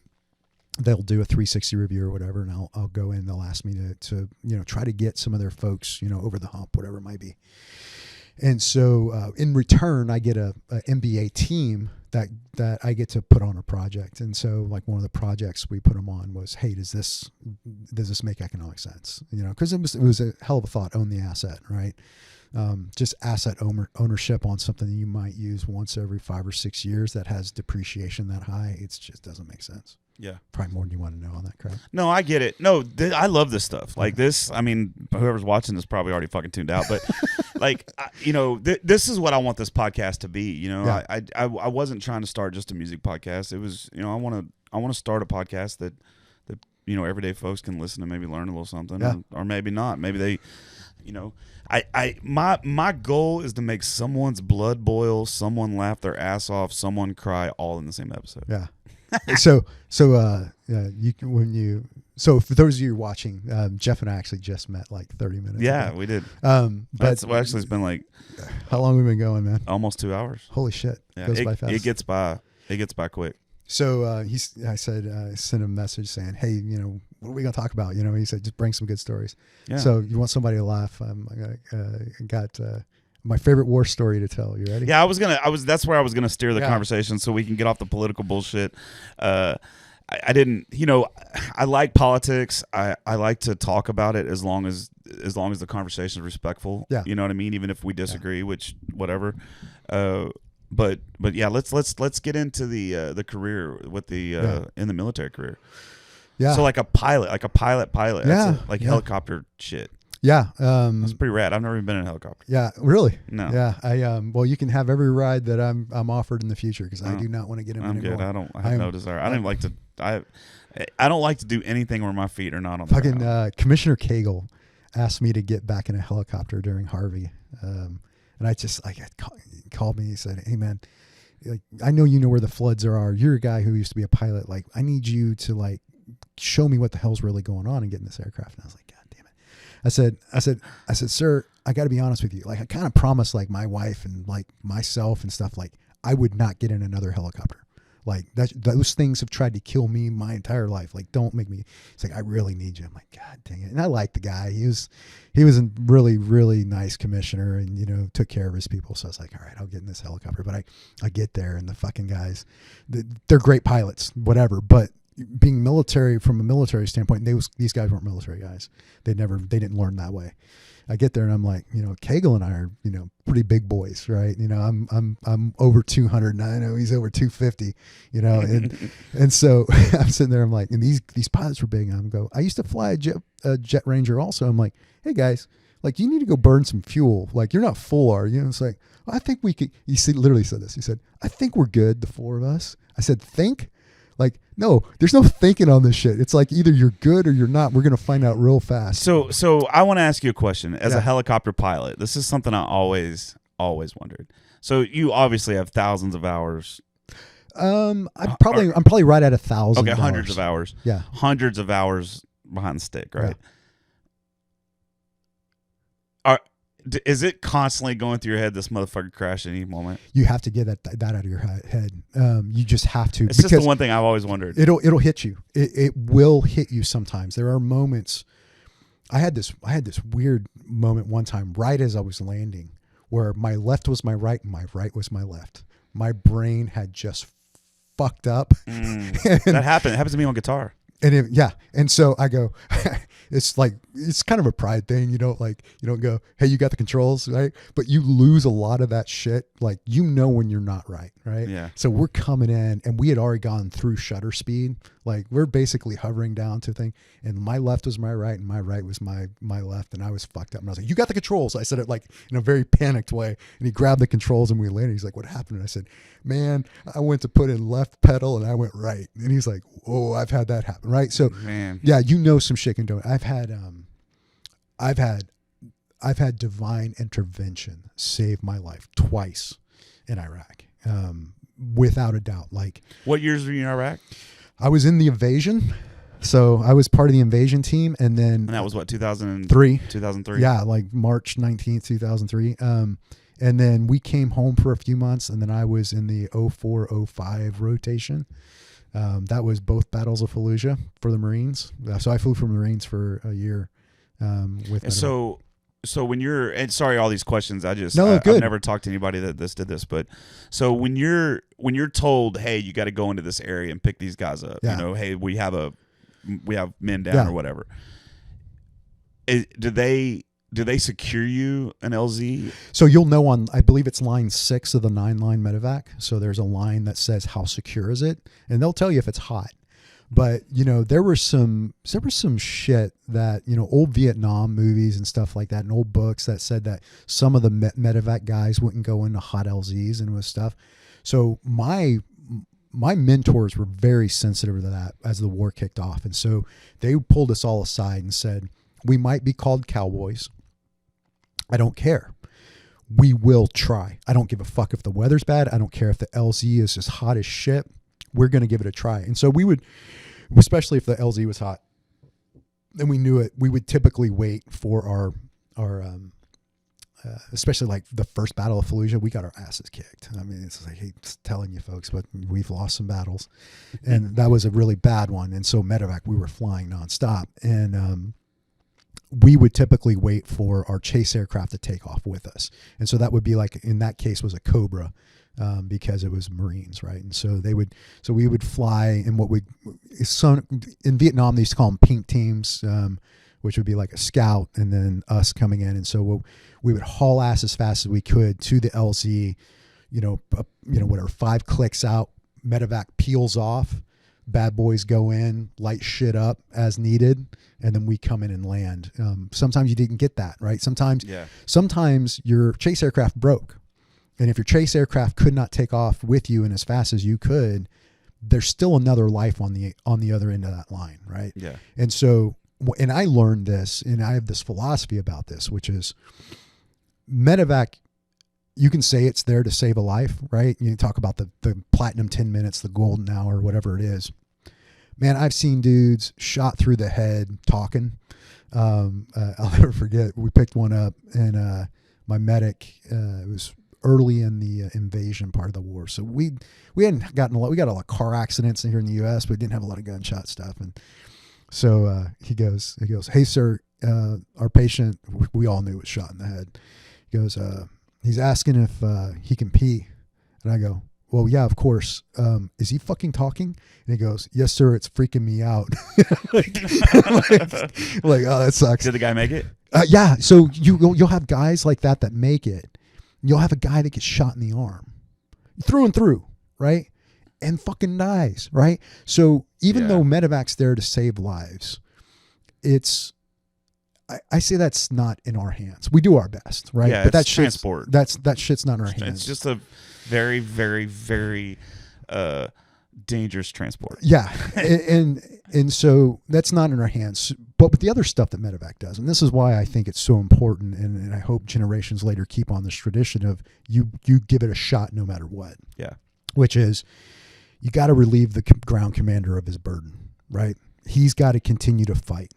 they'll do a 360 review or whatever, and I'll go in. They'll ask me to try to get some of their folks over the hump, whatever it might be. And so in return, I get a MBA team that I get to put on a project. And so like one of the projects we put them on was, hey, does this make economic sense? Because it was a hell of a thought, own the asset, right? Just asset ownership on something that you might use once every 5 or 6 years that has depreciation that high. It just doesn't make sense. Yeah. Probably more than you want to know on that crap. No, I get it. No, I love this stuff. Like this, I mean, whoever's watching this probably already fucking tuned out, but like, this is what I want this podcast to be. Yeah. I wasn't trying to start just a music podcast. It was, I want to start a podcast that everyday folks can listen and maybe learn a little something, Yeah. or maybe not. Maybe they, my goal is to make someone's blood boil, someone laugh their ass off, someone cry, all in the same episode. Yeah. So for those of you watching, Jeff and I actually just met like 30 minutes Yeah, ago. we did. But Actually, it's been like how long have we been going, man? almost 2 hours. Holy shit. Yeah, Goes by fast. It gets by quick. So I sent him a message saying, hey, what are we going to talk about? He said, just bring some good stories. Yeah. So you want somebody to laugh. I got my favorite war story to tell. You ready? Yeah, that's where I was gonna steer the conversation so we can get off the political bullshit. I didn't, I like politics. I like to talk about it as long as the conversation is respectful. Yeah. You know what I mean? Even if we disagree, which whatever. But yeah, let's get into the career with the in the military career. Yeah. So like a pilot. Yeah. That's like Yeah. helicopter shit. Yeah. That's pretty rad. I've never even been in a helicopter. Yeah. Really? No. Yeah. Well, you can have every ride that I'm offered in the future because I do not want to get in I'm anymore. good. I have no desire. I don't even like to. I don't like to do anything where my feet are not on the Fucking ground. Commissioner Cagle asked me to get back in a helicopter during Harvey, and I just he called me. He said, "Hey man, like I know you know where the floods are. You're a guy who used to be a pilot. Like I need you to like show me what the hell's really going on and get in this aircraft." And I was like, God damn it. I said, sir, I got to be honest with you. Like I kind of promised like my wife and like myself and stuff, like I would not get in another helicopter. Like those things have tried to kill me my entire life. Like, don't make me. It's like I really need you. I'm like, God dang it. And I like the guy. He was a really, really nice commissioner, and took care of his people. So I was like, all right, I'll get in this helicopter. But I get there, and the fucking guys, they're great pilots, whatever. But being military, from a military standpoint, these guys weren't military guys. They didn't learn that way. I get there and I'm like, Cagle and I are, pretty big boys, right? I'm over 200 and I know he's over 250, and so I'm sitting there, I'm like, and these pilots were big. And I used to fly a Jet Ranger also. I'm like, hey guys, like you need to go burn some fuel. Like you're not full, are you? And it's like, well, I think we could, literally said this. He said, I think we're good, the four of us. I said, think? Like, no, there's no thinking on this shit. It's like either you're good or you're not. We're going to find out real fast. So I want to ask you a question. As a helicopter pilot, this is something I always wondered. So you obviously have thousands of hours. I'm probably right at 1,000. Okay, hundreds of hours. Yeah, hundreds of hours behind the stick, right? Is it constantly going through your head, this motherfucker crash at any moment? You have to get that out of your head. You just have to. It's just the one thing I've always wondered. It'll hit you. It will hit you sometimes. There are moments. I had this weird moment one time right as I was landing where my left was my right and my right was my left. My brain had just fucked up. That happened. It happens to me on guitar. And so I go, it's kind of a pride thing. You don't go, hey, you got the controls, right? But you lose a lot of that shit. Like, when you're not right? Yeah. So we're coming in and we had already gone through shutter speed. Like we're basically hovering down to a thing. And my left was my right and my right was my left. And I was fucked up. And I was like, you got the controls. I said it like in a very panicked way. And he grabbed the controls and we landed. He's like, what happened? And I said, man, I went to put in left pedal and I went right. And he's like, oh, I've had that happen. Right. So man, yeah, some shit can do it. I've had divine intervention save my life twice in Iraq. Without a doubt. Like, what years were you in Iraq? I was in the invasion. So I was part of the invasion team. And that was what, 2003? 2003. Yeah. Like March 19th, 2003. And then we came home for a few months and then I was in the 04-05 rotation. That was both battles of Fallujah for the Marines. So I flew for Marines for a year with. And so when you're, and sorry, all these questions, good. I've never talked to anybody that did this, but so when you're told, hey, you got to go into this area and pick these guys up, Yeah. you know, hey, we have men down or whatever. Do they secure you an LZ? So you'll know on, I believe it's line 6 of the 9-line medevac. So there's a line that says how secure is it, and they'll tell you if it's hot. But you know, there was some shit that, you know, old Vietnam movies and stuff like that, and old books that said that some of the medevac guys wouldn't go into hot LZs and with stuff. So my mentors were very sensitive to that as the war kicked off, and so they pulled us all aside and said, we might be called cowboys. I don't care. We will try. I don't give a fuck if the weather's bad. I don't care if the LZ is as hot as shit. We're going to give it a try. And so we would, especially if the LZ was hot, and we knew it, we would typically wait for our especially like the first battle of Fallujah, we got our asses kicked. I mean, it's like, I hate telling you folks, but we've lost some battles, and that was a really bad one. And so medevac, we were flying nonstop, and we would typically wait for our chase aircraft to take off with us. And so that would be like, in that case was a Cobra, because it was Marines, right? And so we would fly in in Vietnam, they used to call them pink teams, which would be like a scout and then us coming in. And so we would haul ass as fast as we could to the LZ, whatever, 5 clicks out, medevac peels off, bad boys go in, light shit up as needed, and then we come in and land. Sometimes you didn't get that, right? Sometimes your chase aircraft broke. And if your chase aircraft could not take off with you and as fast as you could, there's still another life on the other end of that line, right? Yeah. And so, and I learned this, and I have this philosophy about this, which is medevac, you can say it's there to save a life, right? You talk about the platinum 10 minutes, the golden hour, whatever it is. Man, I've seen dudes shot through the head talking. I'll never forget, we picked one up, and my medic, it was early in the invasion part of the war. So we hadn't gotten we got a lot of car accidents in here in the U.S., but we didn't have a lot of gunshot stuff. And so he goes, hey, sir, our patient, we all knew was shot in the head. He goes, he's asking if he can pee. And I go, well, yeah, of course. Is he fucking talking? And he goes, yes, sir. It's freaking me out. like, oh, that sucks. Did the guy make it? Yeah. So you'll have guys like that make it. You'll have a guy that gets shot in the arm through and through, right? And fucking dies, right? So even though medevac's there to save lives, I say that's not in our hands. We do our best, right? Yeah, but that's transport. That shit's not in our hands. It's just a very, very, very dangerous transport. Yeah, and so that's not in our hands. But the other stuff that medevac does, and this is why I think it's so important, and I hope generations later keep on this tradition of you give it a shot no matter what. Yeah, which is you got to relieve the ground commander of his burden, right? He's got to continue to fight.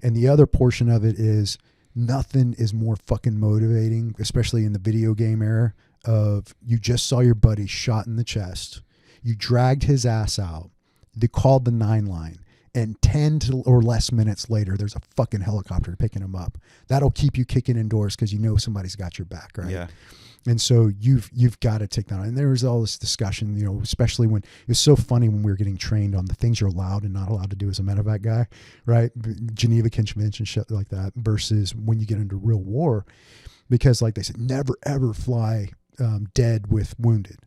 And the other portion of it is nothing is more fucking motivating, especially in the video game era, of you just saw your buddy shot in the chest. You dragged his ass out. They called the 9-line. And 10 or less minutes later, there's a fucking helicopter picking him up. That'll keep you kicking indoors because you know somebody's got your back, right? Yeah. And so you've got to take that on. And there was all this discussion, especially when it was so funny when we were getting trained on the things you're allowed and not allowed to do as a medevac guy, right? Geneva Convention, shit like that, versus when you get into real war, because like they said, never ever fly dead with wounded.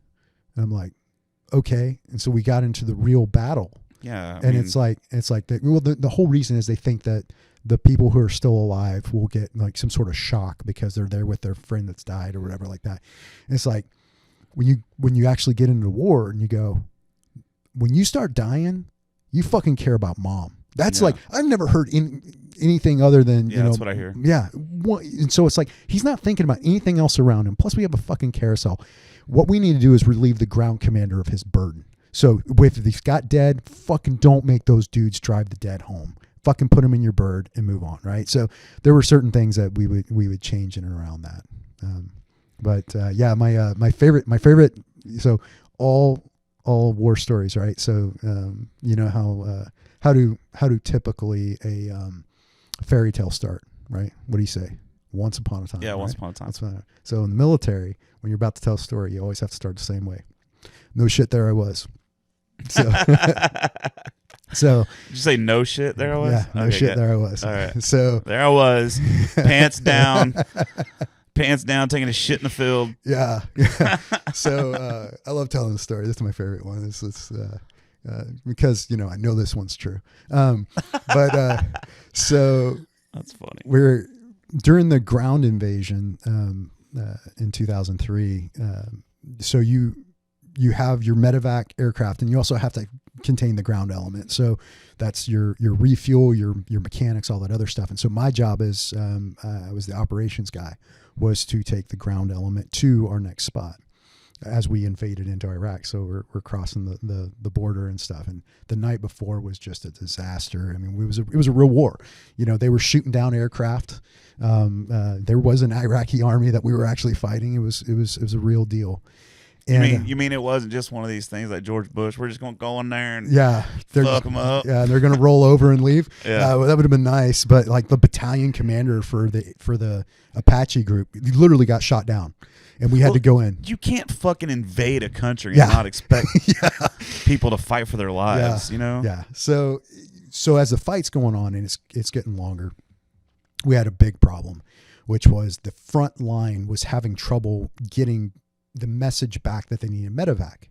And I'm like, okay. And so we got into the real battle. Yeah. And it's like the whole reason is they think that the people who are still alive will get like some sort of shock because they're there with their friend that's died or whatever like that. And it's like when you actually get into war and you go, when you start dying, you fucking care about mom. That's like, I've never heard anything other than, that's what I hear. Yeah. And so it's like, he's not thinking about anything else around him. Plus we have a fucking carousel. What we need to do is relieve the ground commander of his burden. So if he's got dead, fucking don't make those dudes drive the dead home. Fucking put them in your bird and move on, right? So there were certain things that we would change in and around that. My favorite. So all all war stories, right? So you know how do typically a fairy tale start, right? What do you say? Once upon a time. Yeah, right? once upon a time. So in the military, when you're about to tell a story, you always have to start the same way. No shit, there I was. So, so did you say no shit? There I was. Yeah, no shit. Good. There I was. All right. So there I was, pants down, taking a shit in the field. Yeah. So I love telling the story. This is my favorite one. This because you know I know this one's true. But so that's funny. We're during the ground invasion in 2003. So you have your medevac aircraft, and you also have to contain the ground element. So that's your refuel, your mechanics, all that other stuff. And so my job is I was the operations guy, was to take the ground element to our next spot as we invaded into Iraq. So we're crossing the border and stuff. And the night before was just a disaster. I mean, it was a real war. You know, they were shooting down aircraft. There was an Iraqi army that we were actually fighting. It was a real deal. And, you mean it wasn't just one of these things like George Bush? We're just going to go in there and fuck them up. Yeah, they're going to roll over and leave. Yeah, that would have been nice. But like the battalion commander for the Apache group, he literally got shot down, and we had to go in. You can't fucking invade a country and not expect people to fight for their lives. You know? Yeah. So as the fight's going on and it's getting longer, we had a big problem, which was the front line was having trouble getting the message back that they needed medevac.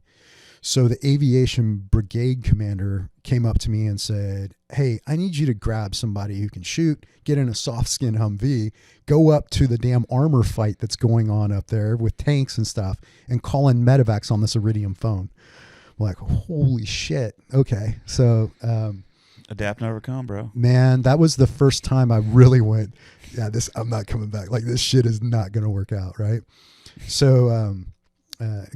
So the aviation brigade commander came up to me and said, "Hey, I need you to grab somebody who can shoot, get in a soft skin Humvee, go up to the damn armor fight that's going on up there with tanks and stuff, and call in medevacs on this Iridium phone." I'm like, holy shit. Okay. So adapt and overcome, bro. Man, that was the first time I really went, yeah, I'm not coming back. Like, this shit is not going to work out, right? So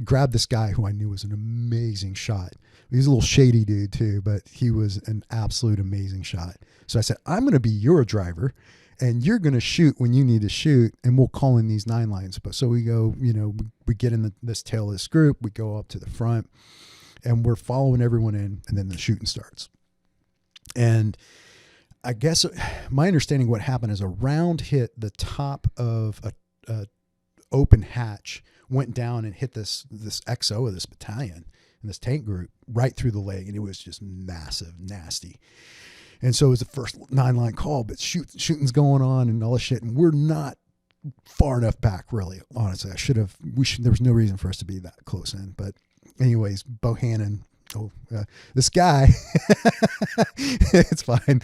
grabbed this guy who I knew was an amazing shot. He's a little shady dude too, but he was an absolute amazing shot. So I said, I'm going to be your driver, and you're going to shoot when you need to shoot, and we'll call in these 9 lines. But so we go, you know, we get in this tail of this group, we go up to the front, and we're following everyone in, and then the shooting starts. And I guess my understanding of what happened is a round hit the top of a open hatch, went down and hit this XO of this battalion and this tank group right through the leg, and it was just massive, nasty. And so it was the first 9-line call, but shooting's going on and all this shit, and we're not far enough back, really. Honestly, there was no reason for us to be that close in. But anyways, Bohannon. This guy, it's fine.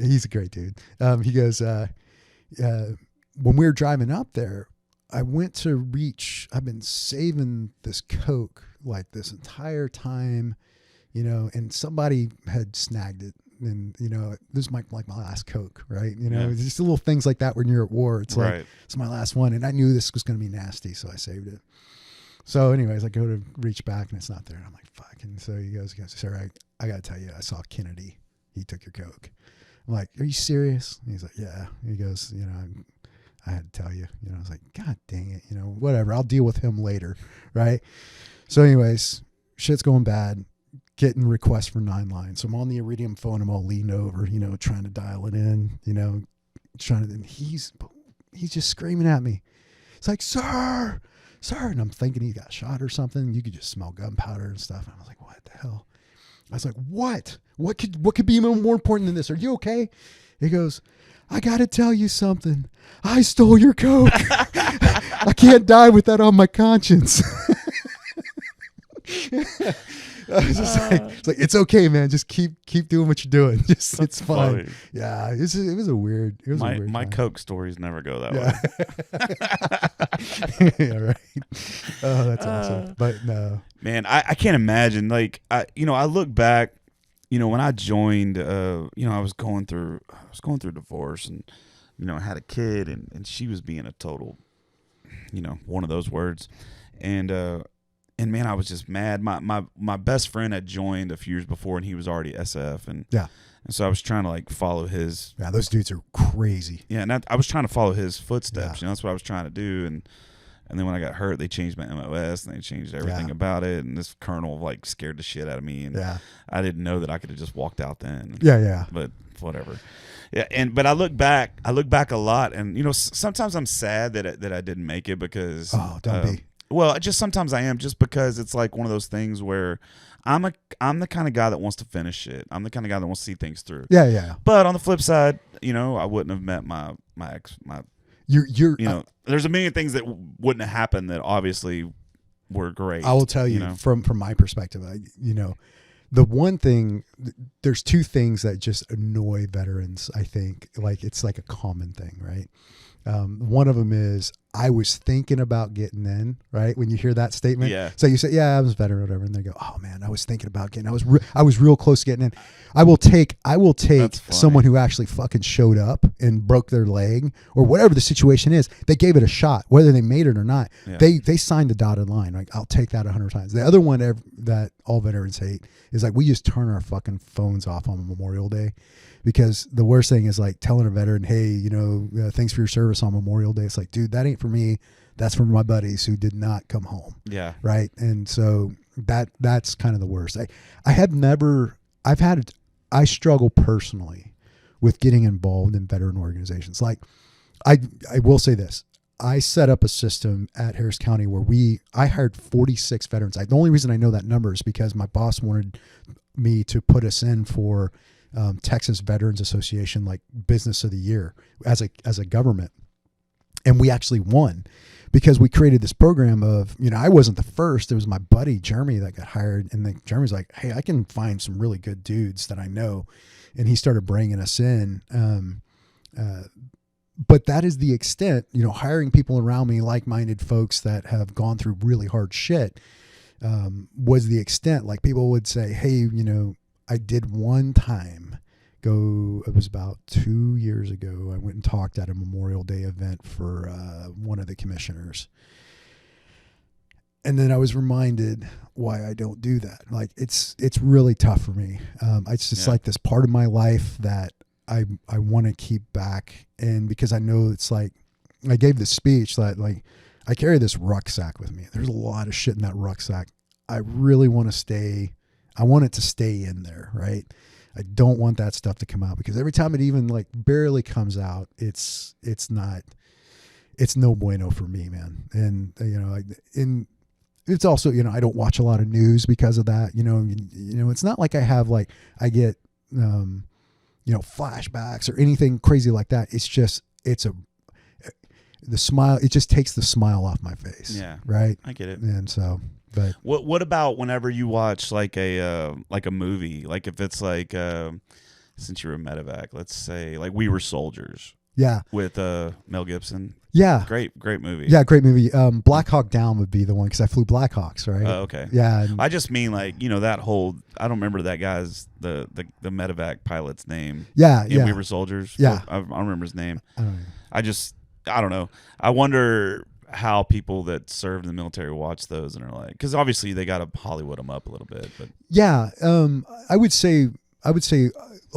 He's a great dude. He goes, when we were driving up there, I went to reach, I've been saving this Coke like this entire time, you know, and somebody had snagged it. And, you know, this is like my last Coke, right? You know, just little things like that when you're at war. It's like, it's my last one. And I knew this was going to be nasty, so I saved it. So anyways, I go to reach back and it's not there. And I'm like, fuck. And so he goes, sir, I got to tell you, I saw Kennedy. He took your Coke. I'm like, are you serious? And he's like, yeah. He goes, you know, I had to tell you. You know, I was like, God dang it. You know, whatever. I'll deal with him later. Right. So anyways, shit's going bad. Getting requests for 9 lines. So I'm on the Iridium phone. I'm all leaned over, you know, trying to dial it in, you know, and he's just screaming at me. It's like, sir. And I'm thinking he got shot or something. You could just smell gunpowder and stuff. And I was like, what the hell? I was like, what could be even more important than this? Are you okay? He goes, I got to tell you something. I stole your Coke. I can't die with that on my conscience. I was just like, it's okay, man. Just keep doing what you're doing. It's fine. Funny. Yeah, it was a weird. It was a weird my time. Coke stories never go that way. Yeah, right. Oh, that's awesome. But no, man, I can't imagine. Like, I look back. You know, when I joined, I was going through divorce, and you know, I had a kid, and she was being a total, you know, one of those words, and man, I was just mad. My best friend had joined a few years before, and he was already SF, and so I was trying to like follow his. Yeah, those dudes are crazy. Yeah, and I was trying to follow his footsteps. Yeah. You know, that's what I was trying to do, and And then when I got hurt, they changed my MOS and they changed everything about it. And this colonel like scared the shit out of me. And I didn't know that I could have just walked out then. Yeah. But whatever. Yeah. But I look back a lot, and sometimes I'm sad that I didn't make it because don't be. Well, just sometimes I am, just because it's like one of those things where I'm the kind of guy that wants to finish it. I'm the kind of guy that wants to see things through. Yeah. But on the flip side, I wouldn't have met my ex. There's a million things that wouldn't have happened that obviously were great. I will tell you, from my perspective, the one thing, there's two things that just annoy veterans. I think it's like a common thing, right? One of them is, I was thinking about getting in, right? When you hear that statement. Yeah. So you say, yeah, I was a veteran or whatever. And they go, oh man, I was thinking about getting, I was real close to getting in. I will take someone who actually fucking showed up and broke their leg or whatever the situation is. They gave it a shot, whether they made it or not. Yeah. They signed the dotted line. Like, I'll take that 100 times. The other one that all veterans hate is like, we just turn our fucking phones off on Memorial Day. Because the worst thing is like telling a veteran, hey, thanks for your service on Memorial Day. It's like, dude, that ain't for me. That's for my buddies who did not come home. Yeah. Right. And so that's kind of the worst. I struggle personally with getting involved in veteran organizations. Like, I will say this. I set up a system at Harris County where I hired 46 veterans. The only reason I know that number is because my boss wanted me to put us in for Texas Veterans Association, like Business of the Year as a government. And we actually won because we created this program of, I wasn't the first. It was my buddy Jeremy that got hired. And then Jeremy's like, hey, I can find some really good dudes that I know. And he started bringing us in. But that is the extent, hiring people around me, like-minded folks that have gone through really hard shit, was the extent. Like, people would say, hey, I did one time it was about 2 years ago. I went and talked at a Memorial Day event for one of the commissioners. And then I was reminded why I don't do that. Like, it's really tough for me. It's just like this part of my life that I want to keep back. And because I know it's like, I gave this speech that like, I carry this rucksack with me. There's a lot of shit in that rucksack. I really want I want it to stay in there, right? I don't want that stuff to come out because every time it even like barely comes out, it's no bueno for me, man. And it's also, I don't watch a lot of news because of that. It's not like I get flashbacks or anything crazy like that. It's just the smile. It just takes the smile off my face. Yeah, right. I get it. And so. But what about whenever you watch like a movie, like if it's like since you were a medevac, let's say like We Were Soldiers, with Mel Gibson, great movie, great movie. Black Hawk Down would be the one because I flew Black Hawks, right? Oh, okay, yeah. I just mean like that whole, I don't remember that guy's the medevac pilot's name. We Were Soldiers. Yeah, I don't remember his name. I don't know. I wonder how people that served in the military watch those and are like, because obviously they got to Hollywood them up a little bit, but I would say a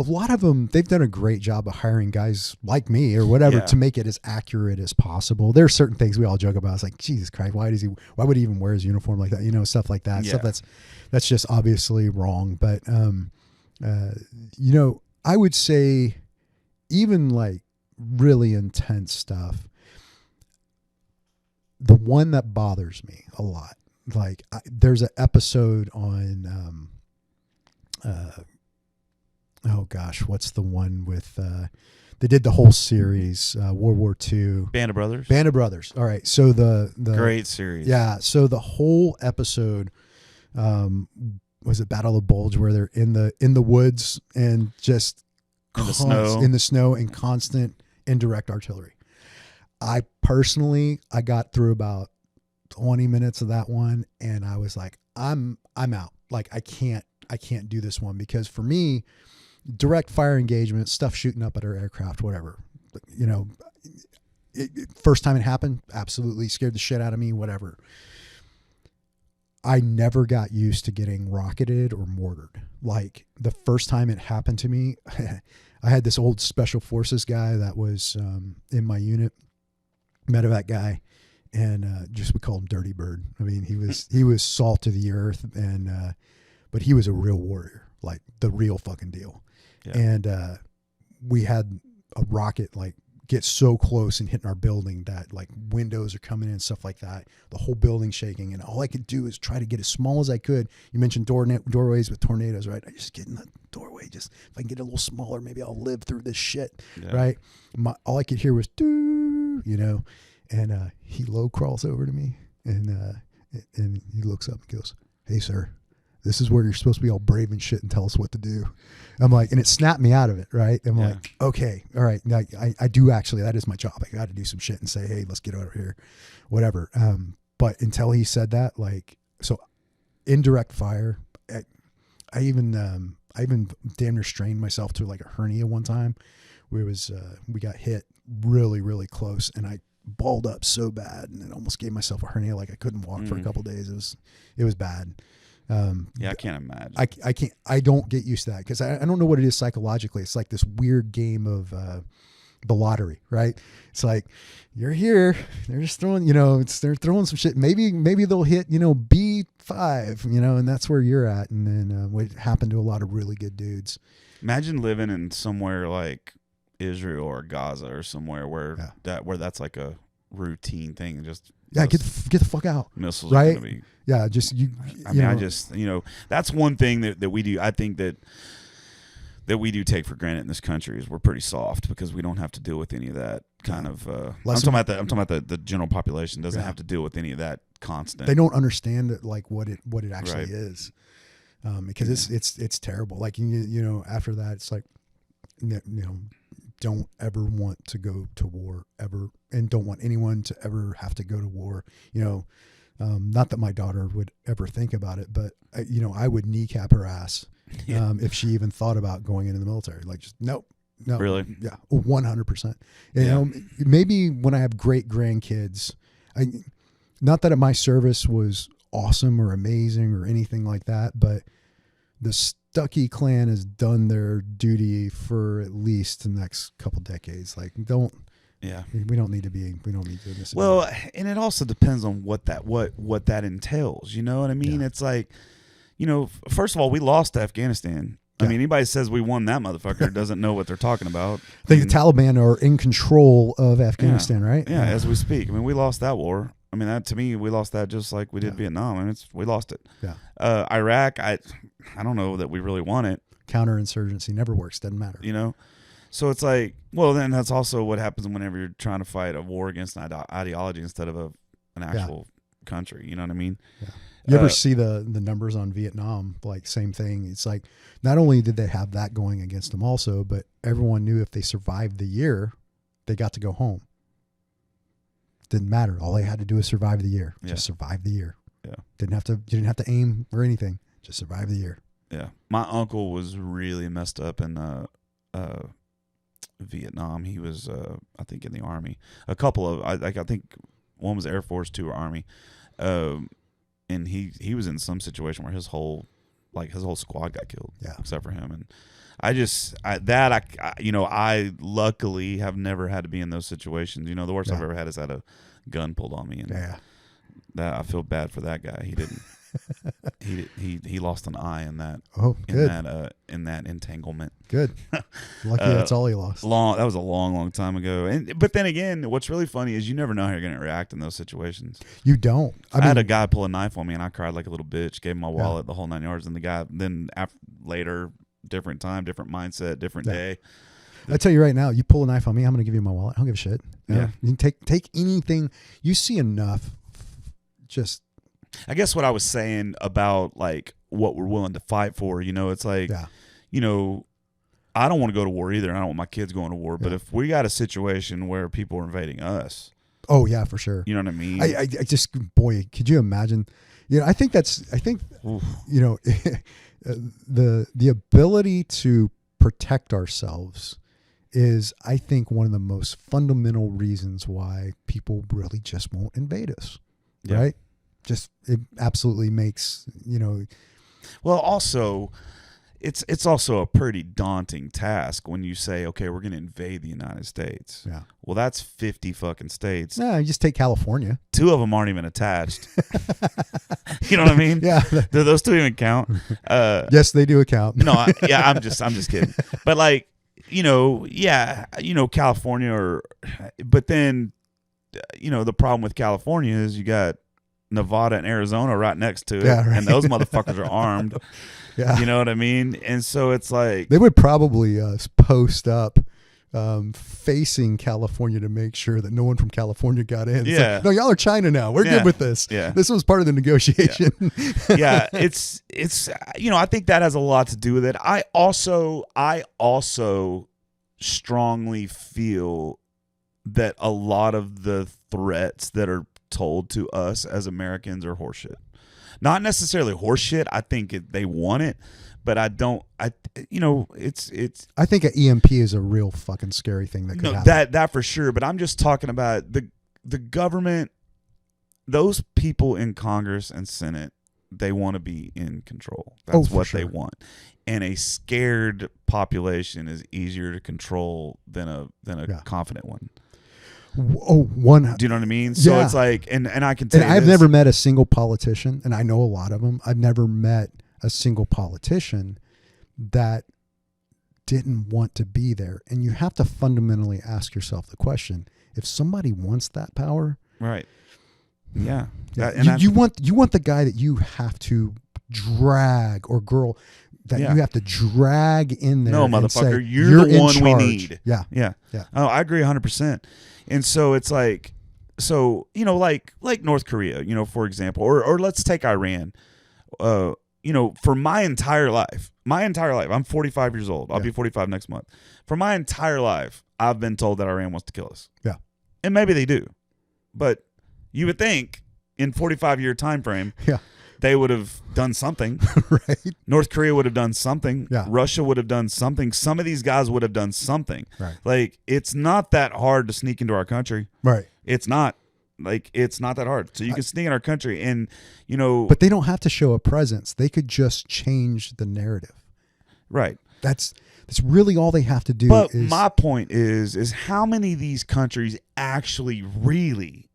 lot of them, they've done a great job of hiring guys like me or whatever to make it as accurate as possible. There are certain things we all joke about. It's like, Jesus Christ, why would he even wear his uniform like that? Stuff like that. Stuff that's just obviously wrong. But I would say even like really intense stuff. The one that bothers me a lot, like there's an episode on, oh gosh, what's the one with, they did the whole series, World War II. Band of Brothers. All right. So the great series. Yeah. So the whole episode, was it Battle of the Bulge where they're in the woods and just in the snow and constant indirect artillery. I got through about 20 minutes of that one and I was like, I'm out. Like I can't do this one because for me, direct fire engagement, stuff shooting up at our aircraft, whatever, first time it happened, absolutely scared the shit out of me, whatever. I never got used to getting rocketed or mortared. Like the first time it happened to me, I had this old special forces guy that was in my unit, medevac guy, and just we called him Dirty Bird. I mean, he was salt of the earth, and but he was a real warrior, like the real fucking deal. Yeah. And we had a rocket like get so close and hitting our building that like windows are coming in and stuff like that. The whole building shaking, and all I could do is try to get as small as I could. You mentioned doorways with tornadoes, right? I just get in the doorway. Just if I can get a little smaller, maybe I'll live through this shit, right? All I could hear was doo, you know. And he low crawls over to me, and he looks up and goes, "Hey, sir, this is where you're supposed to be all brave and shit and tell us what to do." I'm like, and it snapped me out of it, right? I'm like, okay, all right. Now, I do actually, that is my job. I got to do some shit and say, hey, let's get over here, whatever. But until he said that, like, so indirect fire, I even damn near strained myself to like a hernia one time. We got hit really, really close, and I balled up so bad, and it almost gave myself a hernia. Like I couldn't walk for a couple of days. It was bad. I can't imagine. I don't get used to that because I don't know what it is psychologically. It's like this weird game of the lottery, right? It's like you're here, they're just throwing, they're throwing some shit. Maybe they'll hit, B5, and that's where you're at. And then what happened to a lot of really good dudes. Imagine living in somewhere like Israel or Gaza or somewhere where that's like a routine thing. Just get the fuck out. Missiles right? are gonna be. Yeah, just that's one thing that we do. I think that we do take for granted in this country is we're pretty soft because we don't have to deal with any of that kind of. I'm talking about the general population doesn't have to deal with any of that constant. They don't understand it, like what it actually is, because it's terrible. Like after that, it's like don't ever want to go to war ever, and don't want anyone to ever have to go to war. Not that my daughter would ever think about it, but I would kneecap her ass if she even thought about going into the military. Like, just no, really, yeah, 100%. Maybe when I have great grandkids, not that my service was awesome or amazing or anything like that, but the Stuckey clan has done their duty for at least the next couple decades. Like, we don't need to doing this. Well, and it also depends on what that entails. You know what I mean? It's like, first of all, we lost to Afghanistan. I mean, anybody says we won that motherfucker doesn't know what they're talking about. I think the Taliban are in control of Afghanistan, right? Yeah, as we speak. I mean, we lost that war. I mean, that to me, we lost that just like we did Vietnam. I mean, we lost it. Yeah. Iraq, I don't know that we really won it. Counterinsurgency never works. Doesn't matter. So it's like, well, then that's also what happens whenever you're trying to fight a war against an ideology instead of an actual country. You know what I mean? Yeah. You ever see the numbers on Vietnam? Like, same thing. It's like, not only did they have that going against them also, but everyone knew if they survived the year, they got to go home. Didn't matter. All they had to do was survive the year. Just survive the year. Yeah. You didn't have to aim or anything. Just survive the year. Yeah. My uncle was really messed up in Vietnam. He was I think in the Army. A couple of I think one was Air Force, two were Army. And he was in some situation where his whole squad got killed. Yeah. Except for him. And I luckily have never had to be in those situations. The worst I've ever had is had a gun pulled on me, and that I feel bad for that guy. He didn't. he lost an eye in that. Oh, good. In that entanglement. Good. Lucky that's all he lost. That was a long time ago. But then again, what's really funny is you never know how you're going to react in those situations. You don't. I had a guy pull a knife on me, and I cried like a little bitch. Gave him my wallet, the whole 9 yards, and the guy then later. Different time, different mindset, different day. I tell you right now, you pull a knife on me, I'm going to give you my wallet. I don't give a shit. You can take anything. You see enough. Just. I guess what I was saying about like what we're willing to fight for, it's like, I don't want to go to war either. I don't want my kids going to war. But if we got a situation where people are invading us. Oh, yeah, for sure. You know what I mean? I just, boy, could you imagine? I think Oof. The ability to protect ourselves is, I think, one of the most fundamental reasons why people really just won't invade us, right? Just, it absolutely makes, Well, also, it's also a pretty daunting task when you say, okay, we're going to invade the United States. Yeah. Well, that's 50 fucking states. No, you just take California. 2 of them aren't even attached. You know what I mean? Yeah. Do those 2 even count? Yes, they do account. No, I'm just kidding. But like, California but then, the problem with California is you got Nevada and Arizona right next to it. Yeah, right. And those motherfuckers are armed. Yeah. You know what I mean? And so it's like, They would probably post up facing California to make sure that no one from California got in. It's Yeah. like, no, y'all are China now. We're good with this. Yeah. This was part of the negotiation. Yeah, it's I think that has a lot to do with it. I also strongly feel that a lot of the threats that are told to us as Americans are horseshit. Not necessarily horseshit. I think they want it, but I don't. It's. I think an EMP is a real fucking scary thing that could happen. That for sure. But I'm just talking about the government. Those people in Congress and Senate, they want to be in control. That's what they want. And a scared population is easier to control than a confident one. Oh, one. Do you know what I mean? So Yeah. it's like, and I can tell you I've this. never met a single politician, and I know a lot of them. I've never met a single politician that didn't want to be there. And you have to fundamentally ask yourself the question: if somebody wants that power, Right? Yeah. you want the guy that you have to drag, or girl that you have to drag in there. No, and motherfucker, say, you're the in one we charge. need. Yeah. Yeah. Yeah. Oh, I agree 100%. And so it's like, like North Korea, for example, or let's take Iran. For my entire life, I'm 45 years old. I'll be 45 next month. For my entire life, I've been told that Iran wants to kill us. Yeah. And maybe they do. But you would think in 45-year time frame, they would have done something. Right. North Korea would have done something. Yeah. Russia would have done something. Some of these guys would have done something. Right. Like, it's not that hard to sneak into our country. Right. It's not. Like, it's not that hard. So you can sneak in our country and, But they don't have to show a presence. They could just change the narrative. Right. That's really all they have to do. But my point is how many of these countries actually really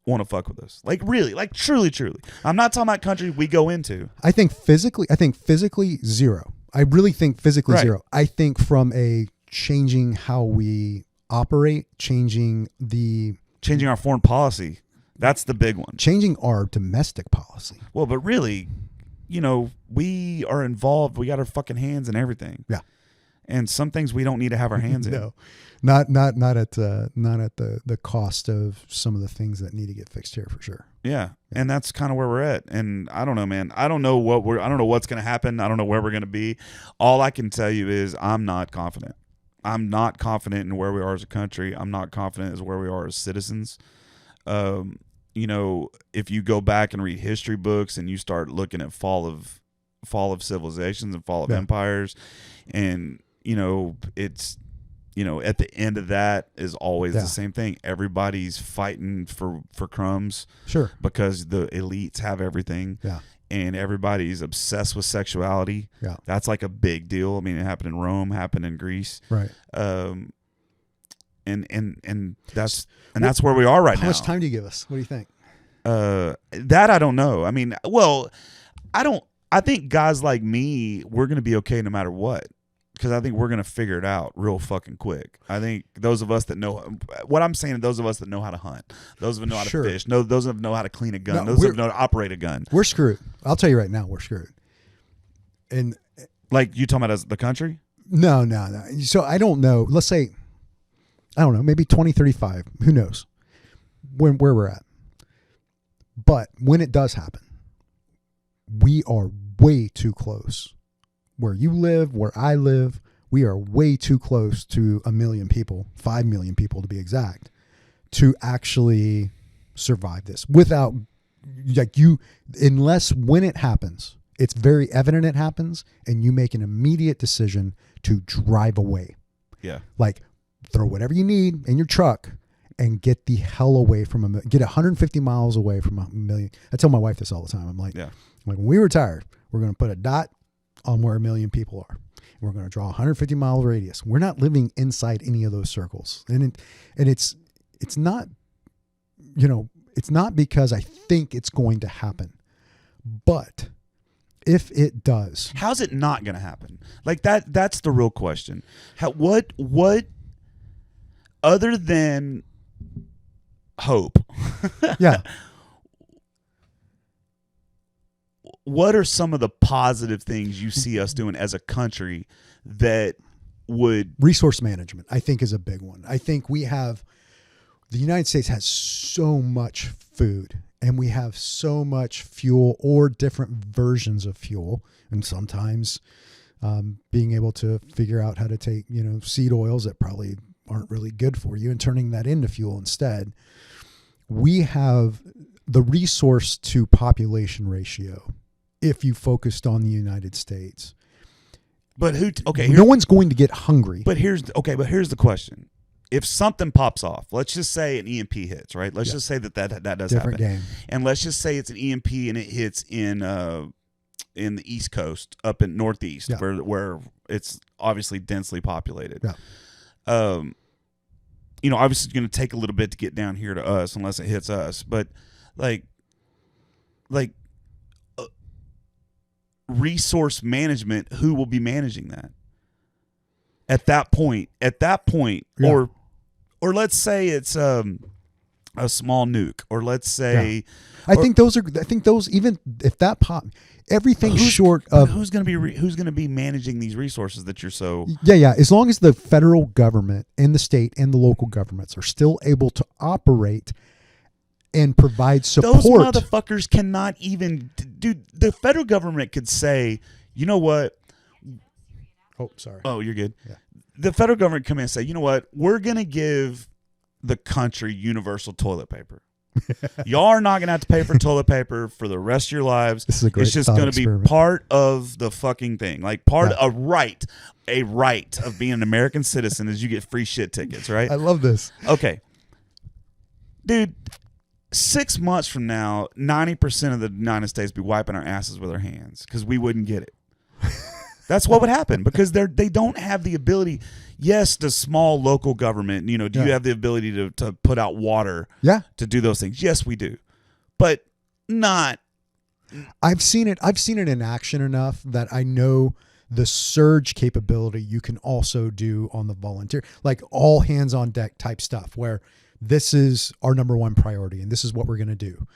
want to fuck with us? Like, really, like truly. I'm not talking about countries we go into. I think physically zero. I really think physically zero. I think from a changing how we operate, changing our foreign policy. That's the big one. Changing our domestic policy. Well, but really, we are involved. We got our fucking hands in everything. Yeah. And some things we don't need to have our hands in. No, not at the cost of some of the things that need to get fixed here for sure. Yeah. And that's kind of where we're at. And I don't know, man. I don't know what's going to happen. I don't know where we're going to be. All I can tell you is I'm not confident. I'm not confident in where we are as a country. I'm not confident as where we are as citizens. If you go back and read history books and you start looking at fall of civilizations and fall of empires, and it's at the end of that is always the same thing. Everybody's fighting for crumbs, sure, because the elites have everything. Yeah. And everybody's obsessed with sexuality. Yeah. That's like a big deal. I mean, it happened in Rome, happened in Greece. Right. And that's where we are right now. How much time do you give us? What do you think? That I don't know. I mean, well, I think guys like me, we're going to be okay no matter what. Because I think we're going to figure it out real fucking quick. I think those of us that know what I'm saying, those of us that know how to hunt, those of us know how to fish, those of us know how to clean a gun, those of us know how to operate a gun. We're screwed. I'll tell you right now, we're screwed. And like, you talking about as the country? No. So I don't know. Let's say, I don't know, maybe 2035. Who knows where we're at. But when it does happen, we are way too close. Where you live, where I live, we are way too close to 1 million people, 5 million people to be exact, to actually survive this without, unless when it happens, it's very evident it happens, and you make an immediate decision to drive away. Yeah. Like, throw whatever you need in your truck and get the hell away from get 150 miles away from 1 million. I tell my wife this all the time. I'm like, when we retire, we're going to put a dot on where 1 million people are. We're going to draw a 150-mile radius. We're not living inside any of those circles. And it's not, it's not because I think it's going to happen. But if it does, how's it not going to happen? Like that's the real question. What other than hope? Yeah. What are some of the positive things you see us doing as a country that would... Resource management, I think, is a big one. I think the United States has so much food, and we have so much fuel or different versions of fuel. And sometimes being able to figure out how to take, seed oils that probably aren't really good for you and turning that into fuel instead. We have the resource to population ratio. If you focused on the United States, but no one's going to get hungry. But here's the question: if something pops off, let's just say an EMP hits, right? Let's just say that does different happen. Game. And let's just say it's an EMP and it hits in the East Coast, up in Northeast, where it's obviously densely populated. Yeah. Obviously it's going to take a little bit to get down here to us unless it hits us, but like. Resource management, who will be managing that at that point or let's say it's a small nuke, or let's say I think those even if that pop everything short of who's going to be managing these resources that you're so as long as the federal government and the state and the local governments are still able to operate and provide support. Those motherfuckers cannot even... Dude, the federal government could say, you know what? Oh, sorry. Oh, you're good. Yeah. The federal government come in and say, you know what? We're going to give the country universal toilet paper. Y'all are not going to have to pay for toilet paper for the rest of your lives. This is a great It's just going to be part of the fucking thing. Like a right of being an American citizen is you get free shit tickets, right? I love this. Okay. Dude... 6 months from now, 90% of the United States be wiping our asses with our hands because we wouldn't get it. That's what would happen because they don't have the ability. Yes, the small local government, do you have the ability to put out water to do those things? Yes, we do. But not. I've seen it in action enough that I know the surge capability you can also do on the volunteer, like all hands on deck type stuff where this is our number one priority and this is what we're going to do.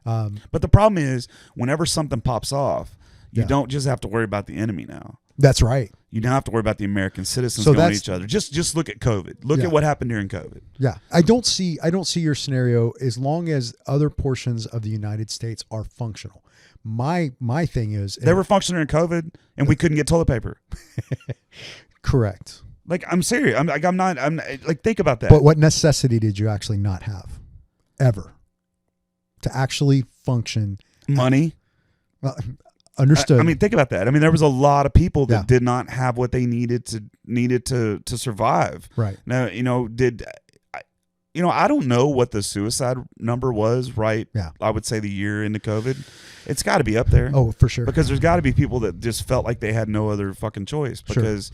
But the problem is whenever something pops off, you don't just have to worry about the enemy now. That's right. You don't have to worry about the American citizens going at each other. Just look at COVID. Look at what happened during COVID. Yeah. I don't see your scenario as long as other portions of the United States are functional. My thing is they were functional in COVID and we couldn't get toilet paper. Correct. Like, I'm serious. I'm think about that. But what necessity did you actually not have ever to actually function? Money. Understood. I mean, think about that. I mean, there was a lot of people that did not have what they needed to survive. Right. Now, I don't know what the suicide number was, right? Yeah. I would say the year into COVID. It's got to be up there. Oh, for sure. Because there's got to be people that just felt like they had no other fucking choice. Because,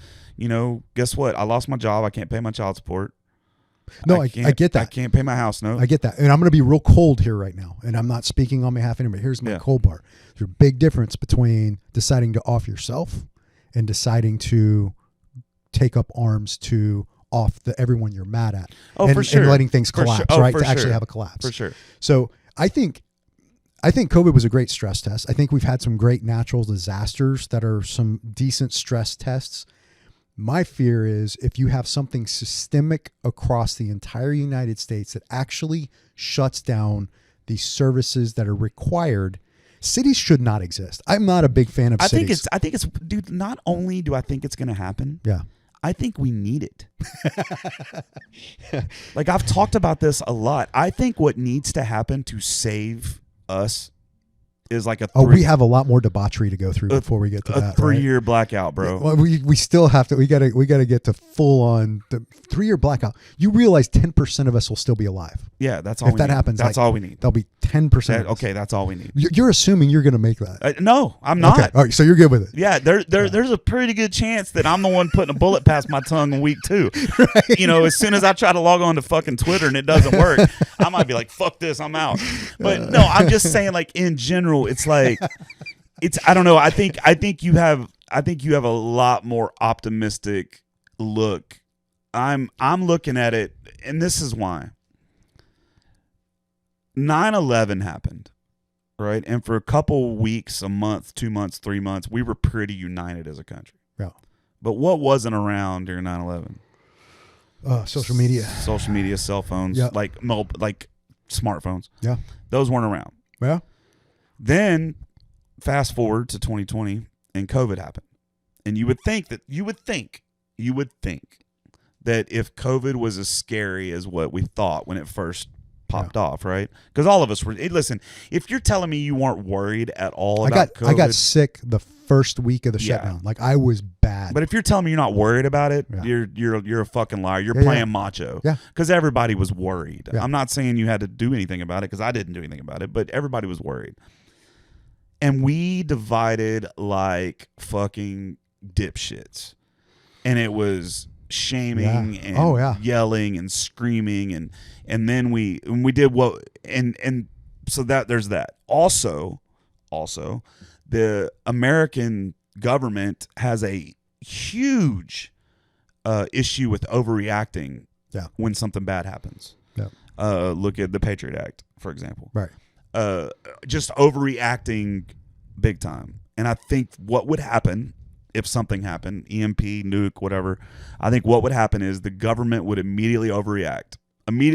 guess what? I lost my job. I can't pay my child support. No, I get that. I can't pay my house note. I get that. And I'm going to be real cold here right now. And I'm not speaking on behalf of anybody. Here's my cold part. There's a big difference between deciding to off yourself and deciding to take up arms to off everyone you're mad at. Oh, for sure. And letting things collapse, right? To actually have a collapse. For sure. So I think COVID was a great stress test. I think we've had some great natural disasters that are some decent stress tests. My fear is if you have something systemic across the entire United States that actually shuts down the services that are required, cities should not exist. I'm not a big fan of cities. I think it's, dude, not only do I think it's going to happen. Yeah. I think we need it. Like, I've talked about this a lot. I think what needs to happen to save us, is like a we have a lot more debauchery to go through before we get to that. 3-year blackout, bro. Well, we still have to. We gotta get to full on the 3-year blackout. You realize 10% of us will still be alive. Yeah, that's all. If that happens, that's all we need. There'll be 10%. Okay, that's all we need. You're assuming you're gonna make that. No, I'm not. Okay. All right, so you're good with it. Yeah, there's a pretty good chance that I'm the one putting a bullet past my tongue in week 2. Right. You know, as soon as I try to log on to fucking Twitter and it doesn't work, I might be like, fuck this, I'm out. But no, I'm just saying, like, in general, it's like, I don't know. I think you have a lot more optimistic look. I'm looking at it, and this is why. 9/11 happened, right? And for a couple weeks, a month, 2 months, 3 months, we were pretty united as a country. Yeah. But what wasn't around during 9/11? Social media, cell phones, yeah. like smartphones. Yeah. Those weren't around. Yeah. Then fast forward to 2020 and COVID happened. And you would think that if COVID was as scary as what we thought when it first popped off, right? Because all of us were. Listen, if you're telling me you weren't worried at all about COVID, I got sick the first week of the shutdown. Like, I was bad. But if you're telling me you're not worried about it, you're a fucking liar. You're playing macho. Yeah. Because everybody was worried. Yeah. I'm not saying you had to do anything about it, because I didn't do anything about it, but everybody was worried. And we divided like fucking dipshits. And it was shaming and yelling and screaming, and then we did what, and so that there's that. Also the American government has a huge issue with overreacting when something bad happens. Look at the Patriot Act, for example. Right. Just overreacting big time. And I think what would happen if something happened, EMP, nuke, whatever, I think what would happen is the government would immediately overreact. Okay?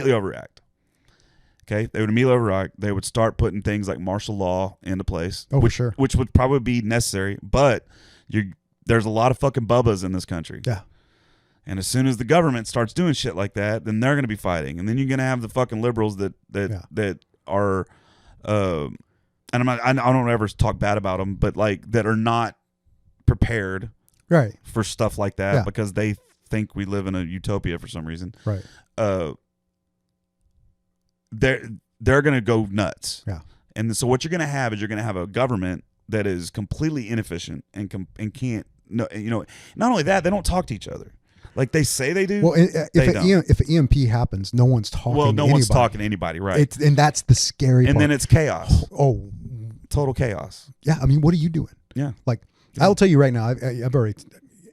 They would immediately overreact. They would start putting things like martial law into place. For sure. Which would probably be necessary, but there's a lot of fucking bubbas in this country. Yeah. And as soon as the government starts doing shit like that, then they're going to be fighting. And then you're going to have the fucking liberals that are, and I don't ever talk bad about them, but like that are not prepared for stuff like that because they think we live in a utopia for some reason. Right. They're going to go nuts. Yeah. And so what you're going to have is a government that is completely inefficient and can't, not only that, they don't talk to each other. Like they say they do. Well, if an EMP happens, no one's talking. Well, no one's talking to anybody, right? And that's the scary part. And then it's chaos. Oh, total chaos. Yeah, I mean, what are you doing? Yeah, like I'll tell you right now. I've already,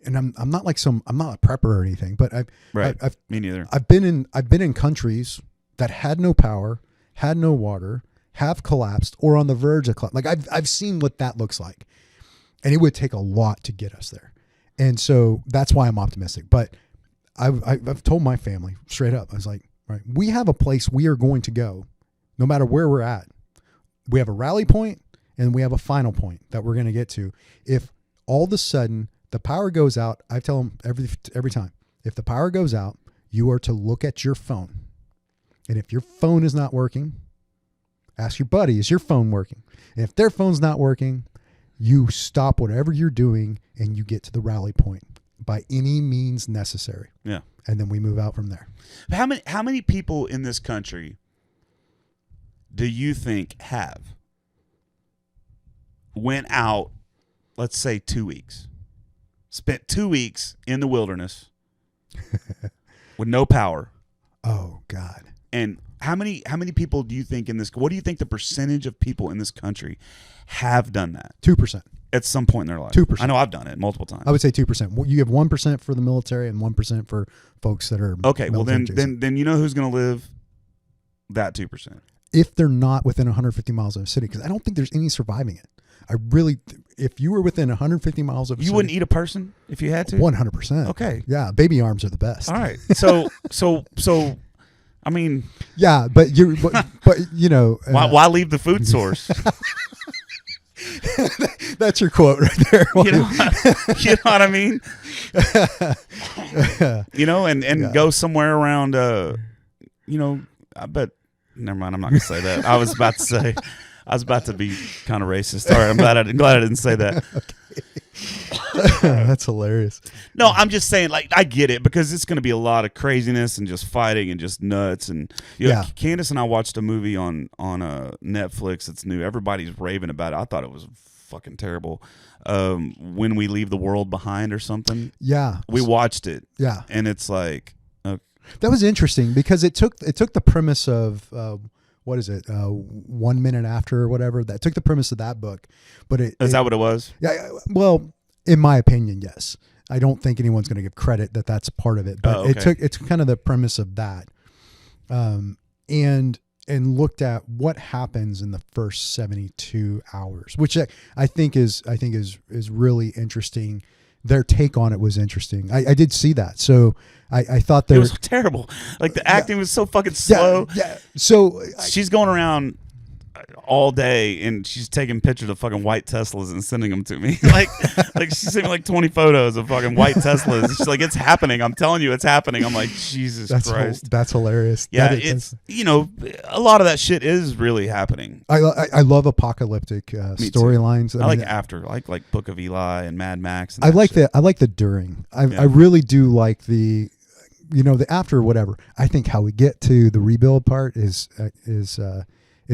and I'm not like I'm not a prepper or anything, but me neither. I've been in countries that had no power, had no water, have collapsed, or on the verge of collapse. Like I've seen what that looks like, and it would take a lot to get us there. And so that's why I'm optimistic. But I've told my family straight up, I was like, right, we have a place we are going to go no matter where we're at. We have a rally point and we have a final point that we're going to get to. If all of a sudden the power goes out, I tell them every time, if the power goes out, you are to look at your phone. And if your phone is not working, ask your buddy, is your phone working? And if their phone's not working, you stop whatever you're doing and you get to the rally point by any means necessary. Yeah. And then we move out from there. How many people in this country do you think went out, let's say 2 weeks, spent 2 weeks in the wilderness with no power? Oh God. And how many people do you think what do you think the percentage of people in this country have done that? 2%. At some point in their life. 2%. I know I've done it multiple times. I would say 2%. You have 1% for the military and 1% for folks that are okay. Well, then you know who's going to live that 2%. If they're not within 150 miles of a city, because I don't think there's any surviving it. If you were within 150 miles of a city, wouldn't eat a person if you had to? 100%. Okay. Yeah, baby arms are the best. All right. So I mean, yeah, but you know, why leave the food source? That's your quote right there. You know what I mean? And go somewhere around. I bet. Never mind. I'm not gonna say that. I was about to say I was about to be kind of racist. All right, I'm glad I didn't say that. That's hilarious. No, I'm just saying, like, I get it because it's going to be a lot of craziness and just fighting and just nuts. And Candace and I watched a movie on Netflix that's new. Everybody's raving about it. I thought it was fucking terrible. When We Leave the World Behind or something. Yeah, we watched it. Yeah, and it's like that was interesting because it took the premise of what is it 1 minute after or whatever, that took the premise of that book, but is that what it was? Yeah, well, in my opinion, yes. I don't think anyone's going to give credit that that's part of it, but it's kind of the premise of that, and looked at what happens in the first 72 hours, which I think is really interesting. Their take on it was interesting. I did see that, so I thought it was terrible. Like the acting was so fucking slow. Yeah. So she's going around all day and she's taking pictures of fucking white Teslas and sending them to me. like she's sending me like 20 photos of fucking white Teslas. She's like, it's happening. I'm telling you, it's happening. I'm like, Jesus Christ. That's hilarious. Yeah, it's a lot of that shit is really happening. I love apocalyptic storylines. I like after, like Book of Eli and Mad Max. And I like the during. I really do like the after whatever. I think how we get to the rebuild part is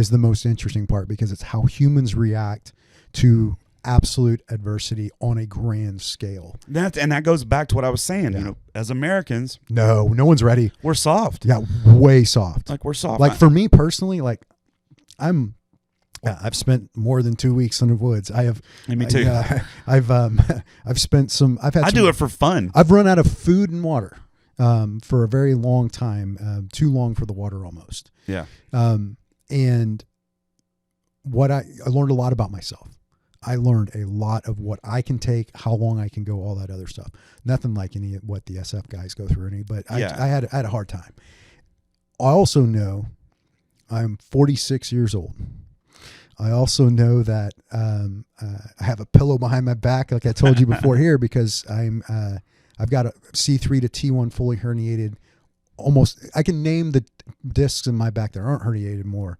the most interesting part because it's how humans react to absolute adversity on a grand scale. That goes back to what I was saying. As Americans, no one's ready. We're soft. Yeah, way soft. Like we're soft. Like for me personally, like I've spent more than 2 weeks in the woods. I have. Me too. I've spent some. I do it for fun. I've run out of food and water for a very long time. Too long for the water almost. Yeah. And what I learned a lot about myself. I learned a lot of what I can take, how long I can go, all that other stuff. Nothing like any of what the SF guys go through. But I had a hard time. I also know I'm 46 years old. I also know that I have a pillow behind my back, like I told you before here, because I've got a C3 to T1 fully herniated. Almost, I can name the discs in my back that aren't herniated more.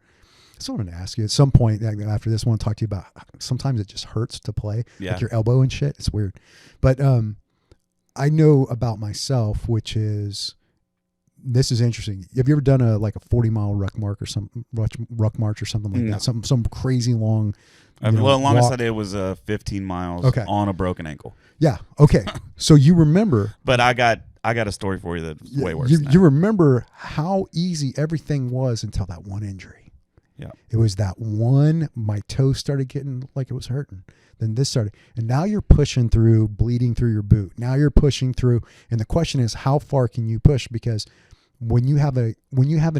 So I wanted to ask you at some point after this, I want to talk to you about sometimes it just hurts to play, like your elbow and shit. It's weird. But I know about myself, which is, this is interesting. Have you ever done a 40-mile ruck march or something like that? Some crazy long. Longest I did was 15 miles on a broken ankle. Yeah. Okay. So you remember? But I got a story for you that's way worse. You remember how easy everything was until that one injury. Yeah. It was that one, my toe started getting like it was hurting. Then this started. And now you're pushing through, bleeding through your boot. Now you're pushing through. And the question is, how far can you push? Because when you have an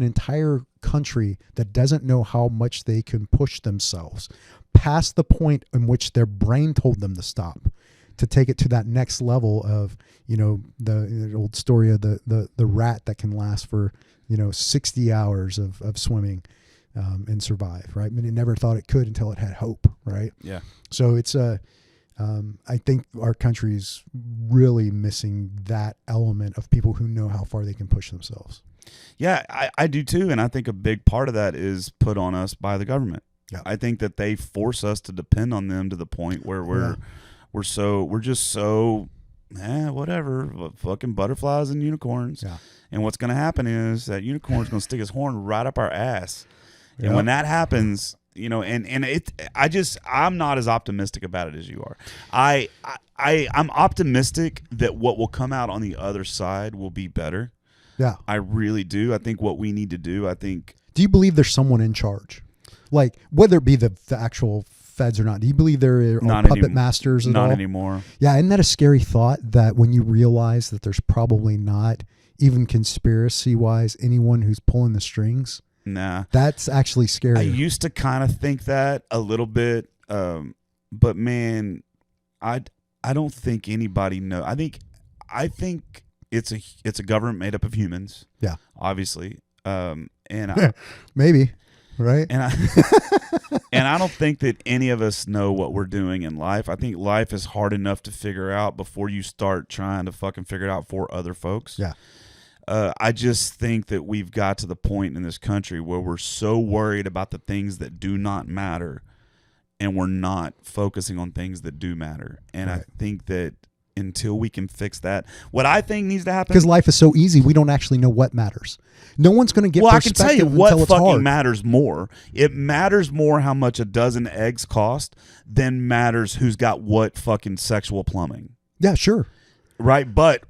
entire country that doesn't know how much they can push themselves past the point in which their brain told them to stop, to take it to that next level of, the old story of the rat that can last for, 60 hours of swimming and survive, right? I mean, it never thought it could until it had hope, right? Yeah. So it's I think our country's really missing that element of people who know how far they can push themselves. Yeah, I do too. And I think a big part of that is put on us by the government. Yeah. I think that they force us to depend on them to the point where we're just so whatever, fucking butterflies and unicorns. Yeah. And what's going to happen is that unicorn's going to stick his horn right up our ass. And when that happens, I'm not as optimistic about it as you are. I'm optimistic that what will come out on the other side will be better. Yeah. I really do. I think what we need to do, do you believe there's someone in charge? Like, whether it be the actual feds or not, do you believe there are puppet masters at all? Not anymore. Yeah, isn't that a scary thought, that when you realize that there's probably not, even conspiracy-wise, anyone who's pulling the strings? Nah. That's actually scary. I used to kind of think that a little bit, but man, I don't think anybody knows. I think it's a government made up of humans. Yeah. Obviously. Maybe. Right. And I don't think that any of us know what we're doing in life. I think life is hard enough to figure out before you start trying to fucking figure it out for other folks. Yeah. I just think that we've got to the point in this country where we're so worried about the things that do not matter, and we're not focusing on things that do matter. And I think that until we can fix that, what I think needs to happen, because life is so easy, we don't actually know what matters. No one's going to get. Well, I can tell you what it's fucking hard. matters more. It matters more how much a dozen eggs cost than matters who's got what fucking sexual plumbing. Yeah, sure. Right, but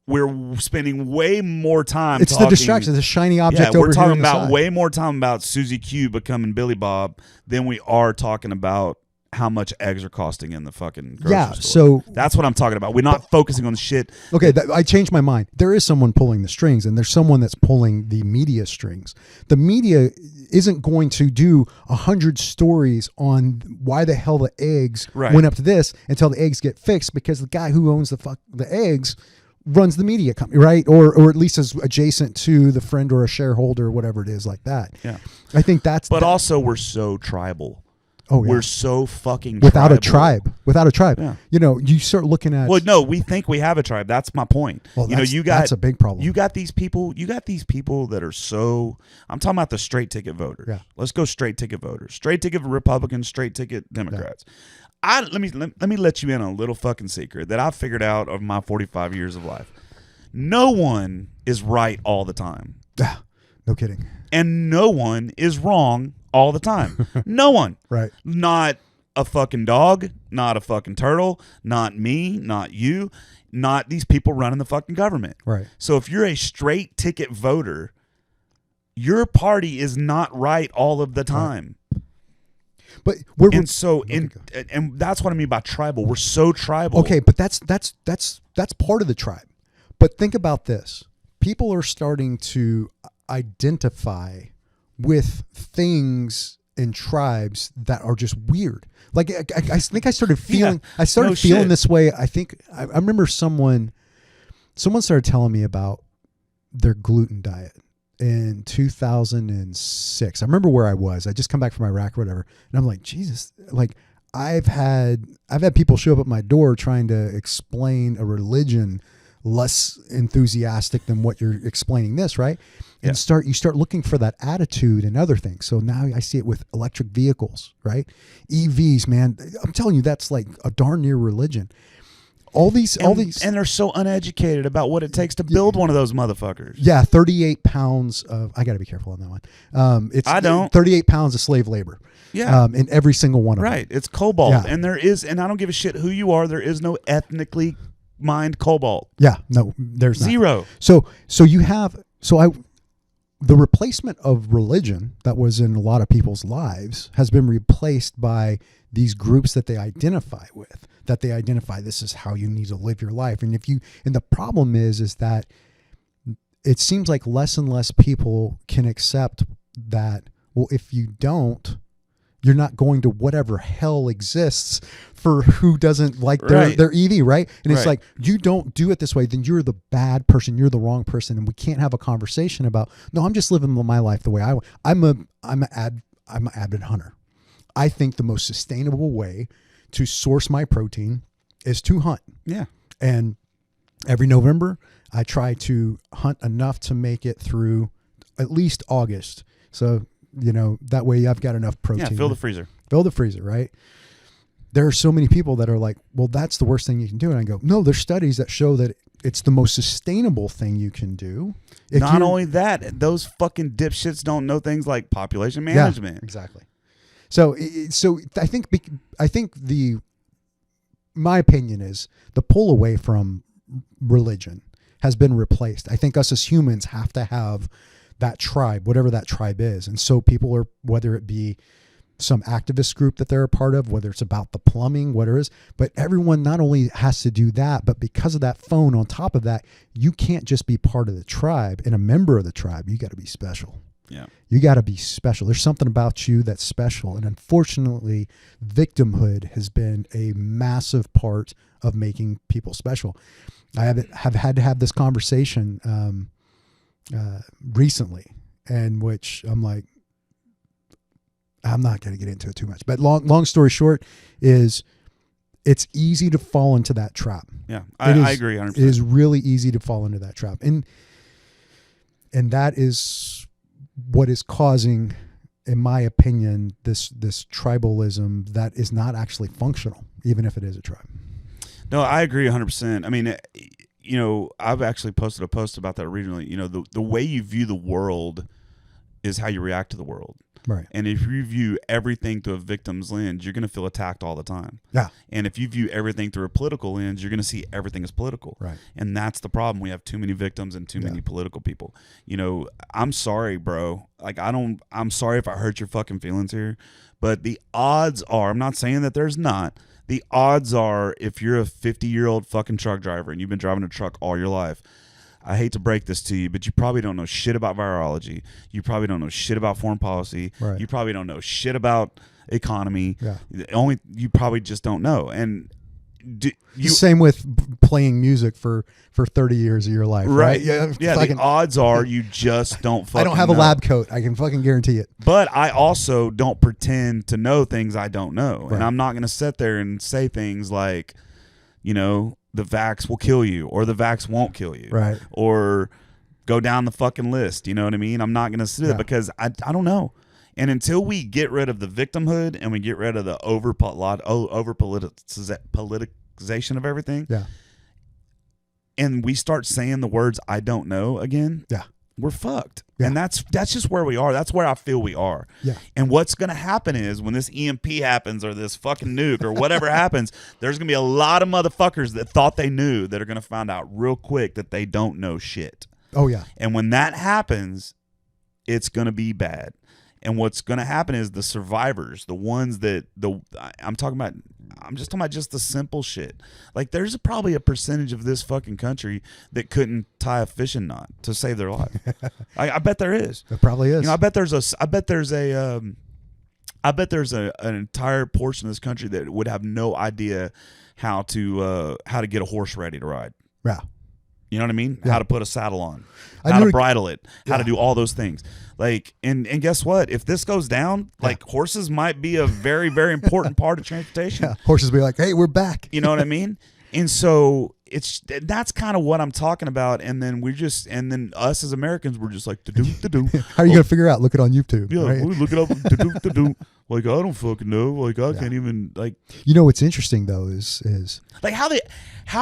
we're spending way more time. It's talking, the distraction, the shiny object. Yeah, over we're here talking on the about side. way more time about Susie Q becoming Billy Bob than we are talking about how much eggs are costing in the fucking grocery store. So that's what I'm talking about. We're not focusing on the shit. Okay, I changed my mind. There is someone pulling the strings, and there's someone that's pulling the media strings. The media isn't going to do 100 stories on why the hell the eggs went up to this until the eggs get fixed, because the guy who owns the eggs runs the media company, right? Or at least is adjacent to the friend or a shareholder or whatever it is like that. Yeah, I think that's. But also, we're so tribal. Oh, yeah. We're so fucking without tribal. a tribe. Yeah. You know, you start looking at. Well, no, we think we have a tribe. That's my point. Well, that's a big problem. You got these people. You got these people that are so. I'm talking about the straight ticket voters. Yeah. Let's go straight ticket voters. Straight ticket Republicans. Straight ticket Democrats. Yeah. Let me let you in on a little fucking secret that I figured out of my 45 years of life. No one is right all the time. Yeah. No kidding. And no one is wrong all the time. No one. Right. Not a fucking dog, not a fucking turtle, not me, not you, not these people running the fucking government. Right. So if you're a straight ticket voter, your party is not right all of the time. But and that's what I mean by tribal. We're so tribal. Okay, but that's part of the tribe. But think about this. People are starting to identify with things in tribes that are just weird. Like I think I started feeling this way. I think I remember someone started telling me about their gluten diet in 2006. I remember where I was. I just come back from Iraq or whatever, and I'm like, Jesus, like I've had people show up at my door trying to explain a religion less enthusiastic than what you're explaining this, right? And you start looking for that attitude and other things. So now I see it with electric vehicles, right? EVs, man. I'm telling you, that's like a darn near religion. All these, and they're so uneducated about what it takes to build one of those motherfuckers. Yeah, 38 pounds of. I got to be careful on that one. I don't. 38 pounds of slave labor. Yeah, in every single one of them. Right. It's cobalt, and and I don't give a shit who you are. There is no ethnically mined cobalt. Yeah, no, there's zero. Not. So you have the replacement of religion that was in a lot of people's lives has been replaced by these groups that they identify with, that they identify this is how you need to live your life. And the problem is that it seems like less and less people can accept that, well, if you don't, you're not going to whatever hell exists for who doesn't like their EV, right? And it's like, you don't do it this way, then you're the bad person, you're the wrong person, and we can't have a conversation about, no, I'm just living my life the way I want. I'm an avid hunter. I think the most sustainable way to source my protein is to hunt. Yeah. And every November, I try to hunt enough to make it through at least August. So, that way I've got enough protein. Yeah, fill the freezer. Fill the freezer, right? There are so many people that are like, well, that's the worst thing you can do. And I go, no, there's studies that show that it's the most sustainable thing you can do. Not only that, those fucking dipshits don't know things like population management. Yeah, exactly. So I think my opinion is the pull away from religion has been replaced. I think us as humans have to have that tribe, whatever that tribe is. And so people are, whether it be some activist group that they're a part of, whether it's about the plumbing, whatever it is, but everyone not only has to do that, but because of that phone on top of that, you can't just be part of the tribe and a member of the tribe. You got to be special. Yeah. You got to be special. There's something about you that's special. And unfortunately, victimhood has been a massive part of making people special. I have had to have this conversation recently, in which I'm like, I'm not going to get into it too much, but long story short is it's easy to fall into that trap. Yeah, I agree 100%. It is really easy to fall into that trap. And And that is what is causing, in my opinion, this tribalism that is not actually functional, even if it is a tribe. No, I agree 100%. I mean, you know, I've actually posted a post about that originally. You know, the way you view the world is how you react to the world. Right. And if you view everything through a victim's lens, you're going to feel attacked all the time. Yeah. And if you view everything through a political lens, you're going to see everything as political. Right. And that's the problem. We have too many victims and too many political people. You know, I'm sorry, bro. Like, I'm sorry if I hurt your fucking feelings here, but the odds are, I'm not saying that there's not, the odds are, if you're a 50-year-old fucking truck driver and you've been driving a truck all your life, I hate to break this to you, but you probably don't know shit about virology. You probably don't know shit about foreign policy. Right. You probably don't know shit about economy. Yeah. You probably just don't know. And same with playing music for 30 years of your life, right? Yeah. The odds are you just don't fucking I don't have a lab coat. I can fucking guarantee it. But I also don't pretend to know things I don't know. Right. And I'm not going to sit there and say things like, you know, the vax will kill you, or the vax won't kill you, right? Or go down the fucking list. You know what I mean? I'm not going to sit it because I don't know. And until we get rid of the victimhood and we get rid of the over politicization of everything, and we start saying the words "I don't know" again, we're fucked. Yeah. And that's just where we are. That's where I feel we are. Yeah. And what's going to happen is when this EMP happens or this fucking nuke or whatever happens, there's going to be a lot of motherfuckers that thought they knew that are going to find out real quick that they don't know shit. Oh, yeah. And when that happens, it's going to be bad. And what's going to happen is the survivors, the ones that I'm just talking about just the simple shit. Like, there's probably a percentage of this fucking country that couldn't tie a fishing knot to save their life. I bet there is. There probably is. You know, I bet there's an entire portion of this country that would have no idea how to get a horse ready to ride. Yeah. You know what I mean? Yeah. How to put a saddle on, how to bridle it, how to do all those things. Like, and guess what? If this goes down, like, horses might be a very, very important part of transportation. Yeah. Horses be like, hey, we're back. You know what I mean? And so that's kind of what I'm talking about. And then us as Americans, we're just like, to-do. How are you going to figure it out? Look it on YouTube. Yeah, right? we look it up, to-do. Like, I don't fucking know. Like, I can't even, like. You know what's interesting, though, is like, how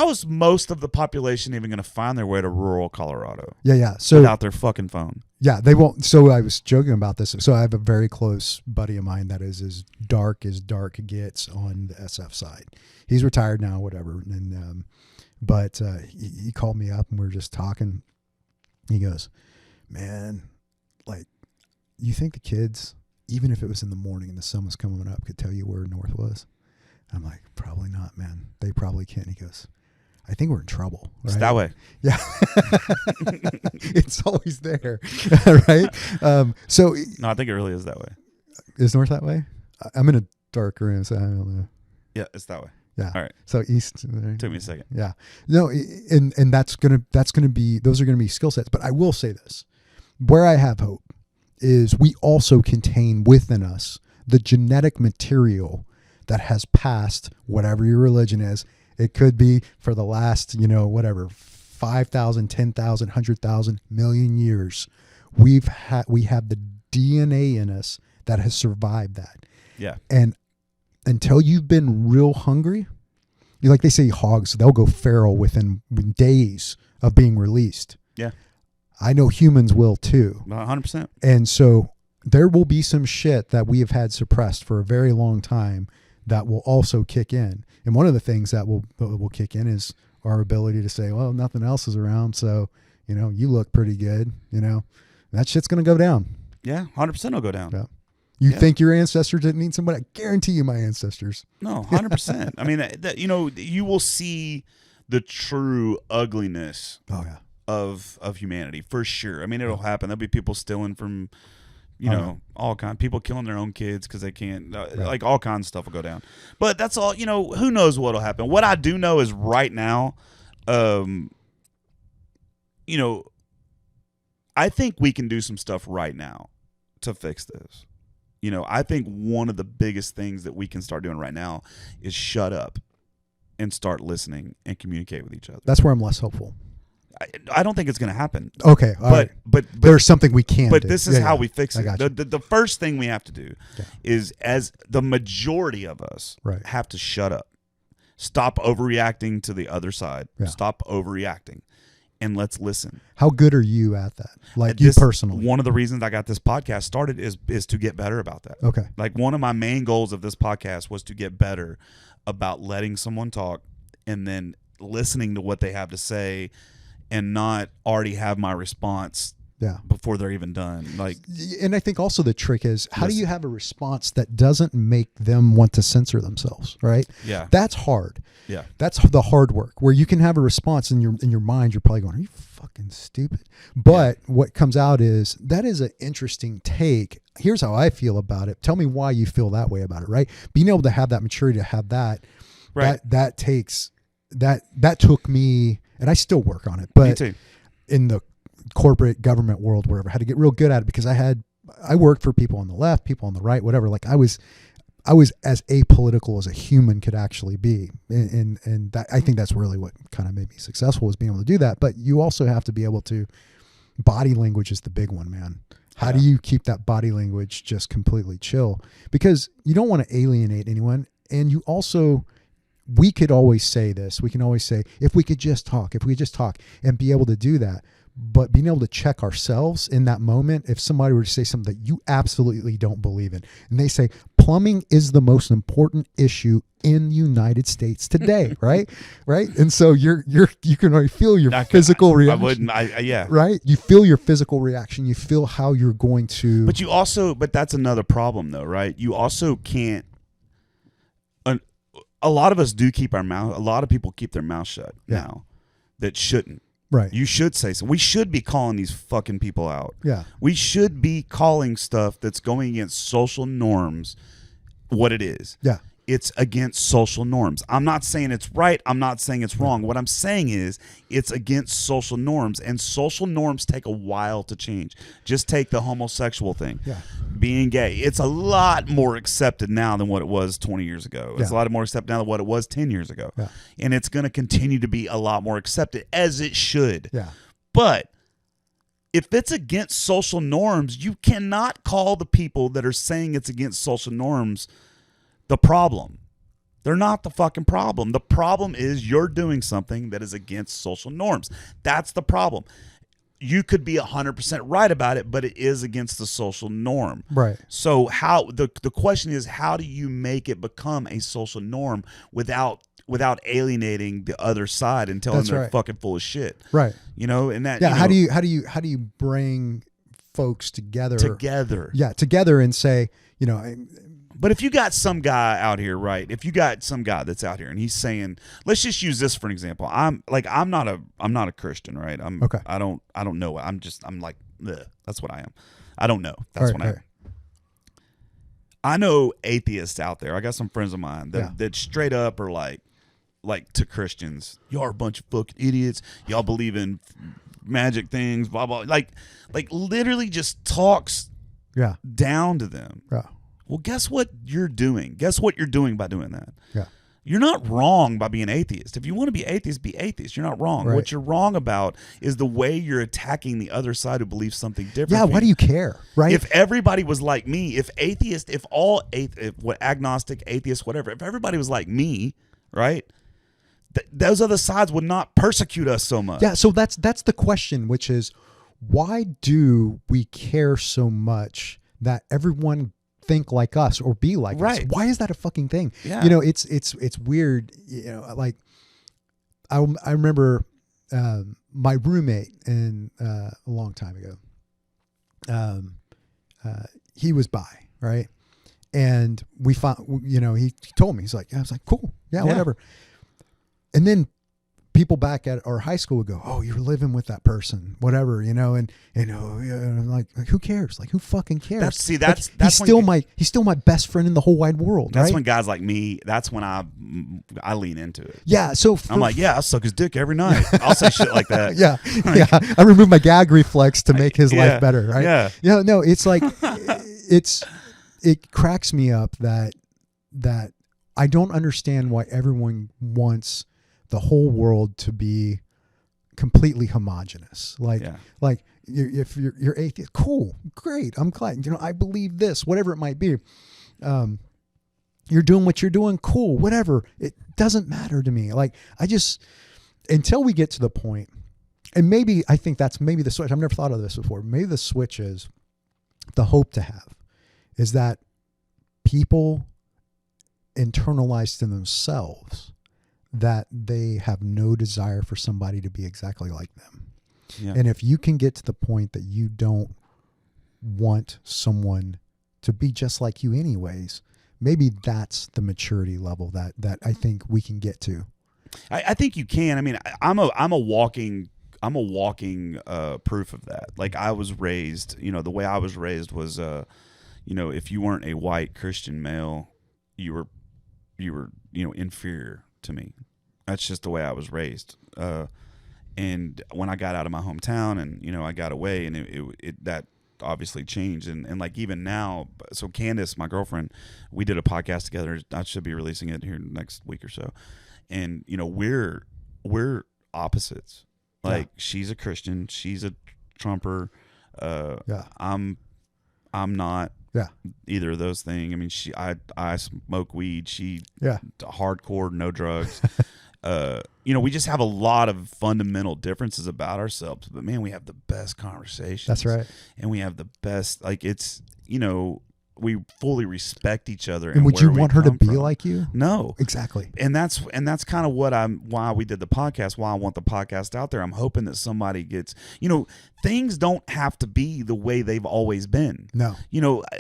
is most of the population even going to find their way to rural Colorado? Yeah. So without their fucking phone. Yeah, they won't. So I was joking about this. So I have a very close buddy of mine that is as dark gets on the SF side. He's retired now, whatever. And but he called me up and we were just talking. He goes, man, like, you think the kids, even if it was in the morning and the sun was coming up, could tell you where north was? I'm like, probably not, man. They probably can't. He goes, I think we're in trouble. Right? It's that way. Yeah. It's always there. Right? So no, I think it really is that way. Is north that way? I'm in a dark room, so I don't know. Yeah, it's that way. Yeah. All right. So east. Took me a second. Yeah. No, and that's gonna be, those are gonna be skill sets. But I will say this: where I have hope is we also contain within us the genetic material that has passed whatever your religion is. It could be for the last, 5,000, 10,000, 100,000, million years. We have the DNA in us that has survived that. Yeah. And until you've been real hungry, like they say, hogs, they'll go feral within days of being released. Yeah. I know humans will too. 100%. And so there will be some shit that we have had suppressed for a very long time that will also kick in. And one of the things that will kick in is our ability to say, well, nothing else is around, so, you look pretty good, that shit's going to go down. Yeah, 100% will go down. Yeah. You think your ancestors didn't need somebody? I guarantee you my ancestors. No, 100%. I mean, you will see the true ugliness of humanity for sure. I mean, it'll happen. There'll be people stealing from, all kinds, people killing their own kids because they can't, like, all kinds of stuff will go down. But that's all, who knows what'll happen. What I do know is right now, I think we can do some stuff right now to fix this. I think one of the biggest things that we can start doing right now is shut up and start listening and communicate with each other. That's where I'm less hopeful. I don't think it's going to happen. Okay. All right. But there's something we can But do. this is Yeah, how yeah. we fix I it. got you. The first thing we have to do is, as the majority of us Right. have to shut up. Stop overreacting to the other side. Yeah. Stop overreacting. And let's listen. How good are you at that? Like This- you personally? One of the reasons I got this podcast started is to get better about that. Okay. Like one of my main goals of this podcast was to get better about letting someone talk and then listening to what they have to say and not already have my response Yeah. before they're even done. Like, And I think also the trick is how do Listen. you have a response that doesn't make them want to censor themselves, right? yeah, That's hard. yeah, That's the hard work where you can have a response in your mind. You're probably going, are you fucking stupid? But what comes out is that is an interesting take. Here's how I feel about it. Tell me why you feel that way about it, right? Being able to have that maturity to have that, right. that takes, that took me, and I still work on it, Me but too. in the corporate government world, wherever, I had to get real good at it because I worked for people on the left, people on the right, whatever. Like I was as apolitical as a human could actually be. And that, I think that's really what kind of made me successful, was being able to do that. But you also have to be able to, body language is the big one, man. How do you keep that body language just completely chill? Because you don't want to alienate anyone. And you also, we could always say this, we can always say, if we could just talk and be able to do that. But being able to check ourselves in that moment, if somebody were to say something that you absolutely don't believe in, and they say plumbing is the most important issue in the United States today, right? And so you can already feel your physical reaction. I wouldn't. Yeah. Right? You feel your physical reaction. You feel how you're going to. But that's another problem, though, right? You also can't. A lot of us do keep our mouth. A lot of people keep their mouth shut now that shouldn't. Right. You should say so. We should be calling these fucking people out. Yeah. We should be calling stuff that's going against social norms what it is. Yeah. It's against social norms. I'm not saying it's right. I'm not saying it's wrong. What I'm saying is it's against social norms, and social norms take a while to change. Just take the homosexual thing. Yeah. Being gay. It's a lot more accepted now than what it was 20 years ago. It's a lot more accepted now than what it was 10 years ago. Yeah. And it's going to continue to be a lot more accepted, as it should. Yeah. But if it's against social norms, you cannot call the people that are saying it's against social norms the problem. They're not the fucking problem. The problem is you're doing something that is against social norms. That's the problem. You could be 100% right about it, but it is against the social norm. Right. So how the question is, how do you make it become a social norm without alienating the other side and telling them they're fucking full of shit? Right. You know, and that. Yeah. You know, How do you bring folks together? Yeah. Together and say, you know. But if you got some guy out here, right? If you got some guy that's out here and he's saying, let's just use this for an example. I'm not a Christian, right? Okay. I don't know. I'm like, ugh, that's what I am. I don't know. That's what I am. I know atheists out there. I got some friends of mine that straight up are like to Christians, y'all are a bunch of fucking idiots. Y'all believe in magic things, blah blah. Like literally just talks down to them. Yeah. Well, guess what you're doing? Guess what you're doing by doing that? Yeah. You're not wrong by being atheist. If you want to be atheist, be atheist. You're not wrong. Right. What you're wrong about is the way you're attacking the other side who believes something different. Yeah, why do you care? Right? If everybody was like me, if agnostic, atheist, whatever, if everybody was like me, right? Those other sides would not persecute us so much. Yeah, so that's the question, which is why do we care so much that everyone think like us or be like us? Why is that a fucking thing? Yeah. You know, it's weird. You know, like I remember my roommate a long time ago. He was bi, right? And we found, you know, he told me, he's like, I was like, cool, yeah, whatever. And then people back at our high school would go, oh, you're living with that person, whatever, you know, and like who cares? Like, who fucking cares? That's he's still my best friend in the whole wide world. That's right? when guys like me. That's when I lean into it. Yeah. So I'm like, yeah, I'll suck his dick every night. I'll say shit like that. Yeah. Yeah. I remove my gag reflex to make his life better. Right. Yeah. Yeah. No, it's like, it cracks me up that I don't understand why everyone wants the whole world to be completely homogenous. Like, Yeah. like if you're atheist, cool, great. I'm glad, I believe this, whatever it might be. You're doing what you're doing, cool, whatever. It doesn't matter to me. Like, until we get to the point, and maybe I think that's maybe the switch. I've never thought of this before. Maybe the switch is the hope to have is that people internalize to themselves that they have no desire for somebody to be exactly like them. Yeah. And if you can get to the point that you don't want someone to be just like you anyways, maybe that's the maturity level that I think we can get to. I think you can. I mean, I'm a walking proof of that. Like, I was raised, the way I was raised was, if you weren't a white Christian male, you were inferior to me. That's just the way I was raised. And when I got out of my hometown and, I got away, and it that obviously changed. And like, even now, so Candace, my girlfriend, we did a podcast together. I should be releasing it here next week or so. And, we're opposites. Like, she's a Christian, she's a Trumper. I'm not either of those things. I mean, I smoke weed. She hardcore, no drugs. We just have a lot of fundamental differences about ourselves, but man, we have the best conversations. That's right. And we have the best, like, it's, we fully respect each other. And would you want her to be from. like you? No, exactly. And that's kind of why we did the podcast, why I want the podcast out there. I'm hoping that somebody gets, things don't have to be the way they've always been. No.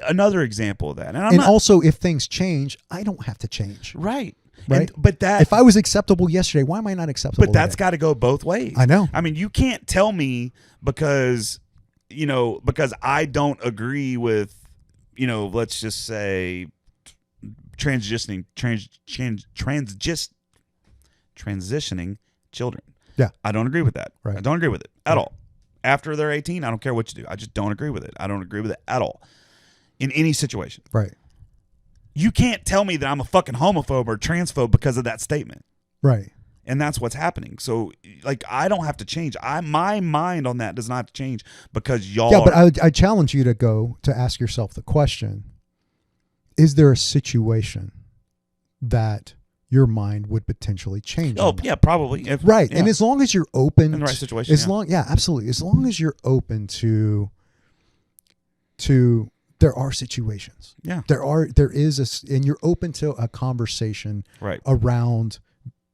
Another example of that. And also, if things change, I don't have to change. Right. Right. But if I was acceptable yesterday, why am I not acceptable? But that's got to go both ways. I know. I mean, you can't tell me because I don't agree with, let's just say transitioning children. Yeah. I don't agree with that. Right. I don't agree with it at all. After they're 18, I don't care what you do. I just don't agree with it. I don't agree with it at all in any situation. Right. You can't tell me that I'm a fucking homophobe or transphobe because of that statement. Right. And that's what's happening. So, like, I don't have to change. My mind on that does not change because y'all. Yeah, but I challenge you to ask yourself the question: is there a situation that your mind would potentially change? Oh, yeah, probably. Right. Yeah. And as long as you're open in the right situation, absolutely. As long as you're open to there are situations. Yeah. There is and you're open to a conversation right around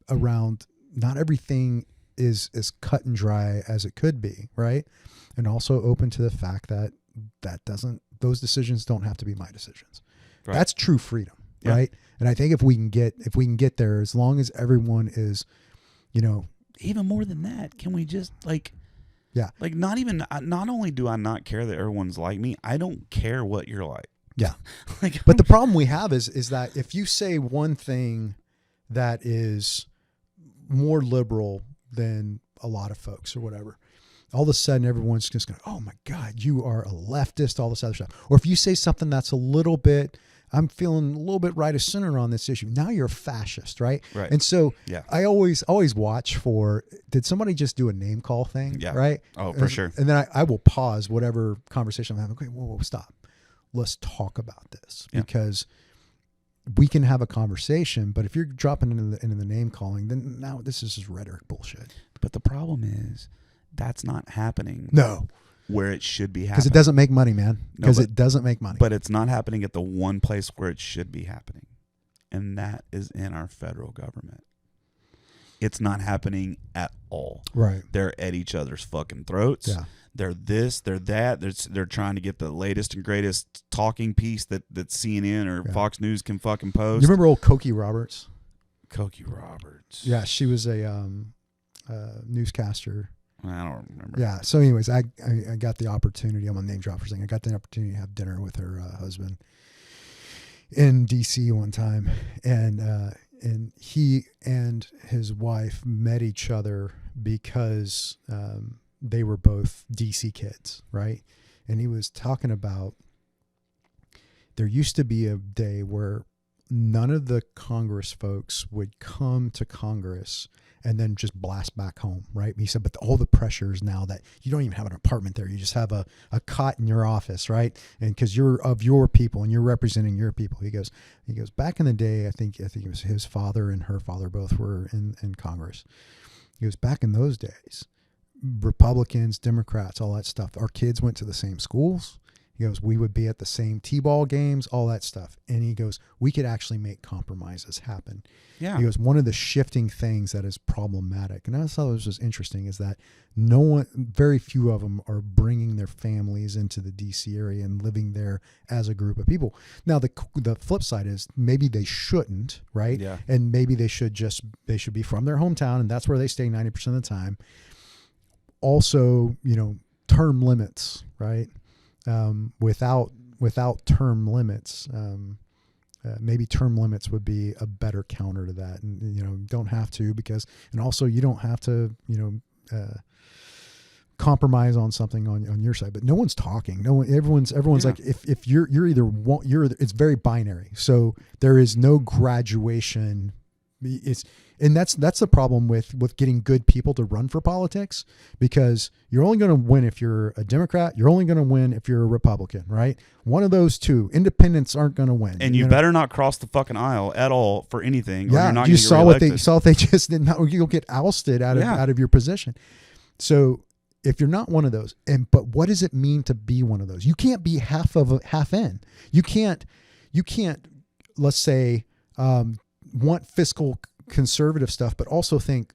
not everything is as cut and dry as it could be, right? And also open to the fact that those decisions don't have to be my decisions. Right. That's true freedom, right? And I think if we can get there, as long as everyone is, even more than that, can we just like not only do I not care that everyone's like me, I don't care what you're like. Yeah. But the problem we have is that if you say one thing that is more liberal than a lot of folks or whatever, all of a sudden everyone's just going, oh my God, you are a leftist, all this other stuff. Or if you say something that's a little bit, I'm feeling a little bit right of center on this issue, now you're a fascist, right? Right. And so I always watch for, did somebody just do a name call thing? Yeah. Right? Oh, for sure. And then I will pause whatever conversation I'm having. Okay, whoa, stop. Let's talk about this because we can have a conversation, but if you're dropping into the name calling, then now this is just rhetoric bullshit. But the problem is that's not happening. No. Where it should be happening. Because it doesn't make money, man. Because it doesn't make money. But it's not happening at the one place where it should be happening. And that is in our federal government. It's not happening at all. Right. They're at each other's fucking throats. Yeah. They're this, they're that. They're trying to get the latest and greatest talking piece that CNN or Fox News can fucking post. You remember old Cokie Roberts? Cokie Roberts. Yeah, she was a newscaster. I don't remember. Yeah. So, anyways, I got the opportunity. I'm a name dropper thing. I got the opportunity to have dinner with her husband in D.C. one time, and he and his wife met each other because they were both D.C. kids, right? And he was talking about there used to be a day where none of the Congress folks would come to Congress and then just blast back home, right? He said, but all the pressures now that you don't even have an apartment there, you just have a cot in your office, right? And because you're of your people and you're representing your people. He goes, back in the day, I think it was his father and her father both were in Congress. He goes, back in those days, Republicans, Democrats, all that stuff, our kids went to the same schools. He goes, we would be at the same T-ball games, all that stuff. And he goes, we could actually make compromises happen. Yeah. He goes, one of the shifting things that is problematic, and I thought this was interesting, is that very few of them are bringing their families into the DC area and living there as a group of people. Now, the flip side is maybe they shouldn't, right? Yeah. And maybe they should be from their hometown, and that's where they stay 90% of the time. Also, term limits, right? Without term limits, maybe term limits would be a better counter to that. And, don't have to and also you don't have to, compromise on something on your side, but no one's talking. Everyone's like, if you're either it's very binary. So there is no graduation. And that's the problem with getting good people to run for politics, because you're only going to win if you're a Democrat. You're only going to win if you're a Republican, right? One of those two. Independents aren't going to win. And you better not cross the fucking aisle at all for anything. Yeah, or you're not you gonna get saw reelected. you saw what they just did. Not, you'll get ousted out of your position. So if you're not one of those, but what does it mean to be one of those? You can't be half in. You can't. Let's say want fiscal conservative stuff, but also think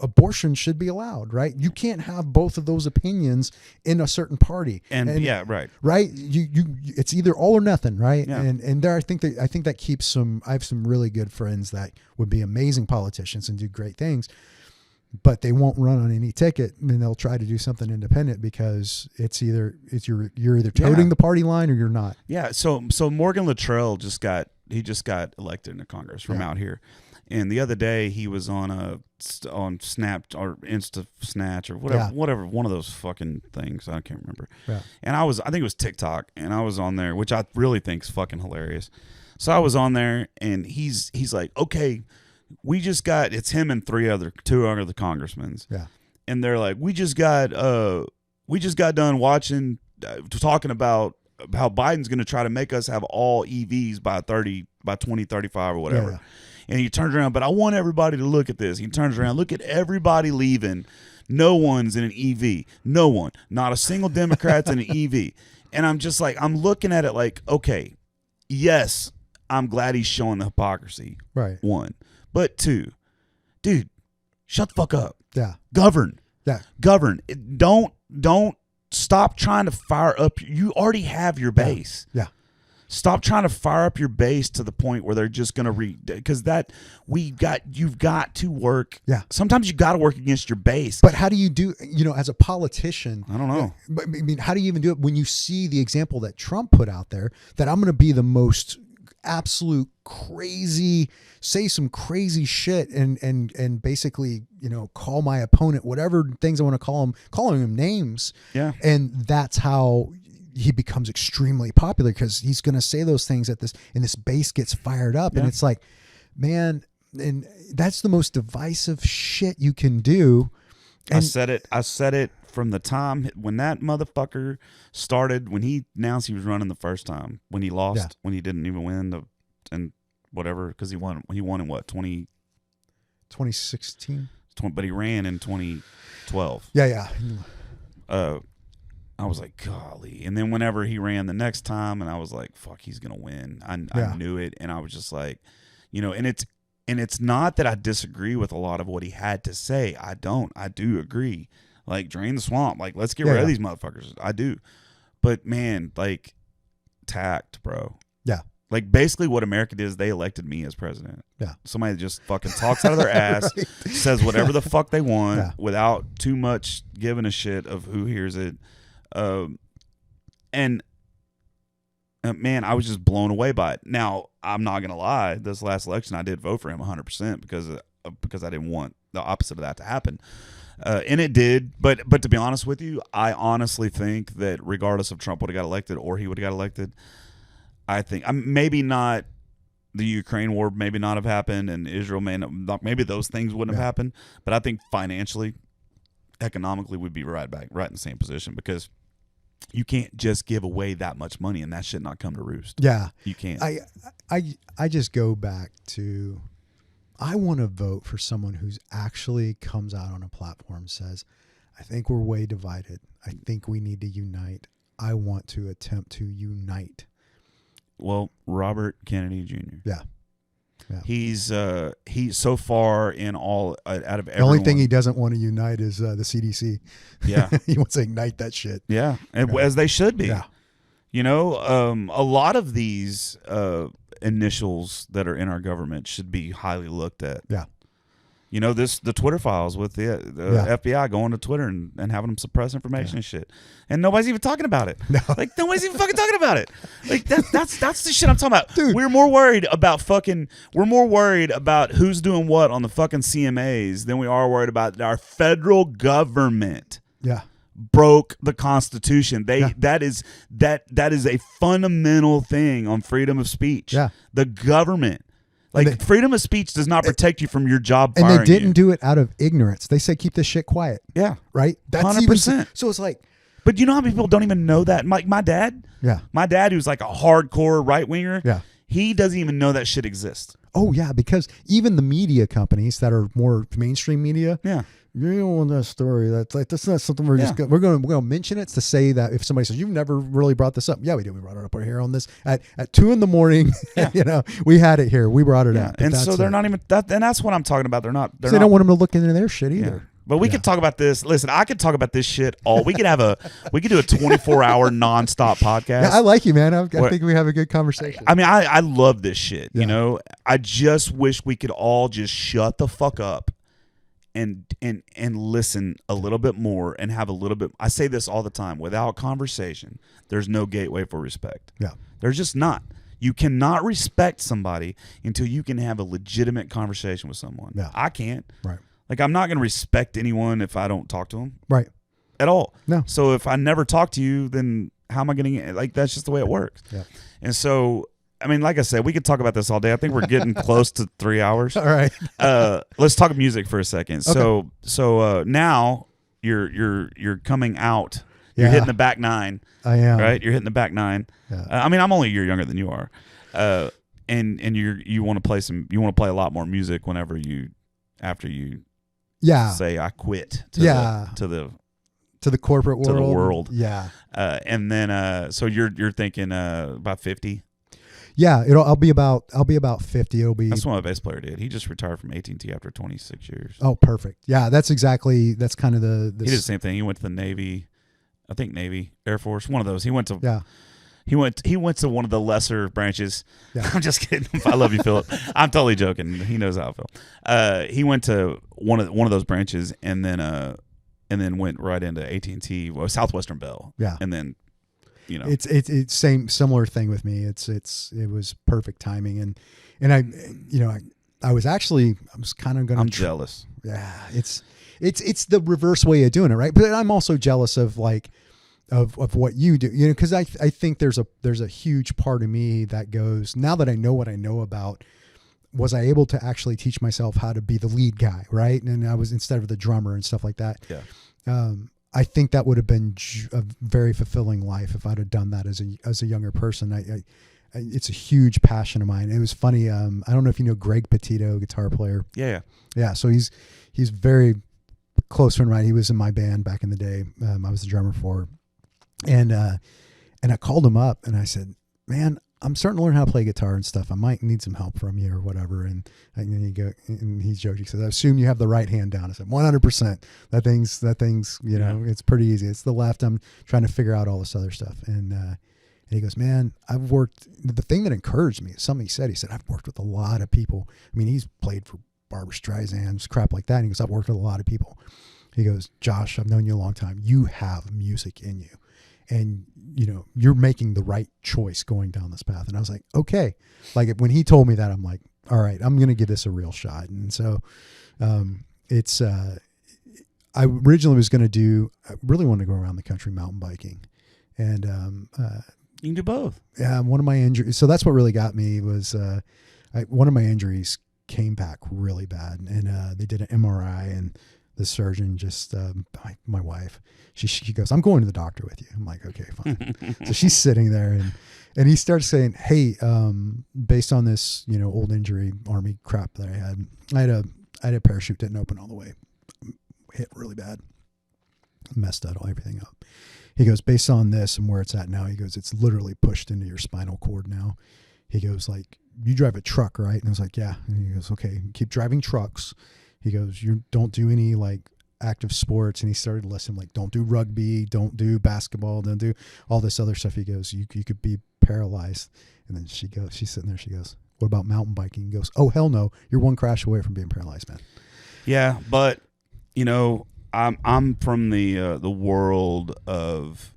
abortion should be allowed, right? You can't have both of those opinions in a certain party. And yeah, right. Right. You it's either all or nothing, right? Yeah. And there, I think that keeps I have some really good friends that would be amazing politicians and do great things, but they won't run on any ticket, and they'll try to do something independent because you're either toting the party line or you're not. Yeah. So Morgan Luttrell just got elected into Congress from out here. And the other day he was on Snap or Insta Snatch or whatever, one of those fucking things. I can't remember. Yeah. And I think it was TikTok, and I was on there, which I really think is fucking hilarious. So I was on there, and he's like, okay, it's him and two other congressmen. Yeah. And they're like, we just got done watching, talking about how Biden's going to try to make us have all EVs by 2035 or whatever. Yeah. And he turns around, but I want everybody to look at this. He turns around, look at everybody leaving. No one's in an EV. No one. Not a single Democrat's in an EV. And I'm just like, I'm looking at it like, okay, yes, I'm glad he's showing the hypocrisy. Right. One. But two, dude, shut the fuck up. Yeah. Govern. Yeah. Govern. Don't stop trying to fire up. You already have your base. Yeah. Stop trying to fire up your base to the point where they're just going to because you've got to work. Yeah. Sometimes you got to work against your base. But how do you do, as a politician? I don't know. But I mean, how do you even do it when you see the example that Trump put out there that I'm going to be the most absolute crazy, say some crazy shit and basically, call my opponent, whatever things I want to call him, calling him names. Yeah. And that's how he becomes extremely popular, because he's going to say those things and this base gets fired up. Yeah. And it's like, man, and that's the most divisive shit you can do. And I said it from the time when that motherfucker started, when he announced he was running the first time, when he lost, when he didn't even win and whatever, because he won in what, 2016? But he ran in 2012. Yeah. I was like, golly. And then whenever he ran the next time, and I was like, fuck, he's going to win. I knew it. And I was just like, and it's not that I disagree with a lot of what he had to say. I don't. I do agree. Like, drain the swamp. Like, let's get rid of these motherfuckers. I do. But, man, like, tact, bro. Yeah. Like, basically what America did is they elected me as president. Yeah. Somebody that just fucking talks out of their ass, Right. says whatever the fuck they want without too much giving a shit of who hears it. Man, I was just blown away by it. Now, I'm not going to lie. This last election, I did vote for him 100% because I didn't want the opposite of that to happen. And it did. But to be honest with you, I honestly think that regardless if Trump would have got elected or he would have got elected, I think maybe not the Ukraine war maybe not have happened, and Israel may not, maybe those things wouldn't have happened. But I think financially, economically, we'd be right in the same position, because you can't just give away that much money and that shit not come to roost. Yeah, you can't. I just go back to, I want to vote for someone who's actually comes out on a platform and says, I think we're way divided. I think we need to unite. I want to attempt to unite. Well, Robert Kennedy Jr. Yeah. He's so far in all out of everyone. The only thing he doesn't want to unite is the CDC. Yeah. He wants to ignite that shit. Yeah, as they should be. Yeah. You know, a lot of these initials that are in our government should be highly looked at. Yeah. You know, the Twitter files with the FBI going to Twitter and having them suppress information and shit, and nobody's even talking about it. No. Like, nobody's even fucking talking about it. Like, that's the shit I'm talking about. Dude. We're more worried about who's doing what on the fucking CMAs than we are worried about our federal government. Yeah. Broke the Constitution. That is a fundamental thing on freedom of speech. Yeah. The government. Like, freedom of speech does not protect you from your job firing. And they didn't do it out of ignorance. They said keep this shit quiet. Yeah. Right? That's 100%. So it's like, but you know how many people don't even know that? My dad? Yeah. My dad, who's like a hardcore right-winger, yeah. he doesn't even know that shit exists. Oh yeah, because even the media companies that are more mainstream media, Yeah. you don't want that story. That's not something we're just we're going to mention it to say that if somebody says you've never really brought this up, yeah, we did. We brought it up here on this at 2 a.m. Yeah. You know, we had it here. We brought it up. And so they're not even that, and that's what I'm talking about. They don't want them to look into their shit either. Yeah. But we could talk about this. Listen, I could talk about this shit we could do a 24-hour nonstop podcast. Yeah, I like you, man. I think we have a good conversation. I mean, I love this shit. Yeah. You know, I just wish we could all just shut the fuck up and listen a little bit more and have a little bit. I say this all the time. Without conversation, there's no gateway for respect. Yeah. There's just not. You cannot respect somebody until you can have a legitimate conversation with someone. Yeah. I can't. Right. Like, I'm not going to respect anyone if I don't talk to them. Right. At all. No. So if I never talk to you, then how am I going to, like, that's just the way it works. Yeah. And so, I mean, like I said, we could talk about this all day. I think we're getting close to 3 hours. All right. Let's talk music for a second. Okay. So now you're coming out. You're hitting the back nine. I am. Right? You're hitting the back nine. Yeah. I mean, I'm only a year younger than you are. And you want to play a lot more music after you say I quit to the corporate world. To the world. Yeah. And then so you're thinking about 50? Yeah, I'll be about 50. That's what my bass player did. He just retired from AT&T after 26 years. Oh, perfect. Yeah, that's kind of he did the same thing. He went to the Navy, I think Navy, Air Force, one of those. He went to He went to one of the lesser branches. Yeah. I'm just kidding. I love you, Philip. I'm totally joking. He knows how I feel. He went to one of those branches and then went right into AT&T, Southwestern Bell. Yeah. And then, you know, it's similar thing with me. It was perfect timing, and I was kind of going to. I'm jealous. Yeah, it's the reverse way of doing it, right? But I'm also jealous of of what you do, because I think there's a huge part of me that goes, now that I know what I know about, was I able to actually teach myself how to be the lead guy, right? And I was, instead of the drummer and stuff like that. Yeah. I think that would have been a very fulfilling life if I'd have done that as a younger person. It's a huge passion of mine. It was funny. I don't know if you know Greg Petito, guitar player. Yeah. Yeah. So he's very close friend of mine. He was in my band back in the day. I was the drummer for, and I called him up and I said, man, I'm starting to learn how to play guitar and stuff. I might need some help from you or whatever. And he's joking. He says, I assume you have the right hand down. I said, 100%. That thing's, it's pretty easy. It's the left. I'm trying to figure out all this other stuff. And he goes, man, I've worked, the thing that encouraged me is something he said, I've worked with a lot of people. I mean, he's played for Barbra Streisand, crap like that. And he goes, I've worked with a lot of people. He goes, Josh, I've known you a long time. You have music in you. And, you're making the right choice going down this path. And I was like, okay. Like when he told me that, I'm like, all right, I'm going to give this a real shot. And so I originally was going to I really wanted to go around the country mountain biking. And you can do both. Yeah, one of my injuries. So that's what really got me was I one of my injuries came back really bad, and they did an MRI, and the surgeon just my wife, she goes, "I'm going to the doctor with you." I'm like, "Okay, fine." So she's sitting there, and he starts saying, "Hey, based on this, old injury, Army crap that I had a parachute didn't open all the way, hit really bad, messed everything up." He goes, "Based on this and where it's at now," he goes, "it's literally pushed into your spinal cord now." He goes, "Like, you drive a truck, right?" And I was like, "Yeah." And he goes, "Okay, keep driving trucks." He goes, "You don't do any like active sports." And he started listing like, "Don't do rugby, don't do basketball, don't do all this other stuff." He goes, you could be paralyzed." And then she's sitting there, she goes, "What about mountain biking?" He goes, "Oh, hell no. You're one crash away from being paralyzed, man." Yeah, but I'm from the world of,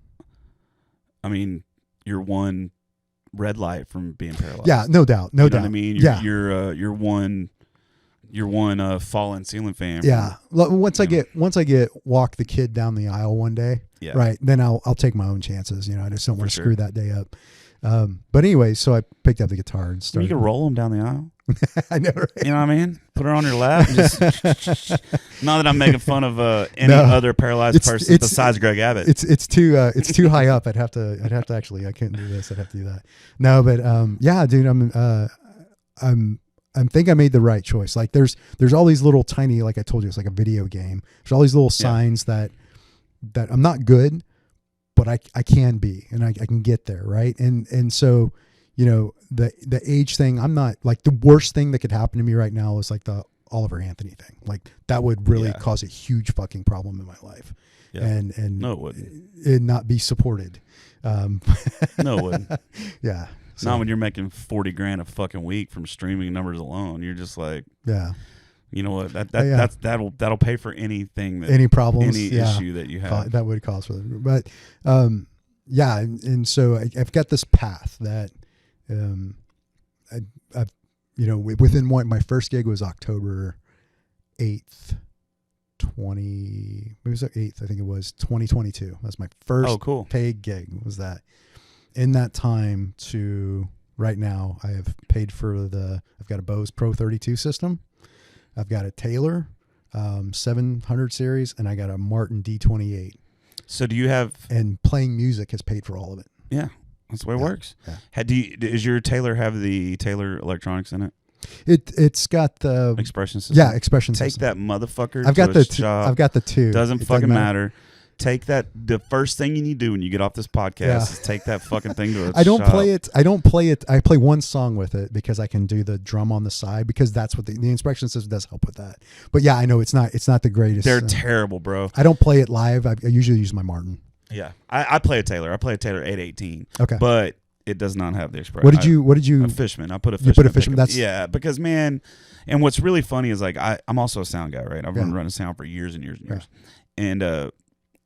I mean, you're one red light from being paralyzed. Yeah, no doubt, no you know doubt. What I mean, you're one fallen ceiling fan. Yeah. Once I get walk the kid down the aisle one day, Yeah. right, then I'll take my own chances. I just don't want to sure. screw that day up. But anyway, so I picked up the guitar and You started. can roll them down the aisle. I know, right? You know what I mean? Put her on your lap. And just, not that I'm making fun of any other paralyzed person besides Greg Abbott. It's too high up. I'd have to actually, I couldn't do this. I'd have to do that. No, but yeah, dude, I think I made the right choice. Like there's all these little tiny, like I told you, it's like a video game. There's all these little signs that I'm not good, but I can be, and I can get there. Right. And so, the age thing, I'm not like, the worst thing that could happen to me right now is like the Oliver Anthony thing. Like that would really cause a huge fucking problem in my life. Yeah. And no, it wouldn't. It not be supported. No, it wouldn't. Yeah. So, not when you're making $40,000 a fucking week from streaming numbers alone. You're just like, yeah, you know what? That'll pay for anything. Any problems, any issue that you have. That would cause for them. But yeah, and so I've got this path that I've within my first gig was October 8th. It was 8th, I think it was 2022. That's my first paid gig. Was that? In that time to right now, I have paid for I've got a Bose Pro 32 system. I've got a Taylor 700 series, and I got a Martin D28. So do you have... And playing music has paid for all of it. Yeah, that's the way it works. Yeah. Does your Taylor have the Taylor electronics in it? It's got the... Expression system? Yeah, expression system. Take that motherfucker I've got to the a shop. I've got the two. Doesn't fucking matter. Take that. The first thing you need to do when you get off this podcast is take that fucking thing to a I don't shop. play it. I don't play it. I play one song with it because I can do the drum on the side, because that's what the inspection system does help with that. But yeah, I know it's not the greatest. They're terrible, bro. I don't play it live. I usually use my Martin. Yeah, I play a Taylor. I play a Taylor 818. Okay, but it does not have the expression. What did you? A Fishman. I put a Fishman. You put a Fishman. That's because man, and what's really funny is like I'm also a sound guy, right? I've been running sound for years and years and years, and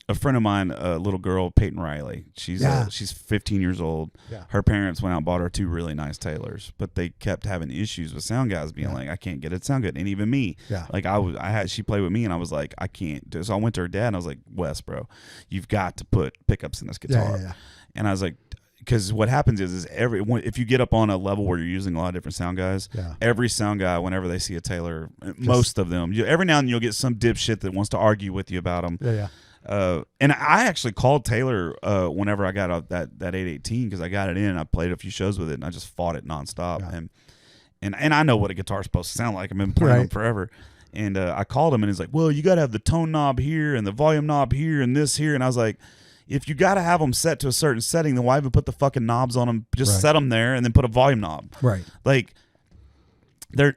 a friend of mine, a little girl, Peyton Riley. She's 15 years old. Yeah. Her parents went out and bought her 2 really nice Taylors, but they kept having issues with sound guys being like, "I can't get it to sound good," and even me. Yeah. Like she played with me, and I was like, "I can't do it." So I went to her dad, and I was like, "Wes, bro, you've got to put pickups in this guitar." Yeah. And I was like, because what happens is if you get up on a level where you're using a lot of different sound guys, every sound guy, whenever they see a Taylor, most of them, every now and then you'll get some dipshit that wants to argue with you about them. Yeah. And I actually called Taylor whenever I got that 818, because I got it in and I played a few shows with it, and I just fought it nonstop. Yeah. And I know what a guitar's supposed to sound like. I've been playing them forever. And I called him, and he's like, "Well, you got to have the tone knob here and the volume knob here and this here." And I was like, if you got to have them set to a certain setting, then why even put the fucking knobs on them? Just set them there and then put a volume knob. Right. Like,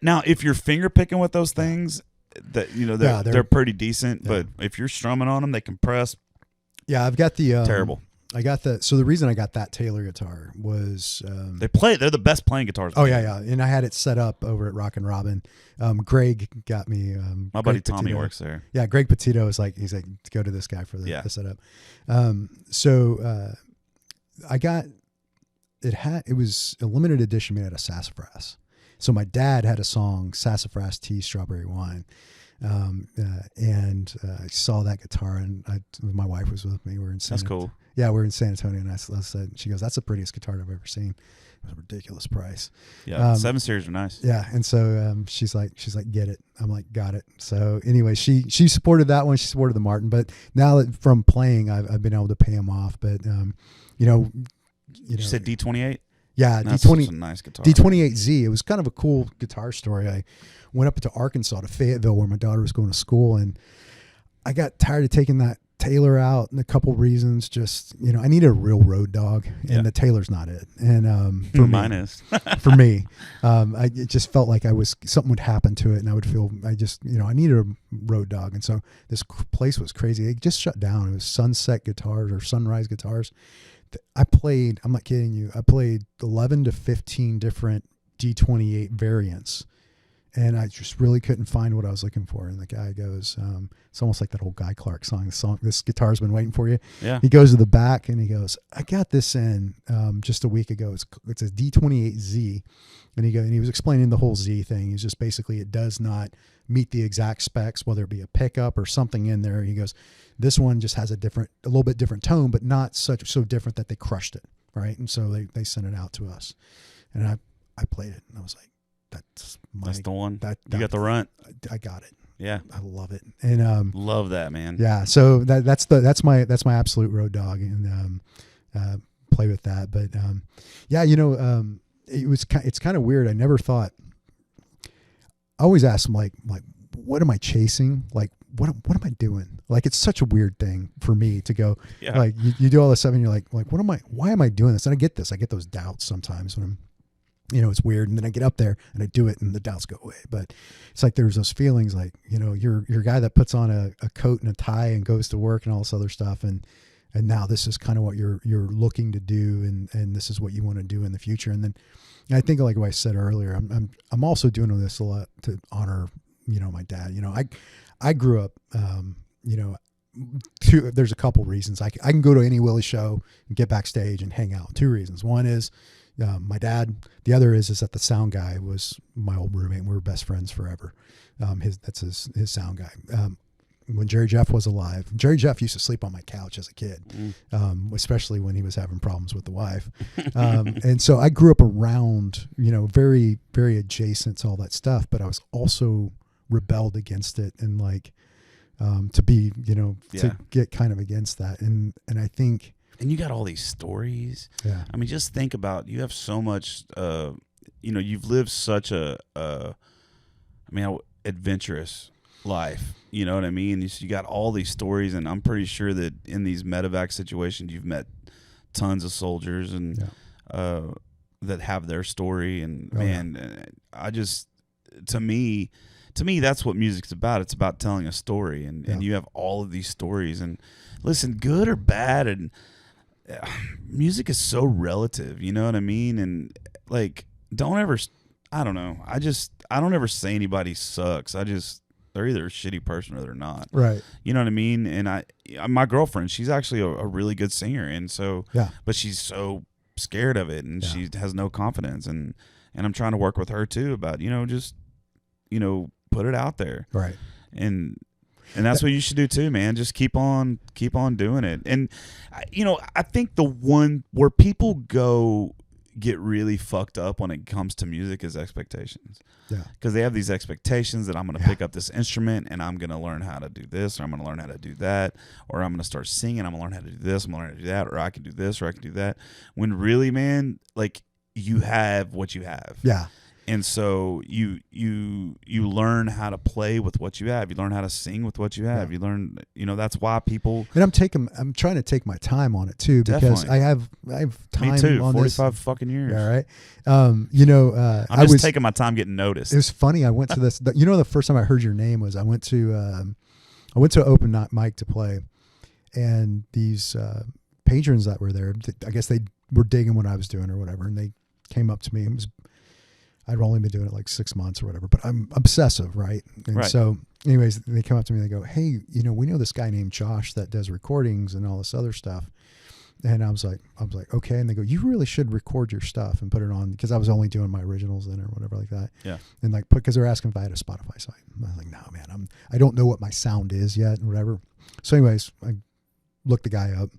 now if you're finger picking with those things, that they're pretty decent. Yeah. But if you're strumming on them, they compress. Yeah, I've got the terrible. So the reason I got that Taylor guitar was they're the best playing guitars. Oh yeah, and I had it set up over at Rock and Robin. Greg got me. My buddy Tommy works there. Yeah, Greg Petito is he's like, go to this guy for the setup. So I got it was a limited edition made out of sassafras. So my dad had a song, Sassafras Tea, Strawberry Wine. I saw that guitar, and my wife was with me. We were in That's cool. Yeah, we're in San Antonio, and I said, she goes, "That's the prettiest guitar I've ever seen." It was a ridiculous price. Yeah, 7 Series are nice. Yeah, and so she's like, get it. I'm like, got it. So anyway, she supported that one. She supported the Martin, but now that from playing, I've been able to pay him off. But you said D28. Yeah, That's D20, a nice guitar. D28Z. It was kind of a cool guitar story. I went up to Arkansas to Fayetteville where my daughter was going to school, and I got tired of taking that Taylor out, and a couple reasons. Just I needed a real road dog, and the Taylor's not it. And for mine me, is for me, it just felt like something would happen to it, and I would feel I needed a road dog. And so this place was crazy. It just shut down. It was Sunset Guitars or Sunrise Guitars. I played, I'm not kidding you, I played 11 to 15 different D28 variants, and I just really couldn't find what I was looking for. And the guy goes, it's almost like that old Guy Clark song, "This Guitar's Been Waiting for You." Yeah. He goes to the back and he goes, "I got this in just a week ago. It's a D28Z." And he was explaining the whole Z thing. He's just basically, it does not meet the exact specs, whether it be a pickup or something in there. He goes, this one just has a little bit different tone, but not so different that they crushed it, right? And so they sent it out to us, and I played it, and I was like, that's the one. That you got the runt. I got it. Yeah, I love it, and love that, man. Yeah, so that's my absolute road dog, and play with that. But it's kind of weird. I never thought. I always ask them like what am I chasing? Like, what am I doing? Like, it's such a weird thing for me to go, like, you do all this stuff and you're like, why am I doing this? And I get this. I get those doubts sometimes when I'm, it's weird. And then I get up there and I do it and the doubts go away. But it's like, there's those feelings like, you're a guy that puts on a coat and a tie and goes to work and all this other stuff. And now this is kind of what you're looking to do. And this is what you want to do in the future. And then I think, like what I said earlier, I'm also doing this a lot to honor, my dad. I grew up, there's a couple reasons. I can go to any Willie show and get backstage and hang out. 2 reasons. One is my dad. The other is that the sound guy was my old roommate, and we were best friends forever. That's his sound guy. When Jerry Jeff was alive, Jerry Jeff used to sleep on my couch as a kid, especially when he was having problems with the wife. And so I grew up around, very, very adjacent to all that stuff, but I was also rebelled against it and like, to be, to get kind of against that. And I think, and you got all these stories. Yeah. I mean, just think about, you have so much, you've lived such adventurous life. You know what I mean? You got all these stories, and I'm pretty sure that in these medevac situations, you've met tons of soldiers and that have their story. And I just, to me, that's what music's about. It's about telling a story, and you have all of these stories. And listen, good or bad, and music is so relative. You know what I mean? And like, don't ever. I don't know. I don't ever say anybody sucks. They're either a shitty person or they're not. Right. You know what I mean? And my girlfriend, she's actually a really good singer. And so, but she's so scared of it, and she has no confidence. And I'm trying to work with her too about, just, put it out there. Right. And that's what you should do too, man. Just keep on doing it. And, I think the one where people get really fucked up when it comes to music is expectations. Yeah. Because they have these expectations that I'm going to pick up this instrument and I'm going to learn how to do this, or I'm going to learn how to do that, or I'm going to start singing, I'm going to learn how to do this, I'm going to learn how to do that, or I can do this, or I can do that. When really, man, like, you have what you have. Yeah. And so you learn how to play with what you have. You learn how to sing with what you have. You learn, that's why people. And I'm trying to take my time on it too, because Definitely. I have time. Me too. on 45 this. fucking years. Yeah, right. I'm just taking my time getting noticed. It was funny. I went to this. The first time I heard your name was I went to an open mic to play, and these patrons that were there, I guess they were digging what I was doing or whatever, and they came up to me. I'd only been doing it like 6 months or whatever, but I'm obsessive, right? And so anyways, they come up to me and they go, "Hey, we know this guy named Josh that does recordings and all this other stuff. And I was like, okay. And they go, you really should record your stuff and put it on, because I was only doing my originals then or whatever like that. Yeah. And like, because they're asking if I had a Spotify site. I was like, no, man, I don't know what my sound is yet and whatever. So anyways, I looked the guy up.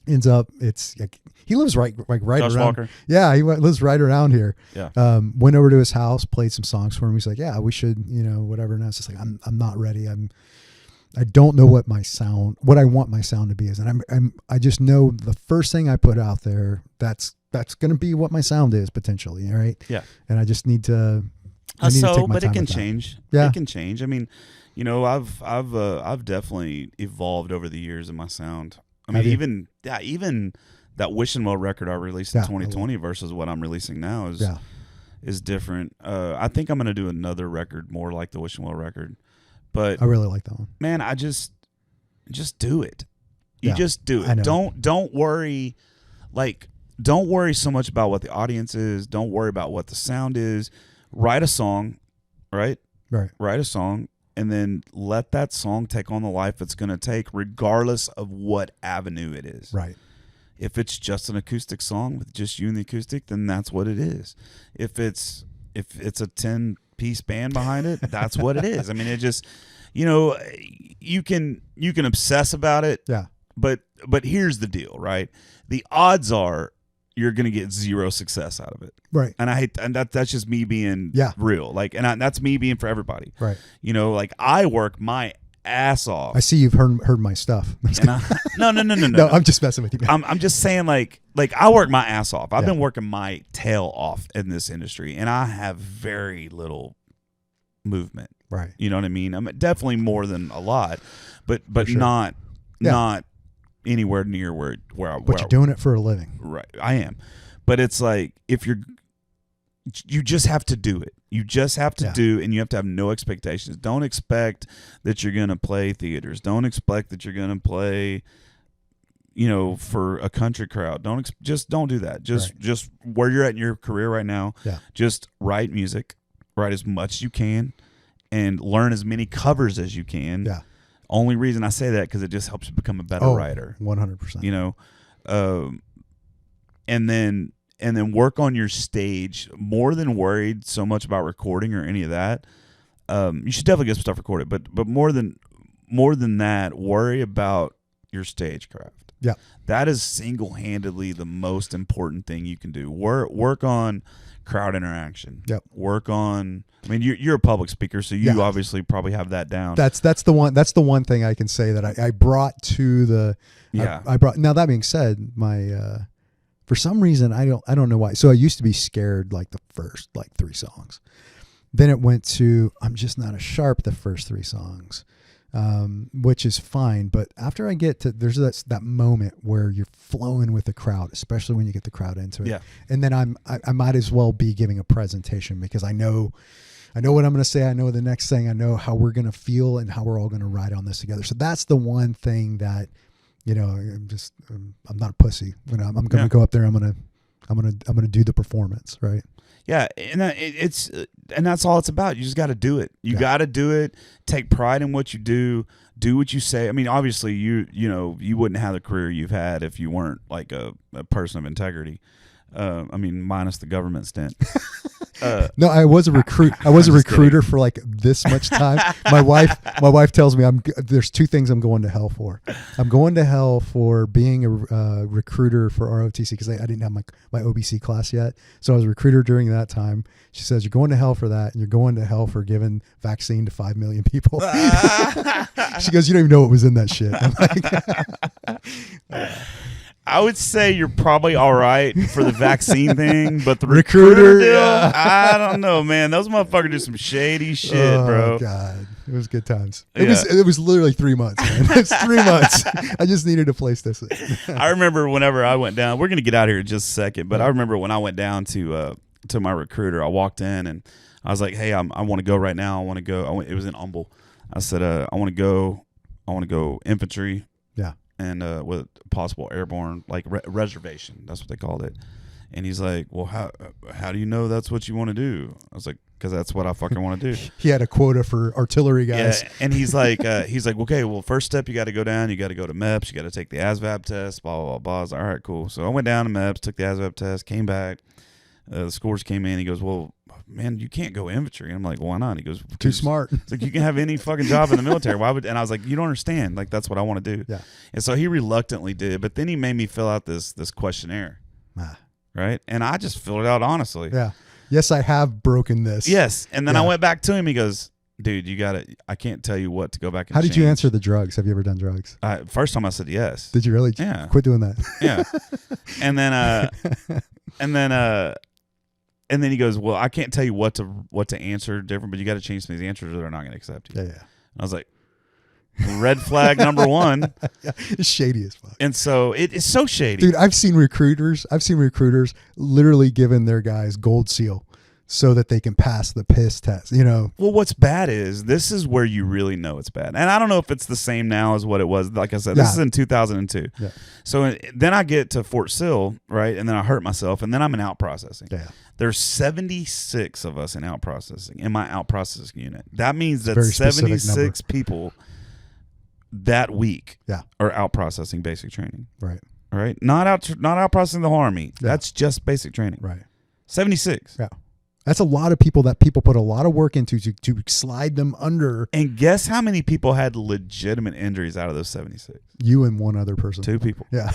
Ends up, it's like, he lives right Josh around. Walker. Yeah, he lives right around here. Yeah. Went over to his house, played some songs for him. He's like, yeah, we should, whatever. And I was just like, I'm not ready. I don't know what I want my sound to be is. And I just know the first thing I put out there, that's going to be what my sound is potentially. Right. Yeah. And I just need to, I need to take my but time it can with that. change. Yeah. It can change. I mean, I've definitely evolved over the years in my sound. I mean, even that Wishing Well record I released in 2020 versus what I'm releasing now is different. I think I'm going to do another record more like the Wishing Well record. But I really like that one. Man, I just do it. You just do I it. know. Don't worry. Don't worry so much about what the audience is. Don't worry about what the sound is. Write a song, right? Right. Write a song, and then let that song take on the life it's going to take, regardless of what avenue it is. Right. If it's just an acoustic song with just you and the acoustic, then that's what it is. If it's a 10-piece band behind it, that's what it is. I mean, it just, you can obsess about it. Yeah. But here's the deal, right? The odds are you're going to get zero success out of it. Right. And that's just me being real. That's me being for everybody. Right. I work my ass off. I see you've heard my stuff. No. No, I'm just messing with you. I'm just saying, like I work my ass off. I've been working my tail off in this industry, and I have very little movement. Right. You know what I mean? I'm definitely more than a lot, but sure. not anywhere near where But you're doing it for a living. Right. I am. But it's like, you just have to do it. You just have to do, and you have to have no expectations. Don't expect that you're going to play theaters. Don't expect that you're going to play, for a country crowd. Just don't do that. Just where you're at in your career right now. Yeah. Just write music, write as much as you can, and learn as many covers as you can. Yeah. Only reason I say that because it just helps you become a better writer. 100%. And then work on your stage more than worried so much about recording or any of that. You should definitely get some stuff recorded, but more than that, worry about your stagecraft. Yeah. That is single-handedly the most important thing you can do. Work on crowd interaction. Yep. Work on. I mean, you're a public speaker, so you obviously probably have that down. That's the one thing I can say that I brought to the. Yeah. I brought. Now that being said, my for some reason I don't know why. So I used to be scared like the first 3 songs. Then it went to I'm just not as sharp the first 3 songs. Which is fine, but after I get to there's that moment where you're flowing with the crowd, especially when you get the crowd into it. Yeah. And then I might as well be giving a presentation because I know what I'm going to say. I know the next thing. I know how we're going to feel and how we're all going to ride on this together. So that's the one thing that I'm not a pussy. I'm going to go up there. I'm going to do the performance, right? Yeah, and that's all it's about. You just got to do it. You got to do it. Take pride in what you do. Do what you say. I mean, obviously, you wouldn't have the career you've had if you weren't like a person of integrity. I mean, minus the government stint. No, I was a recruit. I was a recruiter for like this much time. My wife tells me there's 2 things I'm going to hell for. I'm going to hell for being a recruiter for ROTC because I didn't have my OBC class yet. So I was a recruiter during that time. She says, you're going to hell for that. And you're going to hell for giving vaccine to 5 million people. She goes, you don't even know what was in that shit. I'm like, I would say you're probably all right for the vaccine thing, but the recruiter deal, I don't know, man. Those motherfuckers do some shady shit, bro. Oh, God. It was good times. It was literally 3 months, man. It's 3 months. I just needed a place to sit. I remember whenever I went down, we're going to get out of here in just a second, but I remember when I went down to my recruiter, I walked in and I was like, hey, I want to go right now. I want to go. It was in Humble. I said, I want to go infantry. Yeah. And with possible airborne, like reservation. That's what they called it. And he's like, well, how do you know that's what you want to do? I was like, because that's what I fucking want to do. He had a quota for artillery guys. Yeah, and he's like, okay, well, first step, you got to go down. You got to go to MEPS. You got to take the ASVAB test. Blah blah blah blah. I was like, all right, cool. So I went down to MEPS, took the ASVAB test, came back. The scores came in. He goes, well, man, you can't go infantry. I'm like, why not? He goes, Too smart. It's like, you can have any fucking job in the military. Why would? And I was like, you don't understand. Like, that's what I want to do. Yeah. And so he reluctantly did, but then he made me fill out this questionnaire, right? And I just filled it out honestly. Yeah. Yes, I have broken this. Yes. And then I Yeah. went back to him. He goes, dude, you got it. I can't tell you what to go back and How did you change. answer the drugs? Have you ever done drugs? First time I said yes. Did you really? Yeah. Quit doing that. Yeah. And then he goes, well, I can't tell you what to answer different, but you got to change some of these answers or they're not going to accept you. Yeah. And I was like, red flag number one. Yeah. It's shady as fuck. And so it's so shady. Dude, I've seen recruiters literally giving their guys gold seal so that they can pass the piss test, you know. Well, what's bad is this is where you really know it's bad. And I don't know if it's the same now as what it was. Like I said, this is in 2002. Yeah. So then I get to Fort Sill, right? And then I hurt myself. And then I'm in out processing. Yeah. There's 76 of us in out processing, in my out processing unit. That means that very specific 76 people that week Yeah. are out processing basic training. Right. All right? Not out processing the whole army. Yeah. That's just basic training. Right. 76. Yeah. That's a lot of people that people put a lot of work into to slide them under. And guess how many people had legitimate injuries out of those 76? You and one other person. 2 people. Yeah.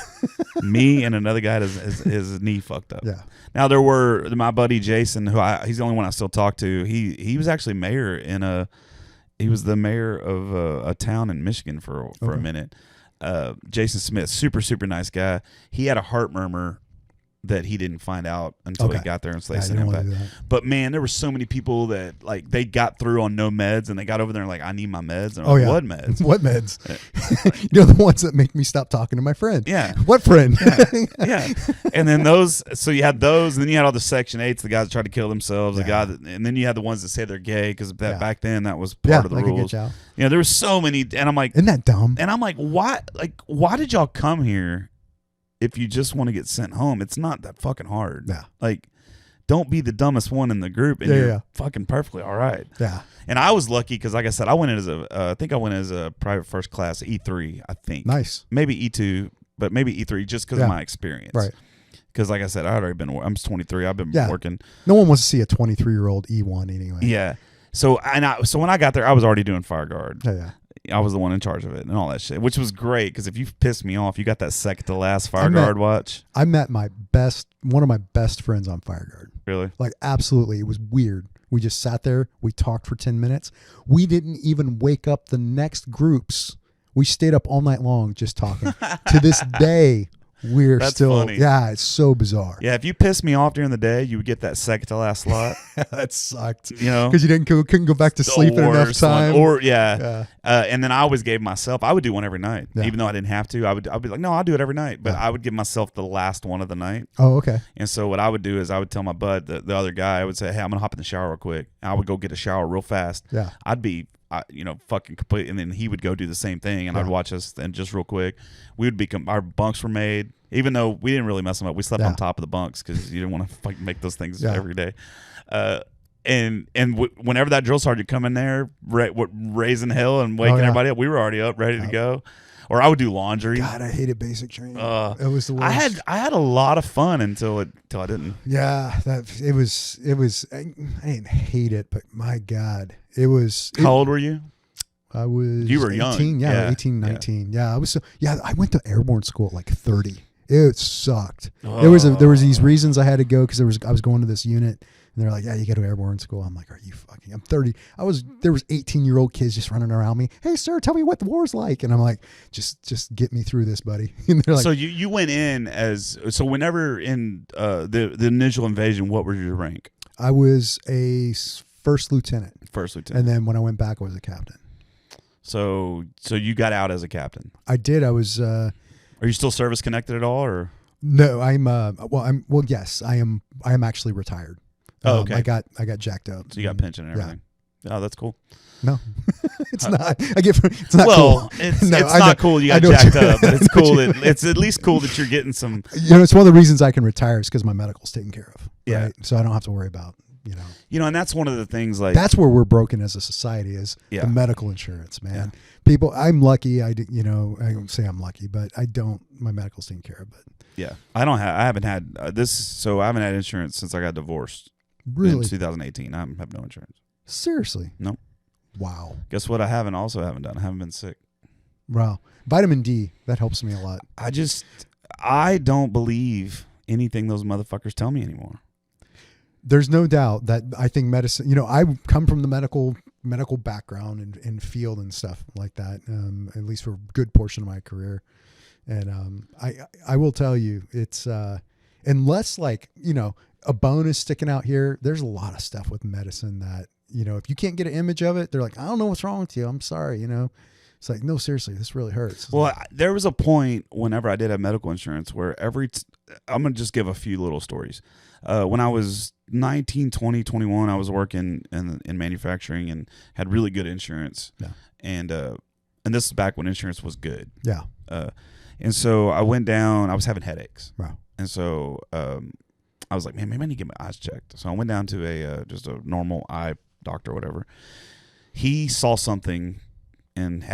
Me and another guy had his knee fucked up. Yeah. Now there were my buddy Jason, he's the only one I still talk to. He was actually mayor he was the mayor of a town in Michigan for a minute. Jason Smith, super super nice guy. He had a heart murmur that he didn't find out until he got there, and so they sent him back. But man, there were so many people that like they got through on no meds, and they got over there and like, I need my meds. And I'm like, what meds? What meds? You're the ones that make me stop talking to my friend. Yeah. What friend? Yeah. And then so you had those, and then you had all the Section 8s, the guys that tried to kill themselves, and then you had the ones that say they're gay because back then that was part of the rules. You know, there were so many, and I'm like, isn't that dumb? And I'm like, why did y'all come here? If you just want to get sent home, it's not that fucking hard. Yeah. Like, don't be the dumbest one in the group, and you're fucking perfectly all right. Yeah. And I was lucky because, like I said, I went in as a private first class E3. I think. Nice. Maybe E2, but maybe E3 just because of my experience. Right. Because, like I said, I'm 23. I've been working. No one wants to see a 23-year-old E1 anyway. Yeah. So when I got there, I was already doing fire guard. Yeah. I was the one in charge of it and all that shit, which was great because if you pissed me off, you got that second to last fire guard watch. I met one of my best friends on fire guard. Really? Like, absolutely. It was weird. We just sat there. We talked for 10 minutes. We didn't even wake up the next groups. We stayed up all night long just talking. To this day, That's still funny. Yeah, it's so bizarre. Yeah, if you pissed me off during the day, you would get that second to last slot. That sucked. You know, because you couldn't go back to sleep in enough time. And then I always gave myself. I would do one every night, even though I didn't have to. I'd be like, no, I'll do it every night. But I would give myself the last one of the night. Oh, okay. And so what I would do is I would tell my bud, the other guy, I would say, hey, I'm gonna hop in the shower real quick. And I would go get a shower real fast. Yeah. I'd be fucking complete, and then he would go do the same thing, and I'd watch us, and just real quick, we would become, our bunks were made, even though we didn't really mess them up. We slept on top of the bunks because you didn't want to make those things every day. Whenever that drill sergeant come in there, raising hell and waking everybody up, we were already up, ready to go. Or I would do laundry. God, I hated basic training. It was the worst. I had a lot of fun until I didn't. Yeah, it was. I didn't hate it, but my God, it was. How old were you? I was. You were 18, young. 18, 19. Yeah, I was. I went to airborne school at like 30. It sucked. Oh. There was these reasons I had to go because I was going to this unit. And they're like, yeah, you got to airborne school. I'm like, are you fucking? I'm 30. There was 18-year-old kids just running around me. Hey, sir, tell me what the war's like. And I'm like, just get me through this, buddy. And they're like, so you went in whenever in the initial invasion, what was your rank? I was a first lieutenant. First lieutenant. And then when I went back, I was a captain. So you got out as a captain. I did. I was. Are you still service connected at all, or? No, yes, I am. I am actually retired. Oh, okay. I got jacked up. So you got pension and everything. Yeah. Oh, that's cool. No, it's not. It's not cool. It's not cool. You got jacked up, but it's cool. It's at least cool that you're getting some. It's one of the reasons I can retire is because my medical's taken care of. Yeah. Right? So I don't have to worry about And that's one of the things like that's where we're broken as a society is the medical insurance, man. People, I'm lucky. I don't say I'm lucky, but my medical's taken care of. But I haven't had this. So I haven't had insurance since I got divorced. Really? In 2018. I have no insurance. Seriously? No. Wow. Guess what? I haven't done. I haven't been sick. Wow. Vitamin D, that helps me a lot. I don't believe anything those motherfuckers tell me anymore. There's no doubt that I think medicine, I come from the medical background and field and stuff like that, at least for a good portion of my career. And I will tell you, it's unless like, a bone is sticking out here, there's a lot of stuff with medicine that, if you can't get an image of it, they're like, I don't know what's wrong with you. I'm sorry, It's like, no, seriously, this really hurts. Well, there was a point whenever I did have medical insurance where I'm going to just give a few little stories. When I was 19, 20, 21, I was working in manufacturing and had really good insurance. Yeah. And this is back when insurance was good. Yeah. And so I went down, I was having headaches. Wow. And so I was like, man, maybe I need to get my eyes checked. So I went down to just a normal eye doctor or whatever. He saw something and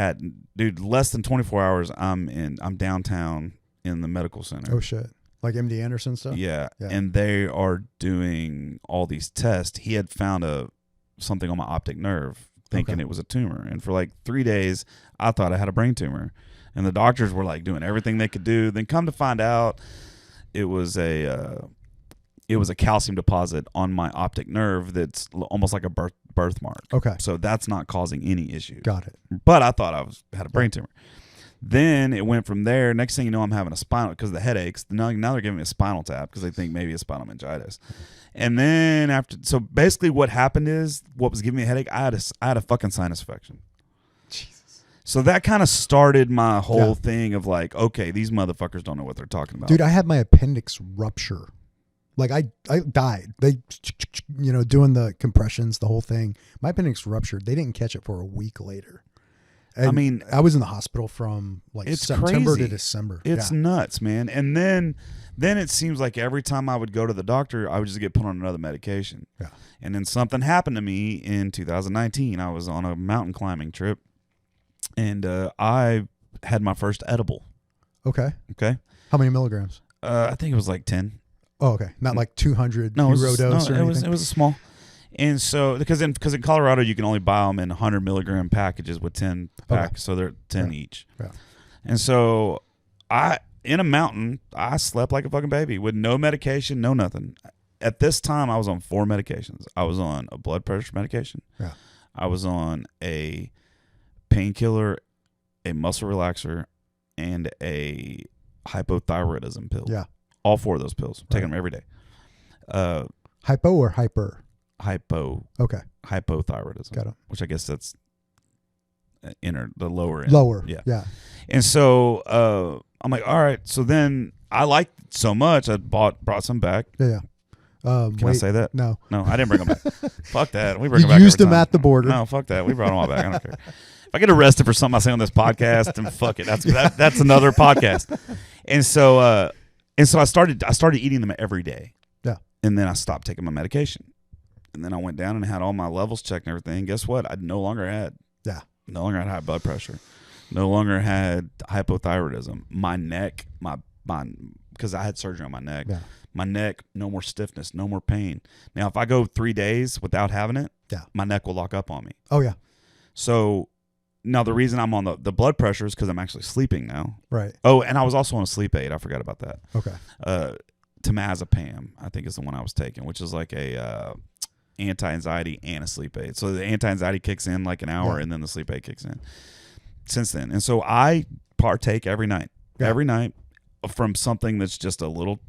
less than 24 hours, I'm downtown in the medical center. Oh shit. Like MD Anderson stuff? Yeah. And they are doing all these tests. He had found something on my optic nerve thinking it was a tumor. And for like 3 days, I thought I had a brain tumor. And the doctors were like doing everything they could do. Then come to find out it was a calcium deposit on my optic nerve that's almost like a birthmark. Okay. So that's not causing any issues. Got it. But I thought I had a brain tumor. Then it went from there. Next thing you know, I'm having a spinal because of the headaches. Now they're giving me a spinal tap because they think maybe it's spinal meningitis. And then so basically what happened is what was giving me a headache, I had a fucking sinus infection. Jesus. So that kind of started my whole thing of like, okay, these motherfuckers don't know what they're talking about. Dude, I had my appendix rupture. Like I died. They, doing the compressions, the whole thing. My appendix ruptured. They didn't catch it for a week later. And I mean, I was in the hospital from like September to December. It's nuts, man. And then it seems like every time I would go to the doctor, I would just get put on another medication. Yeah. And then something happened to me in 2019. I was on a mountain climbing trip, and I had my first edible. Okay. Okay. How many milligrams? I think it was like 10. Oh, okay. Not like 200 no, hero dose or anything? It was a small. And so, because in Colorado, you can only buy them in 100 milligram packages with 10 packs, so they're 10 each. Yeah. And so, in a mountain, I slept like a fucking baby with no medication, no nothing. At this time, I was on 4 medications. I was on a blood pressure medication. Yeah. I was on a painkiller, a muscle relaxer, and a hypothyroidism pill. Yeah. All 4 of those pills. Taking them every day. Hypo or hyper? Hypo. Okay. Hypothyroidism. Got it. Which I guess that's the lower end. Lower. Yeah. Yeah. And so I'm like, all right. So then I liked it so much, I brought some back. Yeah. Can I say that? No. No, I didn't bring them back. Fuck that. We bring You them back. used every them time. at the border. No, fuck that. We brought them all back. I don't care. If I get arrested for something I say on this podcast, then fuck it. That's another podcast. And so I started eating them every day. Yeah. And then I stopped taking my medication. And then I went down and had all my levels checked and everything. Guess what? I no longer had high blood pressure. No longer had hypothyroidism. My neck, because I had surgery on my neck. Yeah. My neck, no more stiffness, no more pain. Now, if I go 3 days without having it, my neck will lock up on me. Oh, yeah. So now the reason I'm on the blood pressure is because I'm actually sleeping now. Right. Oh, and I was also on a sleep aid. I forgot about that. Okay. Temazepam, I think is the one I was taking, which is like a anti-anxiety and a sleep aid. So the anti-anxiety kicks in like an hour and then the sleep aid kicks in since then. And so I partake every night from something that's just a little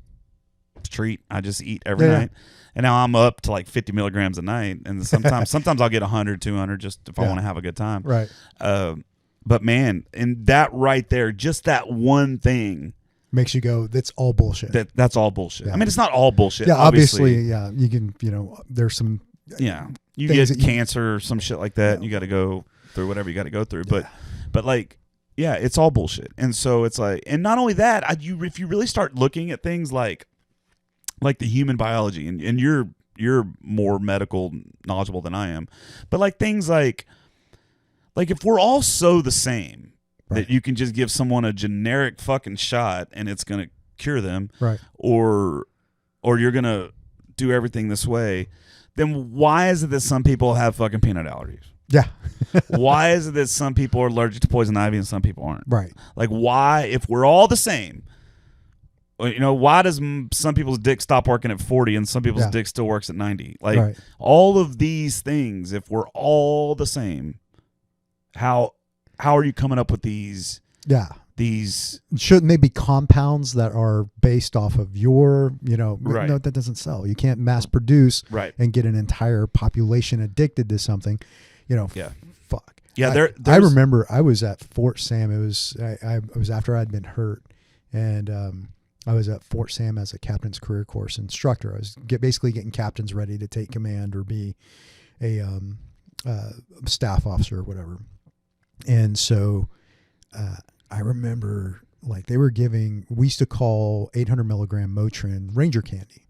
treat. I just eat every night. And now I'm up to like 50 milligrams a night. And sometimes I'll get 100, 200 just if I want to have a good time. Right. But man, and that right there, just that one thing makes you go, that's all bullshit. That's all bullshit. Yeah. I mean, it's not all bullshit. Yeah, obviously, yeah. You can, there's some. Yeah. You get cancer or some shit like that. And you got to go through whatever you got to go through. But like, yeah, it's all bullshit. And so it's like, and not only that, if you really start looking at things like the human biology, and you're you're more medical knowledgeable than I am. But like things like if we're all so the same that you can just give someone a generic fucking shot and it's going to cure them, right? Or you're going to do everything this way, then why is it that some people have fucking peanut allergies? Yeah. Why is it that some people are allergic to poison ivy and some people aren't? Right. Like, why, if we're all the same, why does some people's dick stop working at 40 and some people's dick still works at 90? Like, all of these things, if we're all the same, how are you coming up with these? Yeah. These shouldn't they be compounds that are based off of your, right. No, that doesn't sell. You can't mass produce and get an entire population addicted to something, fuck. Yeah. I remember I was at Fort Sam. It was, I was after I'd been hurt, and I was at Fort Sam as a captain's career course instructor. I was basically getting captains ready to take command or be a staff officer or whatever. And so, I remember like we used to call 800 milligram Motrin Ranger candy.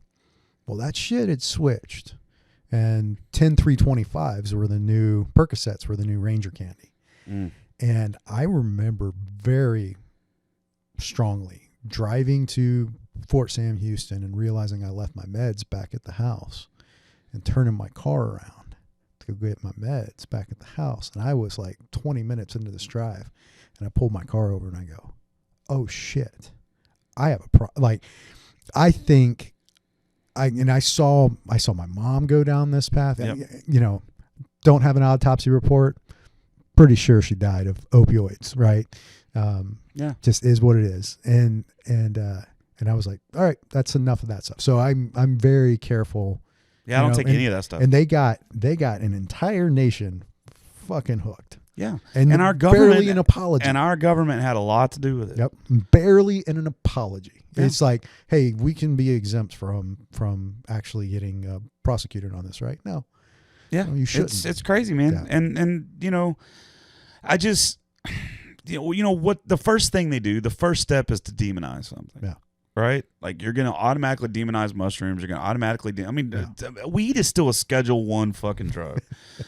Well, that shit had switched, and 10-325s were the new Percocets were the new Ranger candy. And I remember very strongly driving to Fort Sam, Houston, and realizing I left my meds back at the house, and turning my car around to go get my meds back at the house. And I was like 20 minutes into this drive. And I pulled my car over and I go, oh shit, I have a like, I think I saw my mom go down this path, and, don't have an autopsy report. Pretty sure she died of opioids. Right. Just is what it is. And I was like, all right, that's enough of that stuff. So I'm very careful. Yeah. I don't take any of that stuff. And they got an entire nation fucking hooked. Yeah, and our government barely an apology, and our government had a lot to do with it. Yep, barely an apology. Yeah. It's like, hey, we can be exempt from actually getting prosecuted on this, right? No, you shouldn't. It's crazy, man. Yeah. And I just what the first thing they do, the first step is to demonize something. Yeah. Right? Like you're going to automatically demonize mushrooms. You're going to automatically weed is still a Schedule I fucking drug.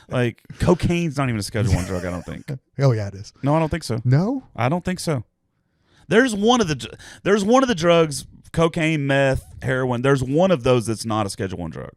Like cocaine's not even a Schedule I drug, I don't think. Oh yeah, it is. No, I don't think so. No? I don't think so. There's one of the drugs, cocaine, meth, heroin. There's one of those that's not a Schedule I drug.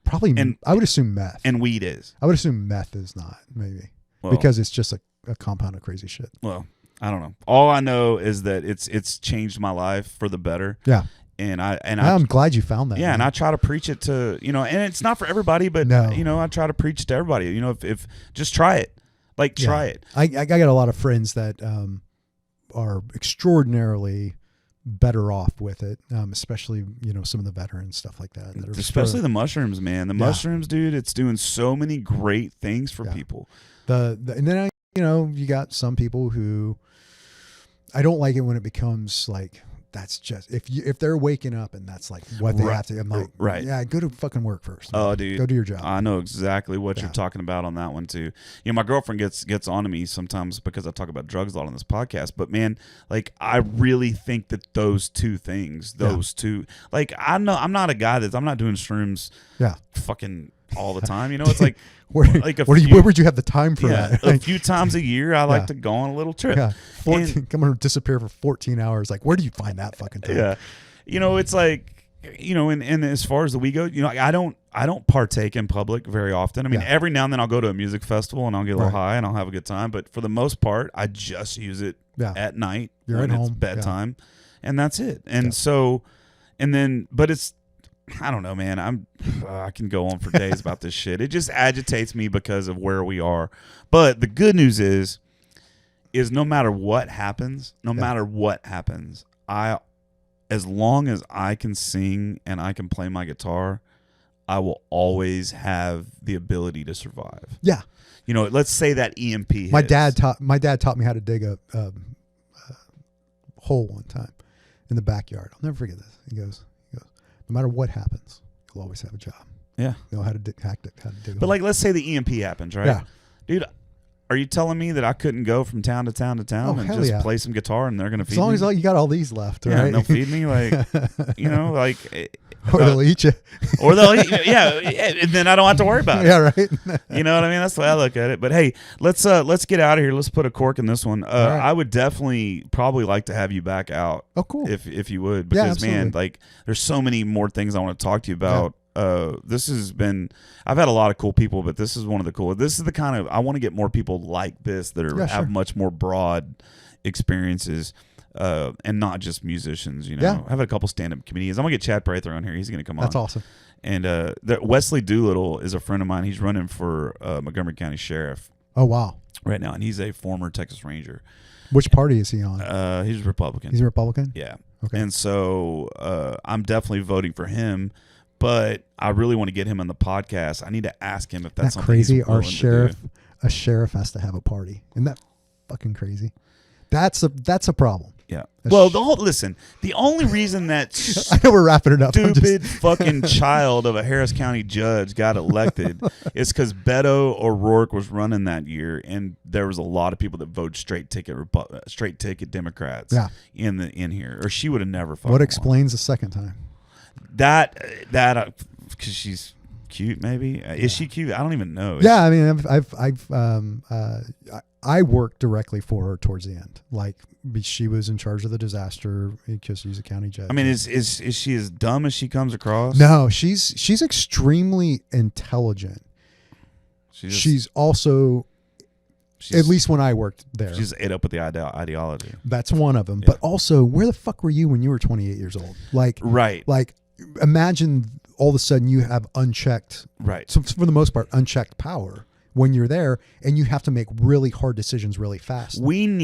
Probably, and I would assume meth. And weed is. I would assume meth is not, maybe. Because it's just a compound of crazy shit. Well, I don't know. All I know is that it's changed my life for the better. Yeah. And I'm glad you found that. Yeah, man. and I try to preach it to, and it's not for everybody, but I try to preach it to everybody. If just try it. Like try it. I got a lot of friends that are extraordinarily better off with it, especially some of the veterans, stuff like that. Especially the mushrooms, man. The mushrooms, dude, it's doing so many great things for people. And then you got some people who I don't like it when it becomes like that's just if they're waking up and that's like what they have to. I'm like, yeah, go to fucking work first. Oh, dude, go do your job. I know exactly what you're talking about on that one too. My girlfriend gets on to me sometimes because I talk about drugs a lot on this podcast. But man, like I really think that those two, like I'm not a guy I'm not doing shrooms. Yeah, fucking all the time. It's like where would you have the time for that? A few times a year, I like to go on a little trip. Yeah, I'm going to disappear for 14 hours. Like, where do you find that fucking time? Yeah, it's like and as far as the weed goes, I don't partake in public very often. I mean, every now and then I'll go to a music festival and I'll get a little high and I'll have a good time. But for the most part, I just use it at night. You're at home. It's bedtime, and that's it. And so, but it's. I don't know, man. I can go on for days about this shit. It just agitates me because of where we are. But the good news is no matter what happens, as long as I can sing and I can play my guitar, I will always have the ability to survive. Yeah. Let's say that EMP hits. My dad taught me how to dig a hole one time in the backyard. I'll never forget this. He goes, no matter what happens, you'll always have a job. Yeah. Know how to dig But like, let's say the EMP happens, right? Yeah. Dude, are you telling me that I couldn't go from town to town to town and just play some guitar and they're going to feed me? As long as you got all these left, right? Yeah, and they'll feed me. Like, Or they'll eat you. Or they'll eat, and then I don't have to worry about it. Yeah, right. You know what I mean? That's the way I look at it. But hey, let's get out of here. Let's put a cork in this one. right. I would definitely probably like to have you back out. Oh, cool. If you would, Yeah, because man, absolutely. like there's so many more things I want to talk to you about. This has been, I've had a lot of cool people, but this is one of the cool. This is the kind of, I want to get more people like this that are, have much more broad experiences. And not just musicians, you know. Yeah. I have a couple stand-up comedians. I'm gonna get Chad Prather on here. He's gonna come on. That's awesome. And Wesley Doolittle is a friend of mine. He's running for Montgomery County Sheriff Oh, wow. right now, and he's a former Texas Ranger. Which party is he on? He's a Republican. He's a Republican? Yeah. Okay. And so I'm definitely voting for him, but I really want to get him on the podcast. I need to ask him if that's Isn't that something crazy. he's willing Our to do. a sheriff has to have a party. Isn't that fucking crazy? That's a problem. Yeah. A Well, sh- the only reason that I know we're wrapping it up. I'm just- stupid fucking child of a Harris County judge got elected is because Beto O'Rourke was running that year, and there was a lot of people that voted straight ticket Democrats. Yeah. in here, or she would have never. What explains the second time? that? Because she's cute, maybe. Is she cute? I don't even know. Yeah, I mean, I worked directly for her towards the end. Like, she was in charge of the disaster because she's a county judge. I mean, is she as dumb as she comes across? No, she's extremely intelligent. She's also, at least when I worked there, she's ate up with the ideology. that's one of them. Yeah. But also, where the fuck were you when you were 28 years old? Like, Right. Like, imagine all of a sudden you have unchecked, Right. so for the most part, unchecked power when you're there, and you have to make really hard decisions really fast. One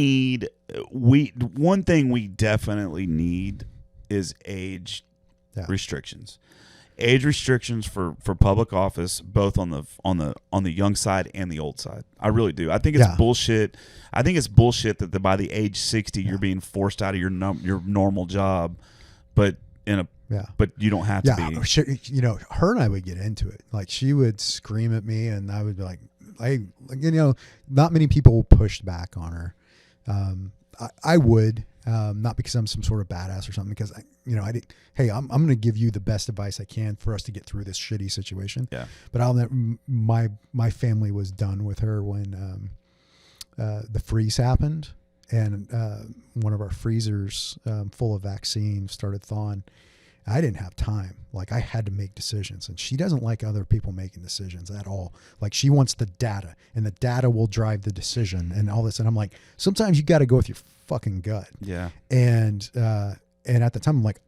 thing we definitely need is age restrictions. Age restrictions for public office, both on the young side and the old side. I really do. I think it's bullshit. I think it's bullshit that by the age 60 you're being forced out of your normal job, but but you don't have to be. She, you know, her and I would get into it. Like, she would scream at me, and I would be like, not many people pushed back on her. I would, not because I'm some sort of badass or something, because I did. Hey, I'm going to give you the best advice I can for us to get through this shitty situation. Yeah. But my family was done with her when the freeze happened, and one of our freezers full of vaccine started thawing. I didn't have time. Like, I had to make decisions, and she doesn't like other people making decisions at all. Like, she wants the data, and the data will drive the decision and all this. And I'm like, sometimes you got to go with your fucking gut. Yeah. And at the time, I'm like,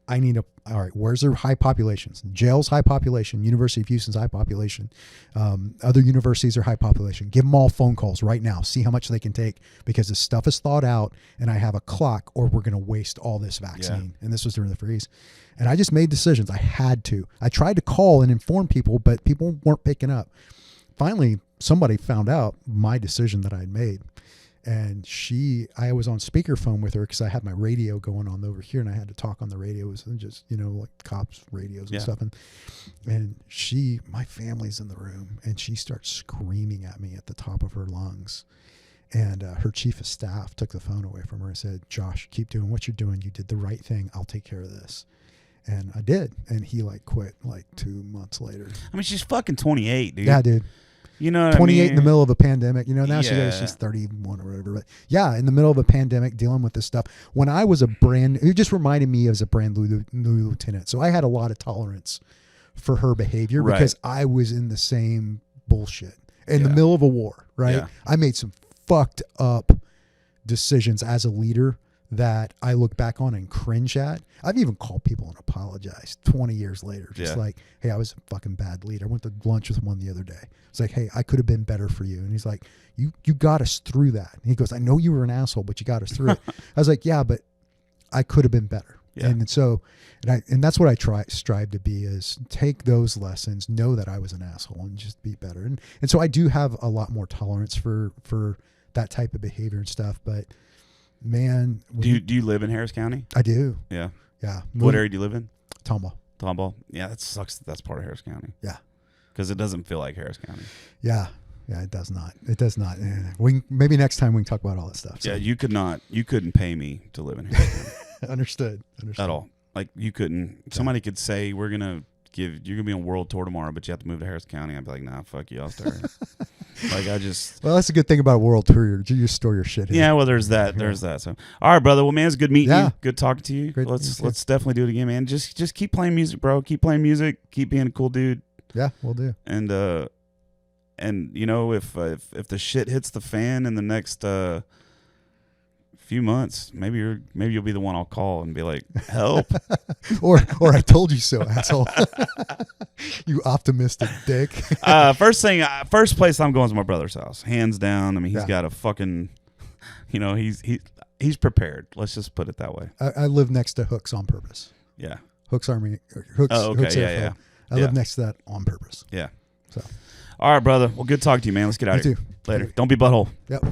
all right, where's their high populations? Jail's high population. University of Houston's high population. Other universities are high population. Give them all phone calls right now. See how much they can take, because this stuff is thought out, and I have a clock, or we're going to waste all this vaccine. Yeah. And this was during the freeze. And I just made decisions. I had to. I tried to call and inform people, but people weren't picking up. Finally, somebody found out my decision that I'd made. And I was on speakerphone with her because I had my radio going on over here, and I had to talk on the radio. It was just, like cops' radios and stuff. And my family's in the room, and she starts screaming at me at the top of her lungs. And her chief of staff took the phone away from her and said, "Josh, keep doing what you're doing. You did the right thing. I'll take care of this." And I did. And he quit 2 months later. I mean, she's fucking 28, dude. Yeah, dude. You know what 28 I mean? in the middle of a pandemic. Now she's 31 or whatever. But yeah, in the middle of a pandemic, dealing with this stuff. When I was it just reminded me as a brand new lieutenant. So I had a lot of tolerance for her behavior because I was in the same bullshit in the middle of a war, right? Yeah. I made some fucked up decisions as a leader that I look back on and cringe at. I've even called people and apologized 20 years later. Just hey, I was a fucking bad leader. I went to lunch with one the other day. It's like, hey, I could have been better for you. And he's like, you got us through that. And he goes, I know you were an asshole, but you got us through it. I was like, yeah, but I could have been better. Yeah. And so, and that's what I strive to be, is take those lessons, know that I was an asshole, and just be better. And so I do have a lot more tolerance for that type of behavior and stuff. But man, do you live in Harris County? I do. Yeah. Yeah. What area do you live in? Tomball. Yeah, that sucks. That's part of Harris County. Yeah. Because it doesn't feel like Harris County. Yeah. Yeah, it does not. It does not. Maybe next time we can talk about all that stuff. So. Yeah, you couldn't pay me to live in Harris County. Understood. At all. Like you couldn't. Somebody could say you're gonna be on world tour tomorrow, but you have to move to Harris County. I'd be like, nah, fuck you, I'll start. Like I just. Well, that's a good thing about a world tour. You just store your shit here. Yeah, well, there's that. There's that. So, all right, brother. Well, man, it's good meeting Yeah. you. Good talking to you. Great Let's definitely do it again, man. Just keep playing music, bro. Keep playing music. Keep being a cool dude. Yeah, we'll do. And you know, if the shit hits the fan in the next few months, maybe you'll be the one I'll call and be like, help. or I told you so, asshole. You optimistic dick. First place I'm going is my brother's house, hands down. I mean, he's got a fucking, you know, he's prepared. Let's just put it that way. I live next to Hooks on purpose. Yeah. Hooks Army. Hooks. Oh, okay. Hooks Airfield. I live next to that on purpose. Yeah. So. All right, brother. Well, good talking to you, man. Let's get out of here. You too. Later. Don't be butthole. Yep.